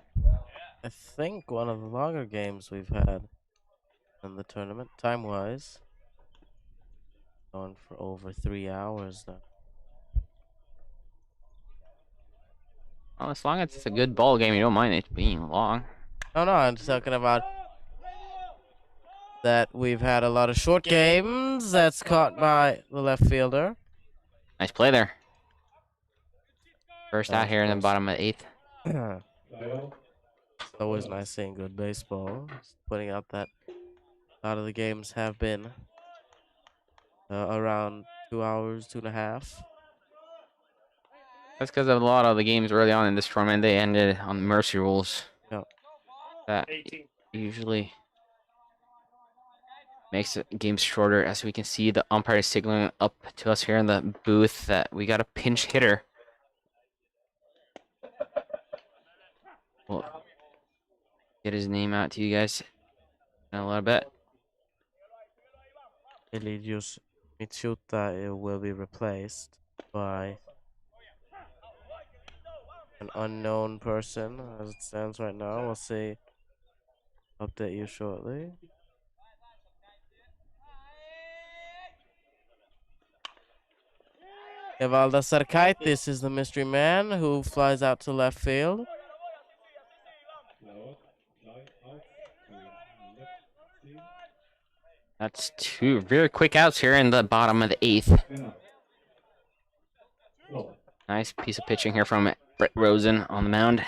I think, one of the longer games we've had in the tournament, time-wise. Going for over 3 hours now. Well, as long as it's a good ball game, you don't mind it being long. Oh no, I'm talking about that we've had a lot of short games. That's caught by the left fielder. Nice play there. First That out was here in the close. bottom of the 8th. It's always nice seeing good baseball. Just pointing out that a lot of the games have been around 2 hours, 2.5. That's because a lot of the games early on in this tournament, they ended on mercy rules. Yeah. That 18. usually makes the games shorter. As we can see, the umpire is signaling up to us here in the booth that we got a pinch hitter. We'll get his name out to you guys in a little bit. Eligius Michuta will be replaced by an unknown person as it stands right now. We'll see. Update you shortly. Evalda Sarkaitis is the mystery man who flies out to left field. That's two very quick outs here in the bottom of the 8th. Nice piece of pitching here from Brett Rosen on the mound.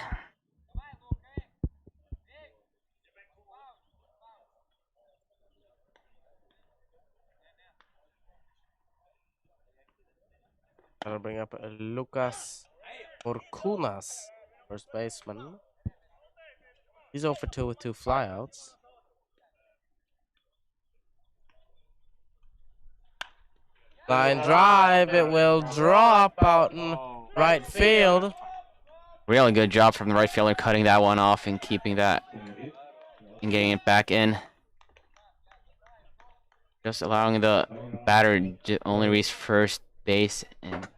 I'll bring up Lucas Orkunas, first baseman. He's 0 for 2 with 2 flyouts. Line drive, it will drop out in right field. Really good job from the right fielder cutting that one off and keeping that and getting it back in. Just allowing the batter to only reach first base. And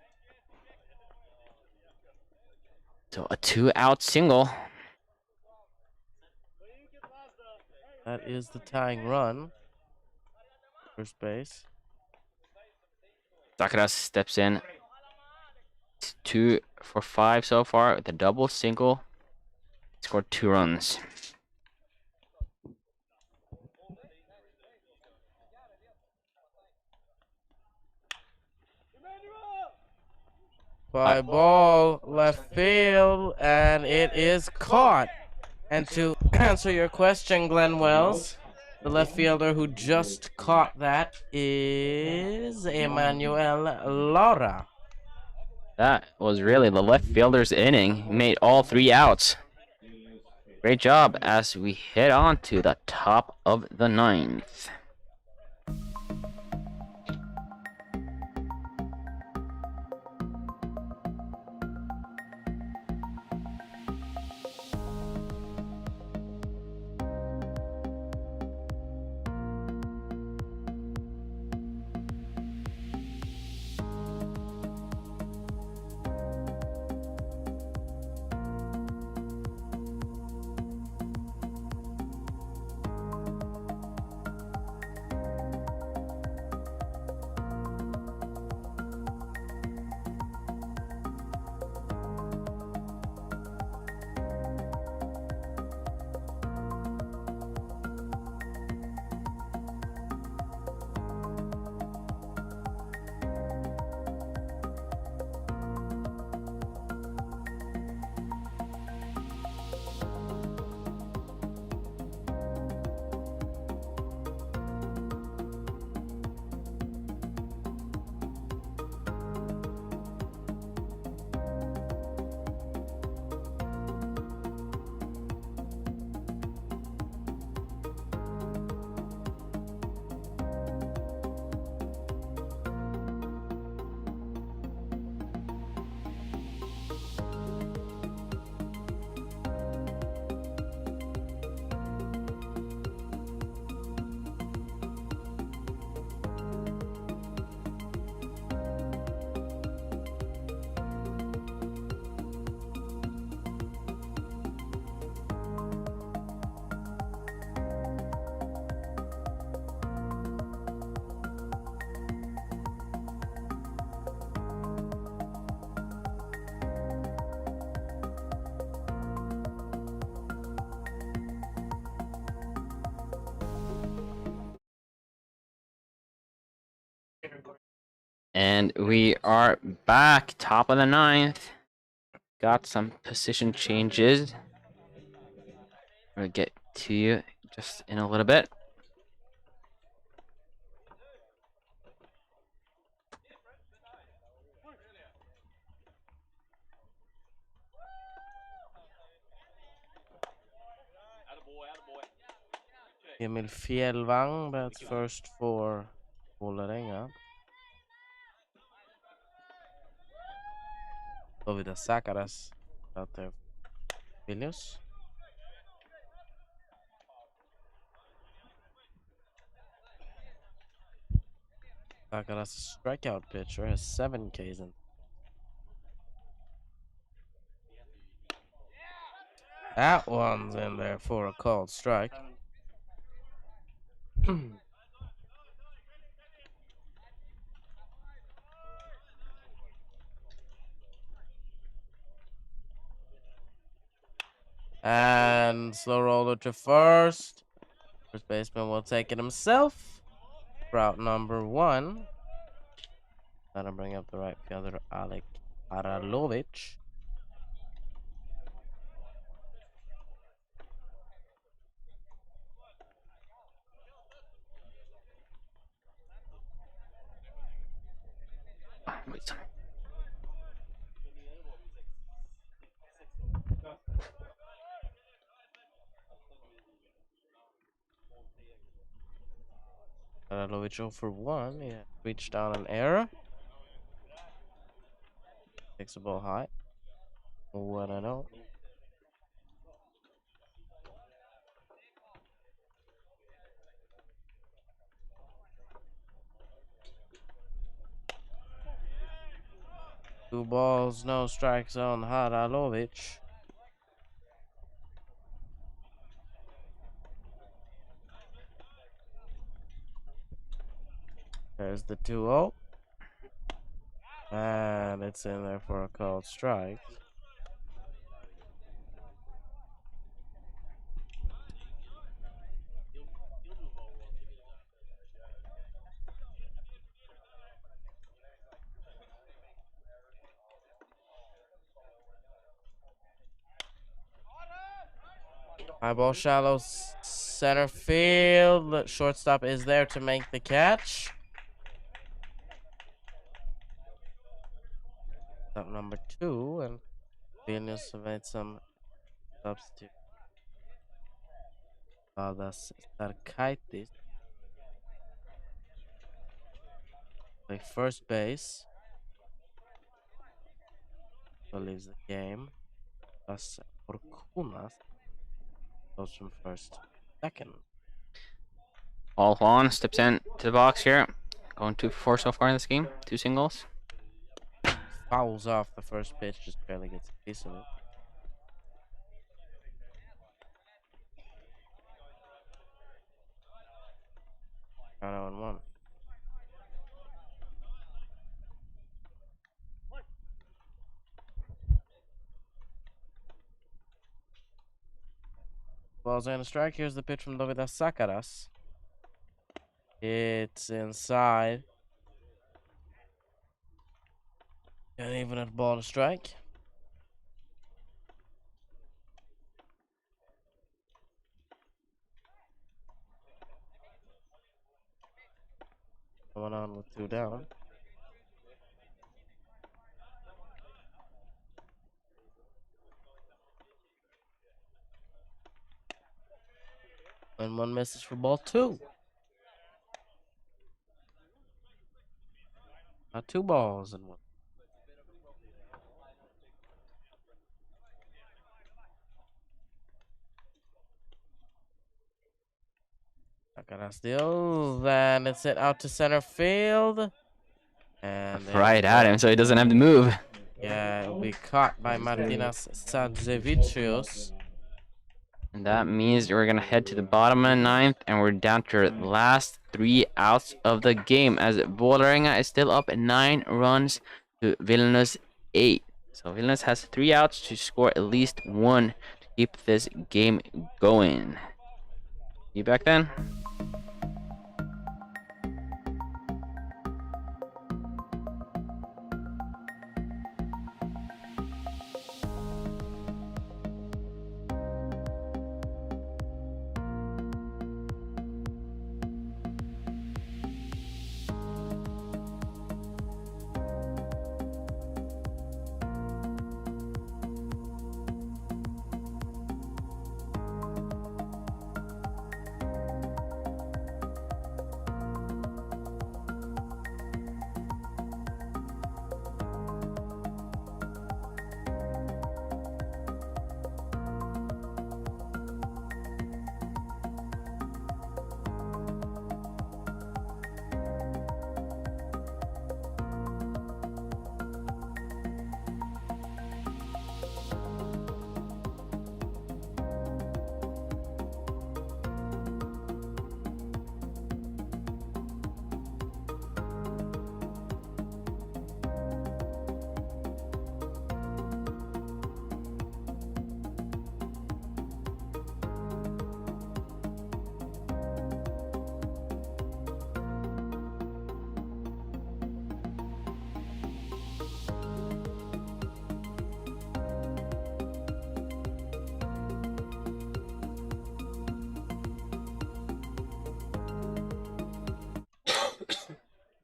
so a 2-out single. That is the tying run. First base. Sakaras steps in. It's 2 for 5 so far with a double, single. Scored 2 runs. Fly ball left field, and it is caught. And to answer your question, Glenn Wells, the left fielder who just caught that is Emmanuel Lara. That was really the left fielder's inning. He made all 3 outs. Great job as we head on to the top of the 9th. And we are back, top of the 9th. Got some position changes. We'll get to you just in a little bit. Emil Fjällvang bats first for Volleränga. David Sakaras out there. Vilnius. Sakaras strikeout pitcher has 7 Ks in. That one's in there for a called strike. And slow roller to first. First baseman will take it himself. Route number 1. That'll bring up the right fielder, Alek Aralovic. Aralovic 0 for 1. Yeah, reached down an error. Takes the ball high. 1-0. Two balls, no strikes on Aralovic. There's the 2-0. And it's in there for a called strike. High ball shallow center field. Shortstop is there to make the catch. Stop number 2, and Vilnius made some substitute. That's Sarkaitis. Play first base. So leaves the game. That's Forkunas. Goes from first, second. All Juan steps in to the box here. Going 2 for 4 so far in this game. 2 singles. Fouls off the first pitch, just barely gets a piece of it. Count 0-1. Balls and a strike. Here's the pitch from Dovidas Sakaras. It's inside. And even at ball to strike. Going on with 2 down. And 1 misses for ball 2. Not 2 balls and 1. Sakaras still. Then it's it out to center field. And Right at him, so he doesn't have to move. yeah, it'll be caught by Martinas Sadzevicius. And that means we're going to head to the bottom of the 9th, and we're down to our last 3 outs of the game, as Volleränga is still up 9 runs to Vilnius 8. So Vilnius has 3 outs to score at least 1 to keep this game going. You back then?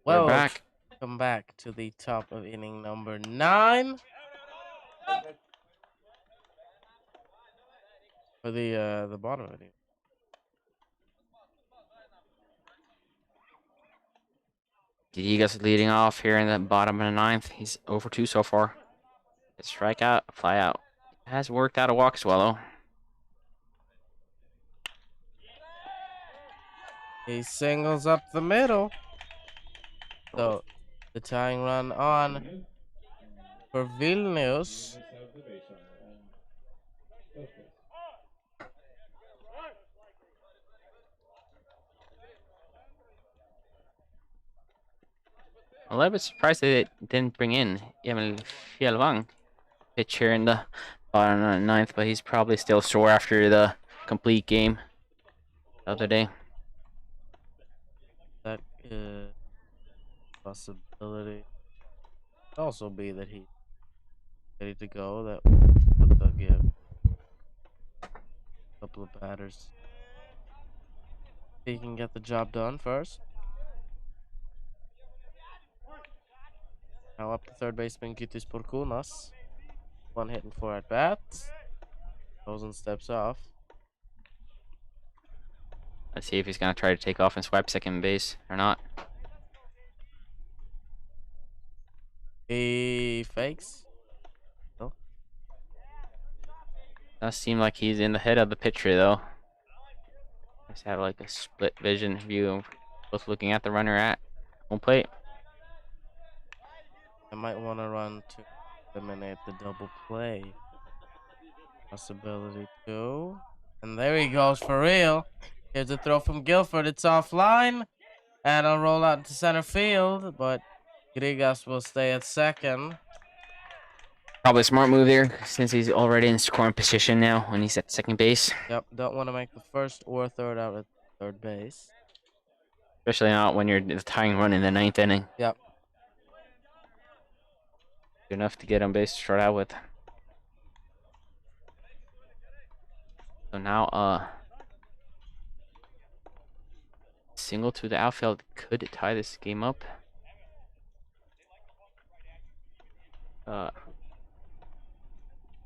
Well, back. come back to the top of inning number 9 for the bottom of it. Diego's leading off here in the bottom of the 9th. He's over 2 so far. A strikeout, a fly out. Has worked out a walk as well, though. He singles up the middle. So the tying run on for Vilnius. Have the base runner on first base. A little bit surprised they didn't bring in Emil Fjellvang, pitcher in the bottom of the 9th, but he's probably still sore after the complete game the other day. That possibility could also be that he's ready to go. That but they'll give a couple of batters. He can get the job done first. Now up to third baseman Gytis Porkunas. 1 hit and 4 at bats. Goes and steps off. Let's see if he's going to try to take off and swipe second base or not. He fakes. Does seem like he's in the head of the pitcher, though. Just have like a split vision view of both looking at the runner at home plate. I might want to run to eliminate the double play. Possibility too. And there he goes for real. Here's a throw from Guilford. It's offline. And I'll roll out to center field. But Grigas will stay at second. Probably a smart move there since he's already in scoring position now when he's at second base. Yep, don't want to make the first or third out at third base. Especially not when you're the tying run in the 9th inning. Yep. Good enough to get on base to start out with. So now, single to the outfield could tie this game up.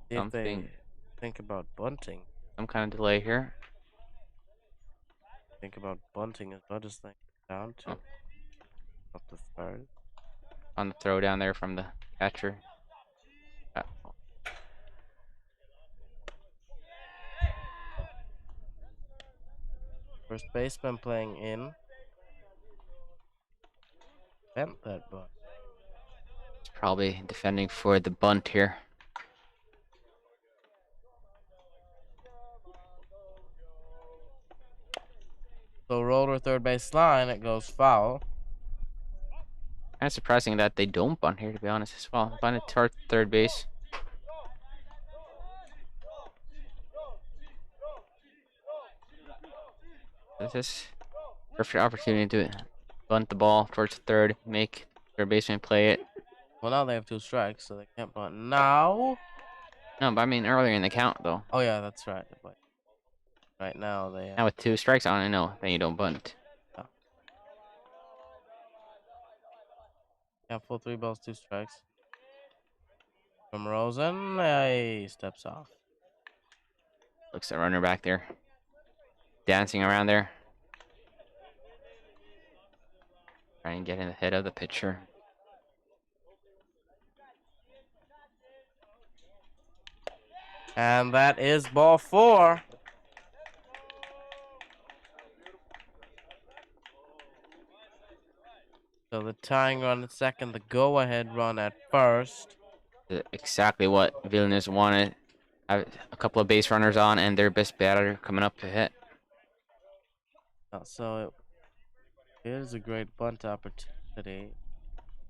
If Something. they think about bunting. Some kind of delay here. Think about bunting as well. Just think down to up the third. On the throw down there from the catcher. First baseman playing in. Bent that bunt. He's probably defending for the bunt here. So roller third base line, it goes foul. Kind of surprising that they don't bunt here, to be honest, as well. Bunted toward third base. This is perfect opportunity to bunt the ball towards third, make third baseman play it. Well, now they have 2 strikes, so they can't bunt now. No, but I mean earlier in the count, though. Oh yeah, that's right. But right now they. Now with 2 strikes on it, no, then you don't bunt. Yeah, full 3 balls, 2 strikes. From Rosen, he steps off. Looks at runner back there. Dancing around there. Trying to get in the head of the pitcher. And that is ball 4. So the tying run at second, the go-ahead run at first. Exactly what Vilnius wanted. Have a couple of base runners on and their best batter coming up to hit. So it is a great bunt opportunity,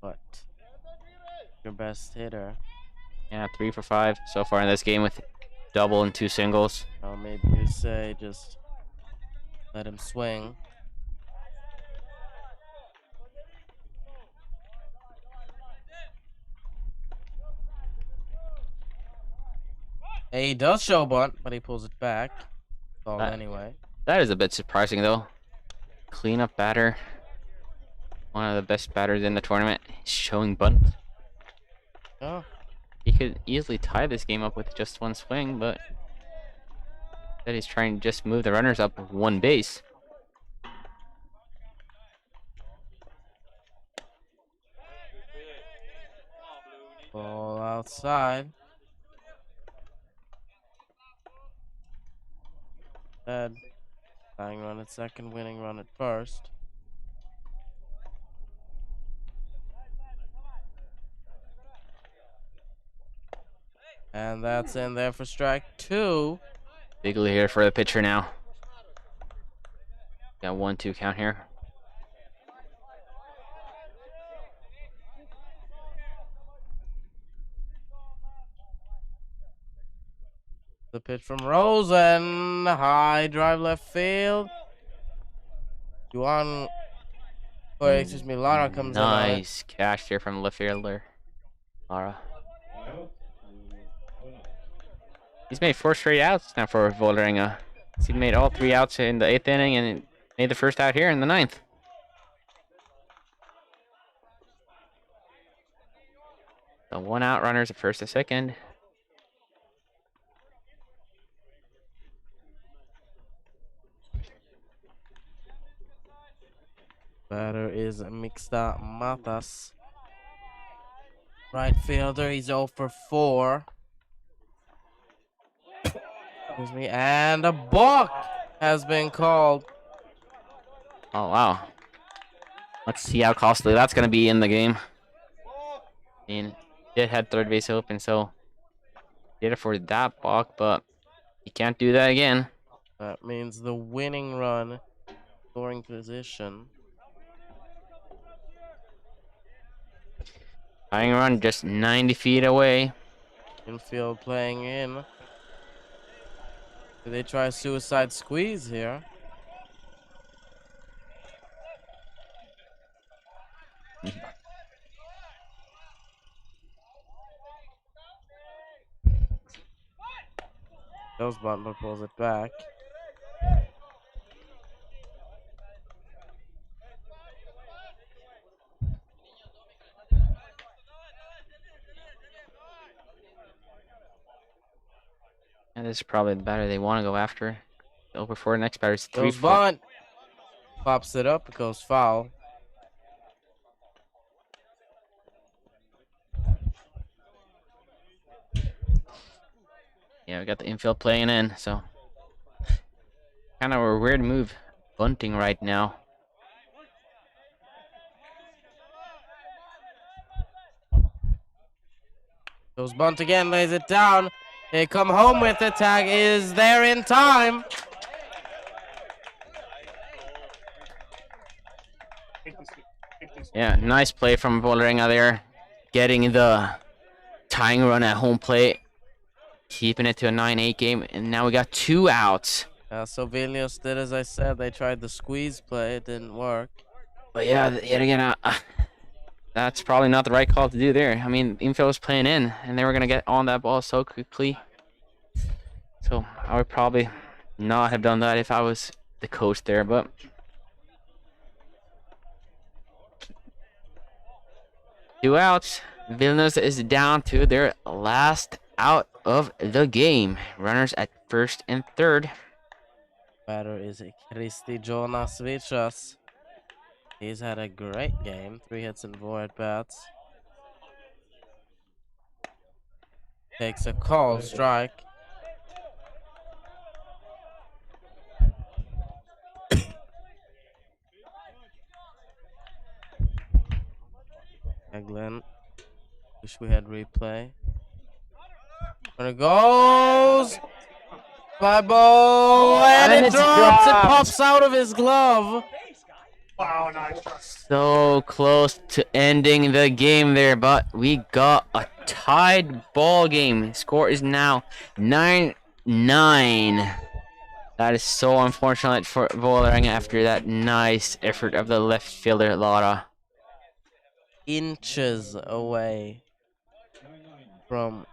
but your best hitter. Yeah, 3 for 5 so far in this game with double and 2 singles. Maybe you say just let him swing. He does show bunt, but he pulls it back. Ball anyway. That is a bit surprising, though. Cleanup batter. One of the best batters in the tournament. He's showing bunt. Oh, He could easily tie this game up with just one swing, but instead he's trying to just move the runners up one base. ball outside. Dead. Tying run at second, winning run at first. And that's in there for strike 2. Bigly here for the pitcher now. Got 1-2 count here. The pitch from Rosen. High drive left field. Yuan. Oh, excuse me. Lara comes in on it. Nice catch here from left fielder Lara. He's made 4 straight outs now for Volleränga. He made all 3 outs in the 8th inning and made the first out here in the 9th. So 1 out runners at first and second. Batter is Mixta Matas. Right fielder, he's 0 for 4. Excuse me, and a balk has been called. Oh, wow. Let's see how costly that's going to be in the game. I mean, did had third base open, so did afford that balk, but he can't do that again. That means the winning run, scoring position. Tying run just 90 feet away. Infield playing in. Do they try a suicide squeeze here? Goes Butler, pulls it back. And this is probably the batter they want to go after. Go before next batter is 3 Goes bunt. Pops it up, it goes foul. Yeah, we got the infield playing in, so kind of a weird move, bunting right now. Goes bunt again, lays it down. They come home with it. Tag is there in time. Yeah, nice play from Volleränga there, getting the tying run at home plate, keeping it to a 9-8 game, and now we got 2 outs. So Vilnius did as I said. They tried the squeeze play. It didn't work. But yeah, yet again, that's probably not the right call to do there. I mean, infield was playing in, and they were going to get on that ball so quickly. So I would probably not have done that if I was the coach there, but... Two outs. Vilnius is down to their last out of the game. Runners at first and third. Batter is Kristi Jonas Vichas. He's had a great game. 3 hits and 4 at bats. Takes a call strike. Glenn. Wish we had replay. There it goes. Fly ball. And it drops. It pops out of his glove. Wow, nice try. So close to ending the game there, but we got a tied ball game. Score is now 9-9. That is so unfortunate for Vålerenga after that nice effort of the left fielder, Lara. Inches away from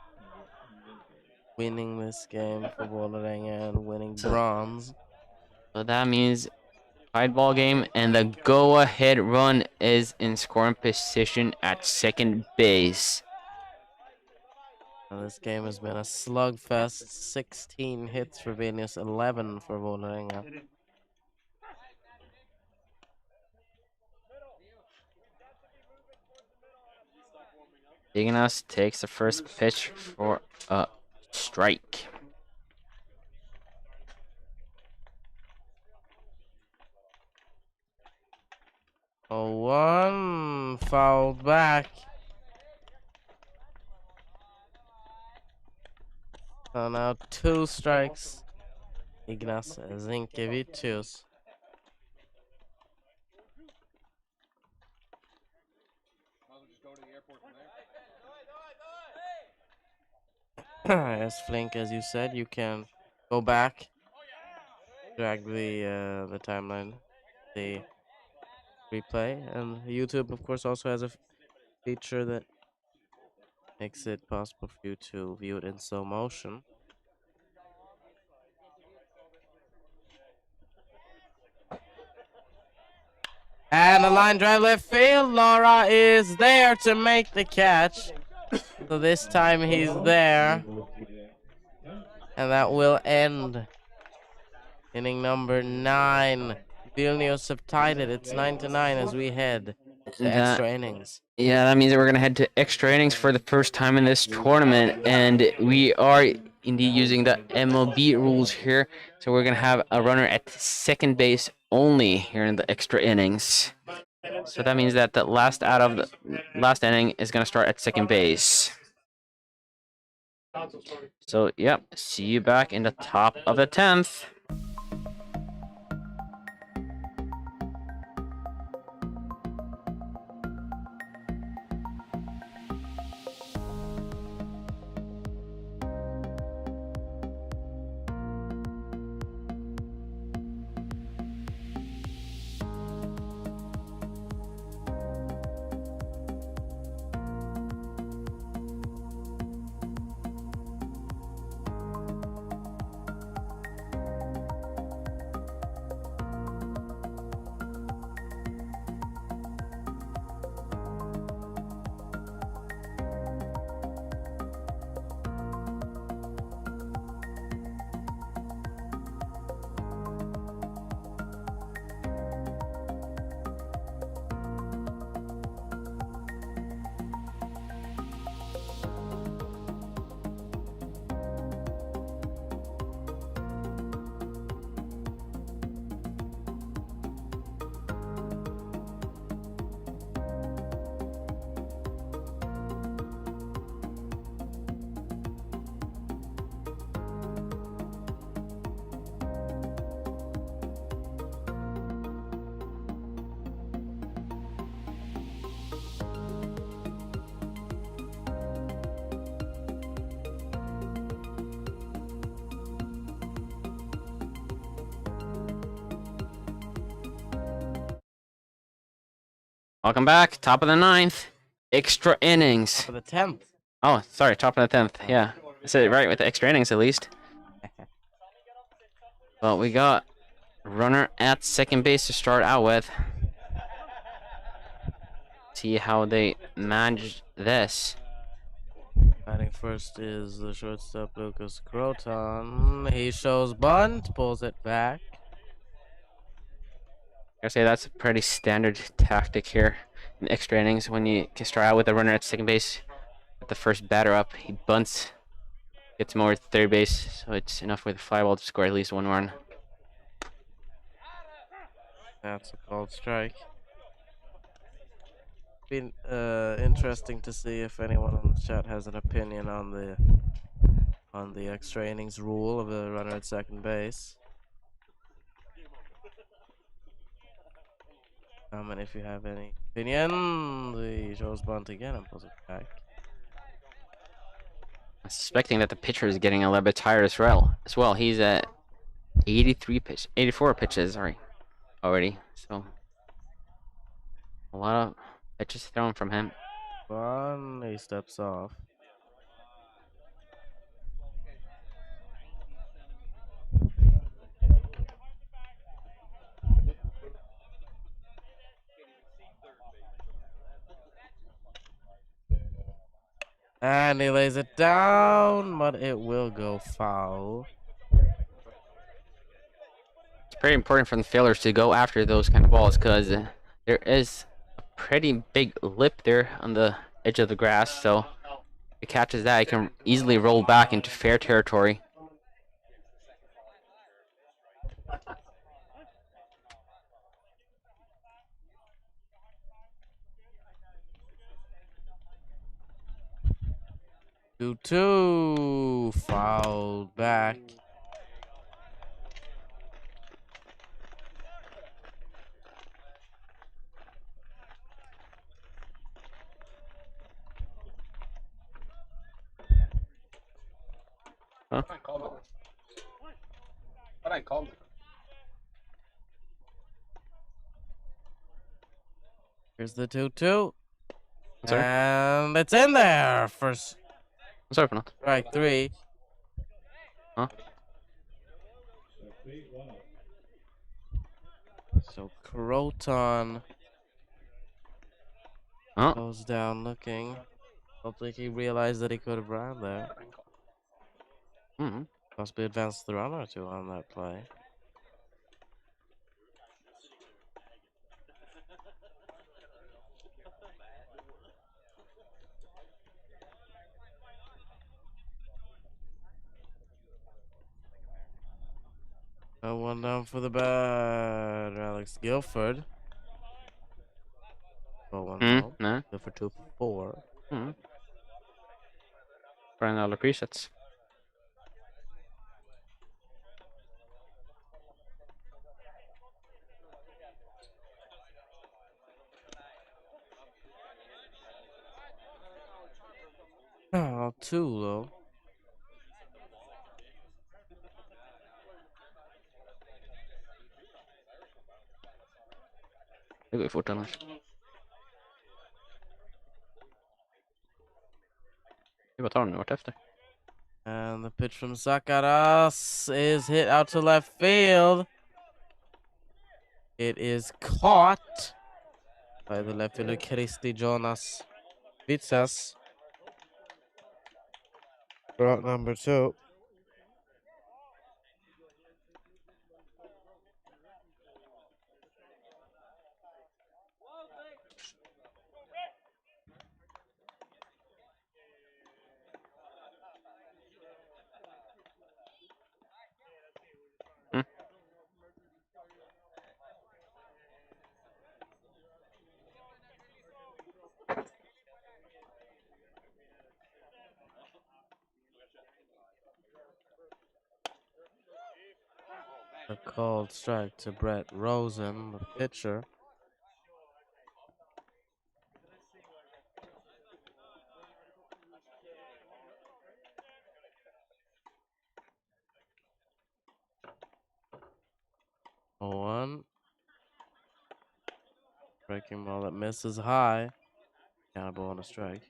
winning this game for Volleränga and winning bronze. So that means Tied ball game, and the go-ahead run is in scoring position at second base. Well, this game has been a slugfest. 16 hits for Vilnius, 11 for Volleränga. Ignas takes the first pitch for a strike. Oh, one fouled back. So now 2 strikes. Ignas Zinkevicius. As Flink, as you said, you can go back, drag the timeline, the replay, and YouTube, of course, also has a feature that makes it possible for you to view it in slow motion. And a line drive left field. Laura is there to make the catch. So this time he's there. And that will end inning number 9. Vilnius have tied it. It's 9-9 as we head to extra innings. Yeah, that means that we're going to head to extra innings for the first time in this tournament. And we are indeed using the MLB rules here. So we're going to have a runner at second base only here in the extra innings. So that means that the last out of the last inning is going to start at second base. So, yep, see you back in the top of the 10th. Welcome back. Top of the 9th. Extra innings. For the 10th. Oh, sorry. Top of the 10th. Yeah. I said it right with the extra innings at least. Well, we got runner at second base to start out with. See how they manage this. Batting first is the shortstop Lucas Croton. He shows bunt, pulls it back. I say that's a pretty standard tactic here in extra innings when you can start out with a runner at second base. With the first batter up, he bunts, gets him over to third base, so it's enough with a fly ball to score at least 1 run. That's a called strike. Been interesting to see if anyone on the chat has an opinion on the extra innings rule of a runner at second base. And if you have any opinion, he shows bunt again and pulls it back. I'm suspecting that the pitcher is getting a little bit tired as well. He's at 84 pitches, already. So a lot of pitches thrown from him. He steps off. And he lays it down, but it will go foul. It's very important for the fielders to go after those kind of balls because there is a pretty big lip there on the edge of the grass. So if it catches that, it can easily roll back into fair territory. Two, fouled back. Huh? Here's the 2-2. Sorry? And it's in there for Sorry for not. strike 3. Huh? So Croton Oh. goes down looking. Don't think he realized that he could have ran there. Mm-hmm. Possibly advanced the runner or two on that play. No one down for the bad. Alex Guilford. Oh, one more. No. Guilford 2 for 4. Mm. Trying all the presets. Oh, 2 though. Det går ju fort annars. Vi bara tar den vart efter. And the pitch from Sakaras is hit out to left field. It is caught by the left fielder Kristi Jonas Vitsas. Route number 2. Mm. A called strike to Brett Rosen, the pitcher. One. Breaking ball that misses high. Counter ball on a strike.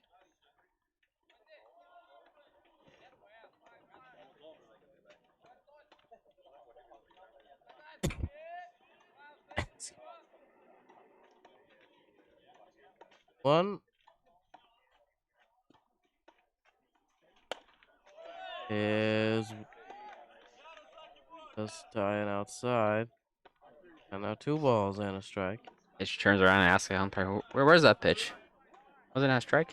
One is just tying outside. And now 2 balls and a strike. It turns around and asks the umpire, where's that pitch? Wasn't that a strike?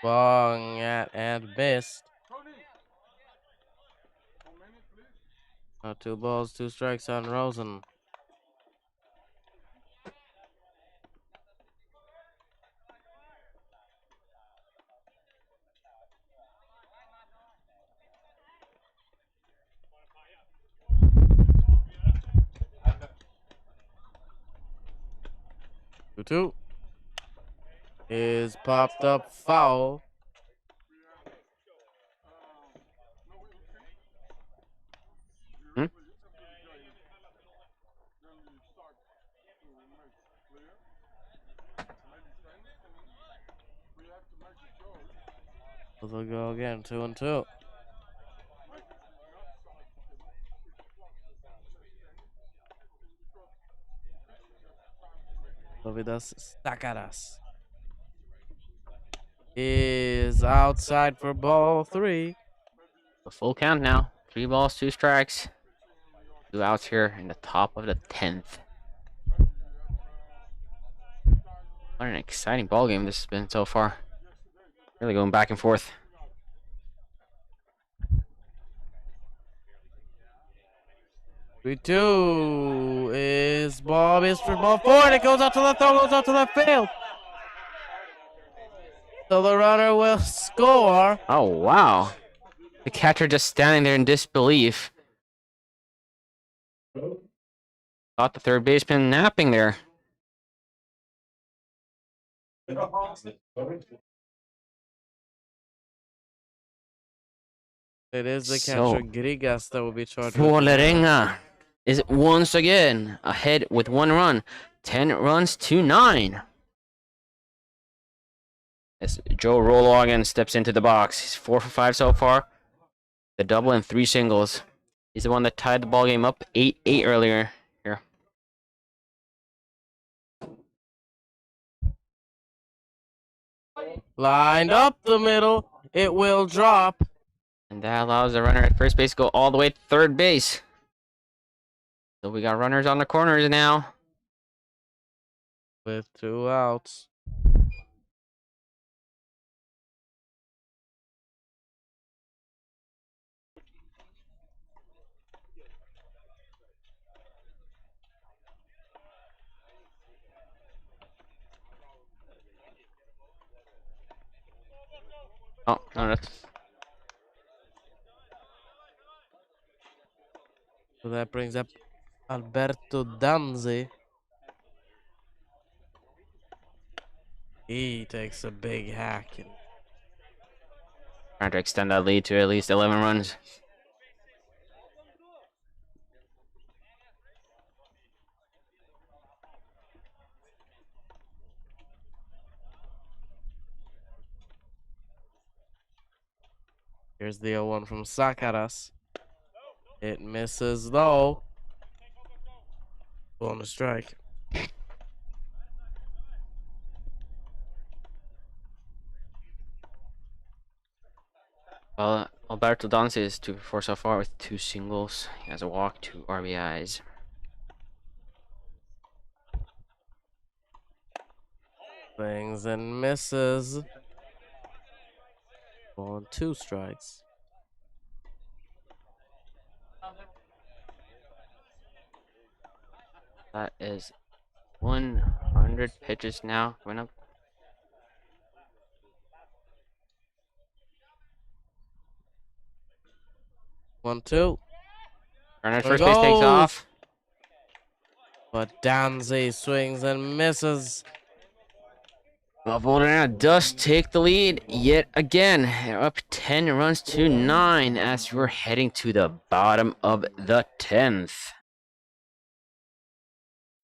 Swung at and missed. Now 2 balls, 2 strikes on Rosen. Two is popped up foul. Hmm? So they'll go again, 2-2. Dovidas Stakaras is outside for ball 3. A full count now. 3 balls, 2 strikes. 2 outs here in the top of the 10th. What an exciting ball game this has been so far. Really going back and forth. Two is ball is for ball 4, and it goes out to left, goes out to left field. So the runner will score. Oh, wow. The catcher just standing there in disbelief. Thought the third baseman napping there. It is the So, catcher Grigas that will be charged. Volleränga is once again ahead with 1 run. 10 runs to 9. As Joe Rologan steps into the box. He's 4 for 5 so far. The double and 3 singles. He's the one that tied the ball game up 8-8 earlier here. Lined up the middle. It will drop. And that allows the runner at first base to go all the way to third base. So we got runners on the corners now. With 2 outs. Oh, no, that's... So that brings up Alberto Danzi. He takes a big hack. Trying to extend that lead to at least 11 runs. Here's the 0-1 from Sakaras. It misses though. On the strike. Well, Alberto Danzi is 2 for 4 so far with 2 singles. He has a walk, 2 RBIs. Swings and misses. On 2 strikes. That is 100 pitches now. Going up. 1-2. Runner at There first base takes goes. off. But Danzi swings and misses. Well, Volleränga does take the lead yet again. They're up 10 runs to 9 as we're heading to the bottom of the 10th.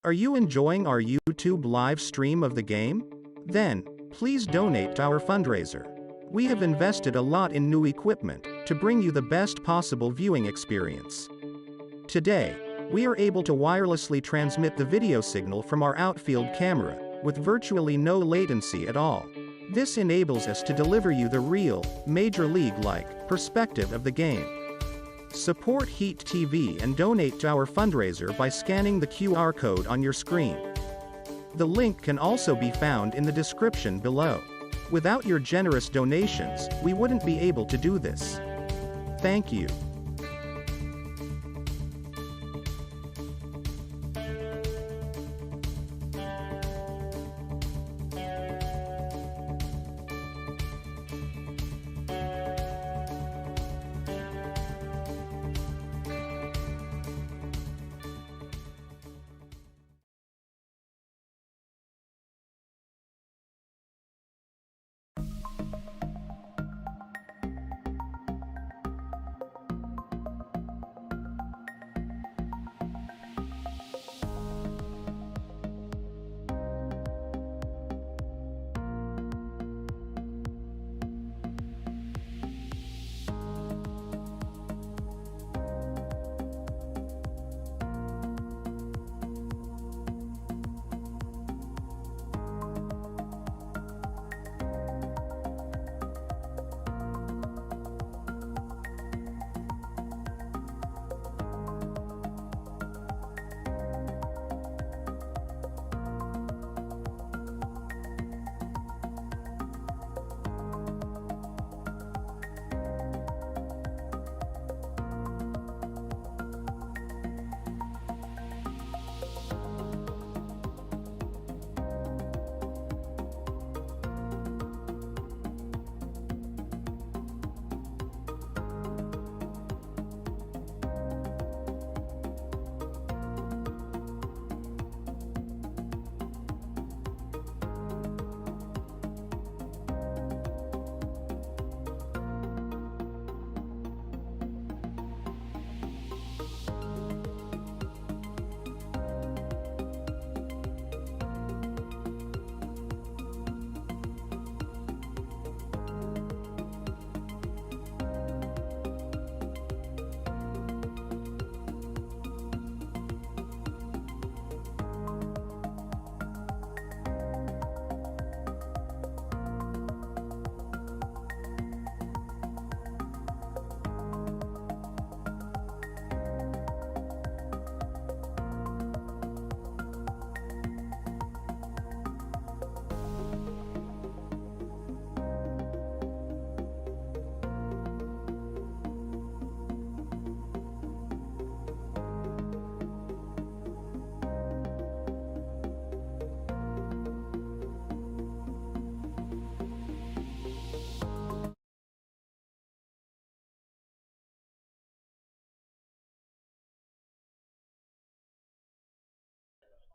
Are you enjoying our YouTube live stream of the game? Then, please donate to our fundraiser. We have invested a lot in new equipment to bring you the best possible viewing experience. Today, we are able to wirelessly transmit the video signal from our outfield camera with virtually no latency at all. This enables us to deliver you the real, major league-like perspective of the game. Support Heat TV and donate to our fundraiser by scanning the QR code on your screen. The link can also be found in the description below. Without your generous donations, we wouldn't be able to do this. Thank you.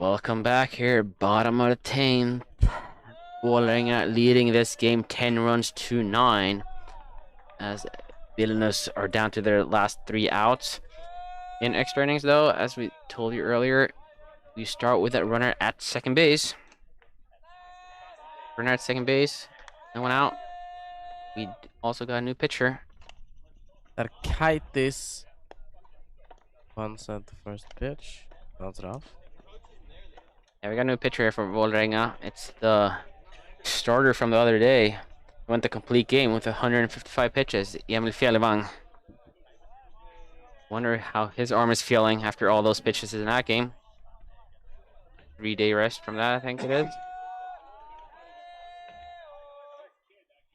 Welcome back here, bottom of the 10th. Volleränga leading this game 10 runs to 9. As Vilnius are down to their last 3 outs. In extra innings, though, as we told you earlier, we start with that runner at second base. Runner at second base, no one out. We also got a new pitcher. Arkaitis. Once at the first pitch. Bounce it off. Yeah, we got a new pitcher here for Volleränga. It's the starter from the other day. Went the complete game with 155 pitches. Emil Fjellevang. Wonder how his arm is feeling after all those pitches in that game. 3-day rest from that, I think it is.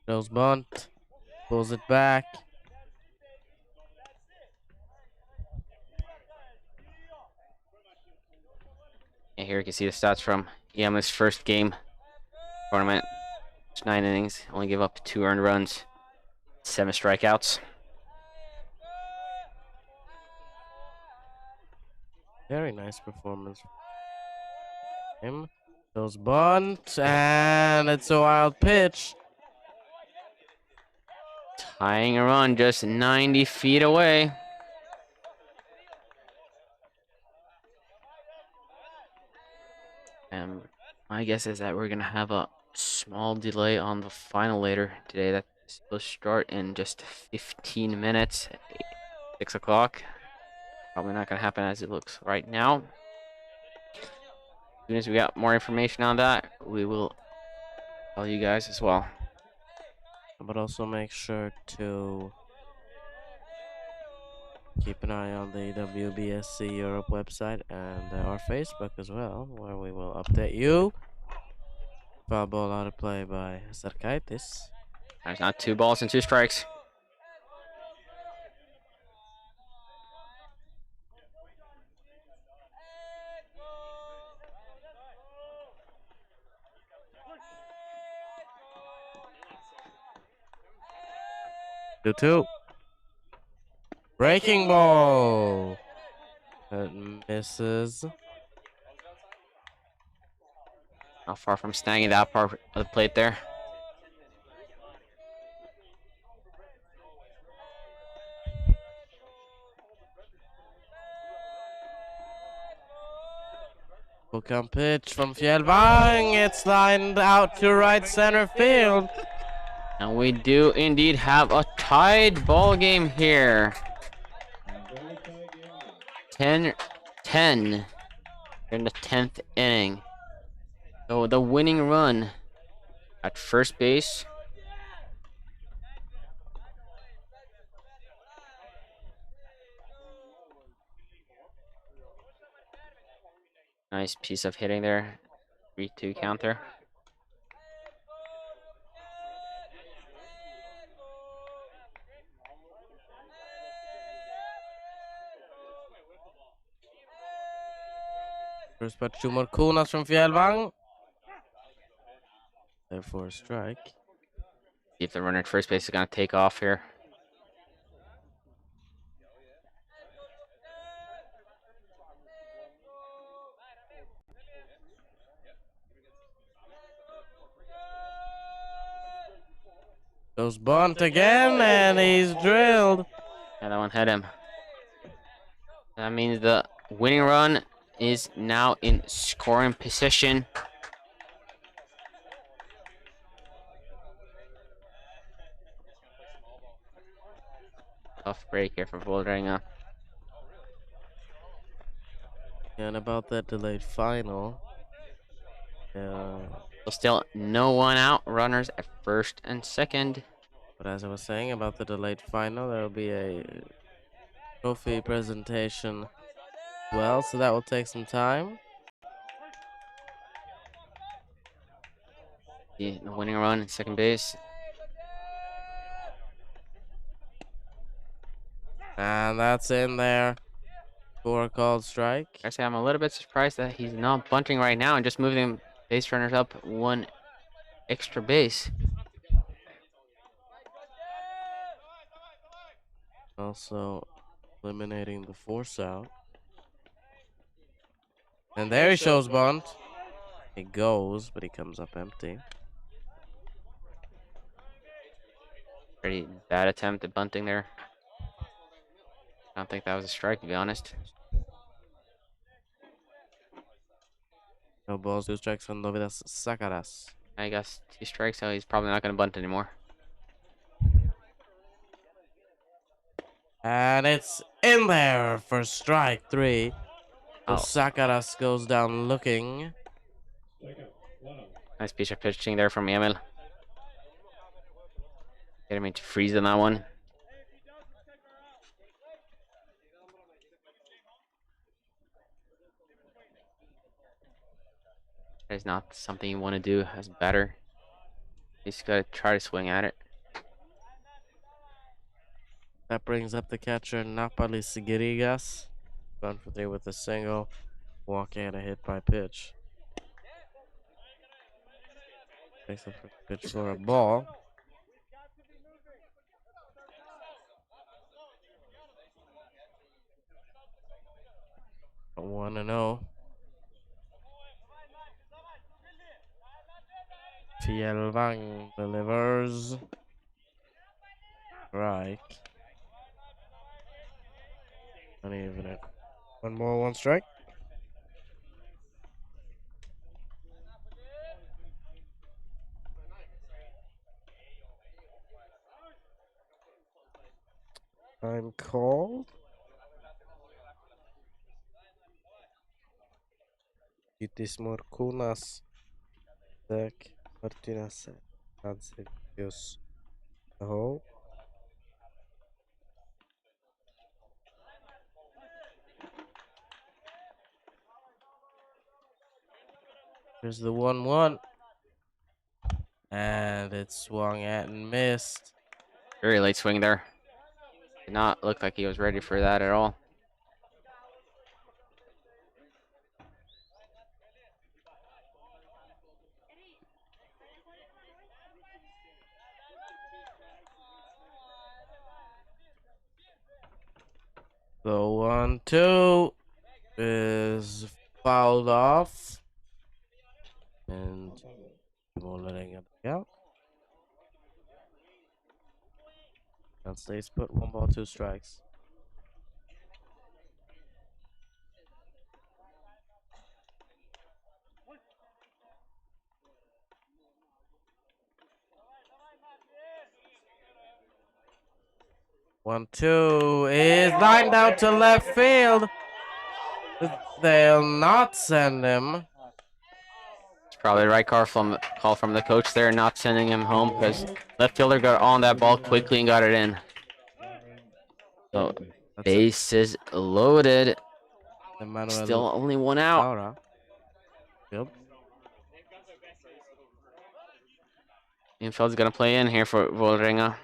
Throws bunt. Pulls it back. And here you can see the stats from Emil's first game tournament. It's 9 innings, only give up 2 earned runs, 7 strikeouts. Very nice performance. Him. Throws bunt. And it's a wild pitch. Tying a run just 90 feet away. And my guess is that we're going to have a small delay on the final later today. That's supposed to start in just 15 minutes, 6 o'clock. Probably not going to happen as it looks right now. As soon as we got more information on that, we will tell you guys as well. But also make sure to keep an eye on the WBSC Europe website and our Facebook as well, where we will update you. Foul ball out of play by Sarkaitis. There's not 2 balls and 2 strikes. Two. Breaking ball. That misses. Not far from snagging that part of the plate there. Full count pitch from Fjellvang. It's lined out to right center field. And we do indeed have a tied ball game here. 10-10 in the 10th inning. So the winning run at first base. Nice piece of hitting there. 3-2 counter. First pitch to Markunas from Fjellvang. Therefore a strike. See if the runner at first base is going to take off here. Goes bunt again, and he's drilled. Yeah, that one hit him. That means the winning run is now in scoring position. Tough break here for Volleränga. And about that delayed final. So still no one out. Runners at first and second. But as I was saying about the delayed final, there will be a trophy presentation as well, so that will take some time. The winning run at second base. And that's in there for a called strike. I say I'm a little bit surprised that he's not bunting right now and just moving base runners up 1 extra base. Also eliminating the force out. And there he shows bunt. He goes, but he comes up empty. Pretty bad attempt at bunting there. I don't think that was a strike, to be honest. No balls, 2 strikes from Dovidas Sakaras. I guess 2 strikes, so he's probably not going to bunt anymore. And it's in there for strike 3. So Oh. Sakaras goes down looking. Nice piece of pitching there from Emil. Get him into freeze on that one. That is not something you want to do as a batter. You just got to try to swing at it. That brings up the catcher, Napalis Girigas. Run for 3 with a single. Walking and a hit by pitch. Takes the first pitch for a ball. A 1-0. Fjällvang delivers. Strike. Uneven it. 1 ball, 1 strike. Time called. Itis Morkunas. Dek Martinez. Adsevius. Oh. Here's the 1-1. And it swung at and missed. Very late swing there. Did not look like he was ready for that at all. The 1-2 is fouled off. And Volleränga out. And stays put, 1 ball, 2 strikes. One, 2 is lined out to left field. They'll not send him. It's probably the right call from the coach there, not sending him home, because left fielder got on that ball quickly and got it in. So bases loaded. Emmanuel Still only 1 out. Laura. Yep. Infield's gonna play in here for Volleränga.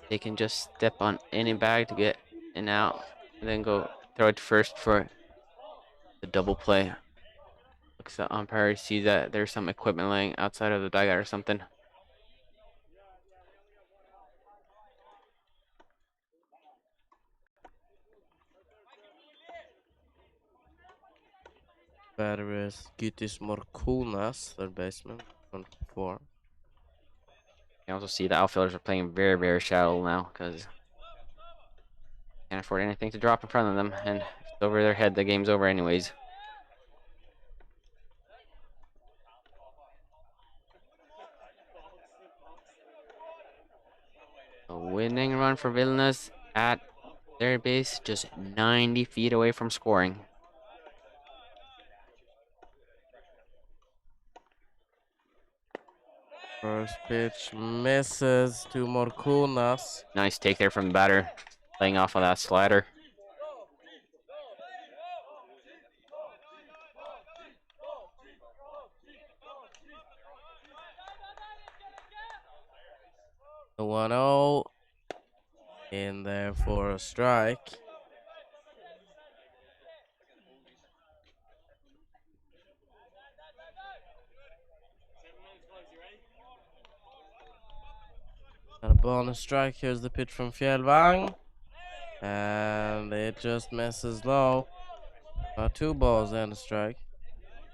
They can just step on any bag to get in out, and then go throw it to first for the double play. Looks the umpire sees that there's some equipment laying outside of the dugout or something. Batter is Gytis Morkunas, third baseman, 1-4. You can also see the outfielders are playing very, very shallow now because can't afford anything to drop in front of them, and if it's over their head, the game's over anyways. A winning run for Vilnius at their base, just 90 feet away from scoring. First pitch misses to Morkunas. Nice take there from the batter, playing off of that slider. The 1-0 in there for a strike. Got a bonus strike. Here's the pitch from Fjällvang. And it just misses low. 2 balls and a strike.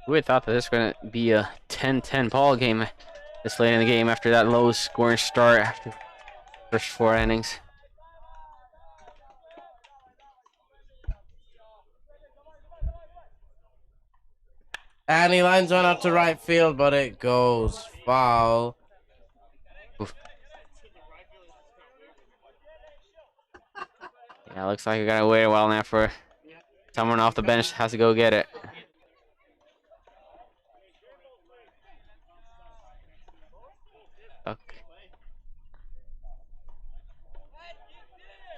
Who would have thought that this was going to be a 10-10 ball game this late in the game after that low scoring start after the first 4 innings? And he lines one up to right field, but it goes foul. Oof. Yeah, looks like we gotta wait a while now for someone off the bench has to go get it. Okay.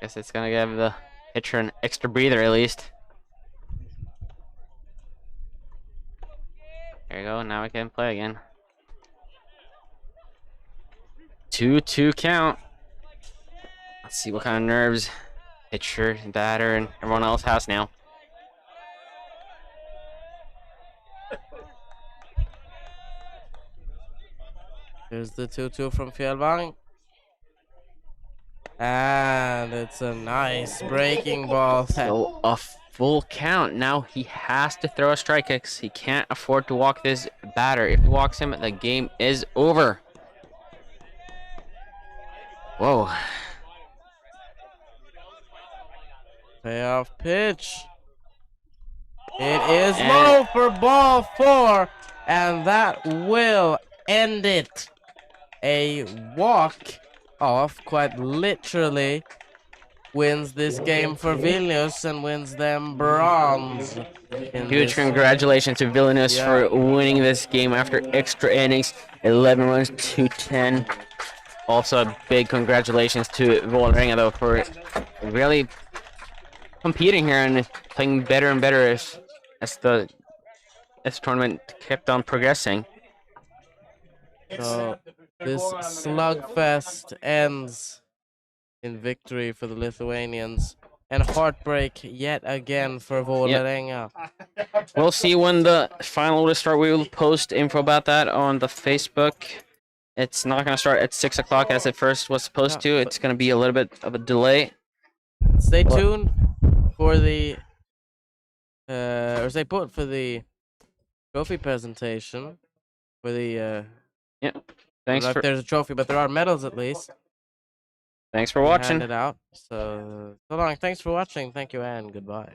Guess it's gonna give the pitcher an extra breather at least. There you go, now we can play again. 2-2 count. Let's see what kind of nerves pitcher, batter, and everyone else has now. Here's the 2-2 from Fjellvang. And it's a nice breaking ball. So a full count. Now he has to throw a strike because he can't afford to walk this batter. If he walks him, the game is over. Whoa. Payoff pitch. It is low for ball 4, and that will end it. A walk off, quite literally, wins this game for Vilnius and wins them bronze. Huge congratulations to Vilnius for winning this game after extra innings, 11 runs to 10. Also, a big congratulations to Volleränga though for really competing here and playing better and better as the tournament kept on progressing. So this slugfest ends in victory for the Lithuanians and heartbreak yet again for Volleränga. We'll see when the final will start. We will post info about that on the Facebook. It's not going to start at 6 o'clock as it first was supposed to. It's going to be a little bit of a delay. Stay tuned for the or stay put for the trophy presentation. For the Thanks not for if there's a trophy, but there are medals at least. watching. Handed out. So long. Thanks for watching. Thank you and goodbye.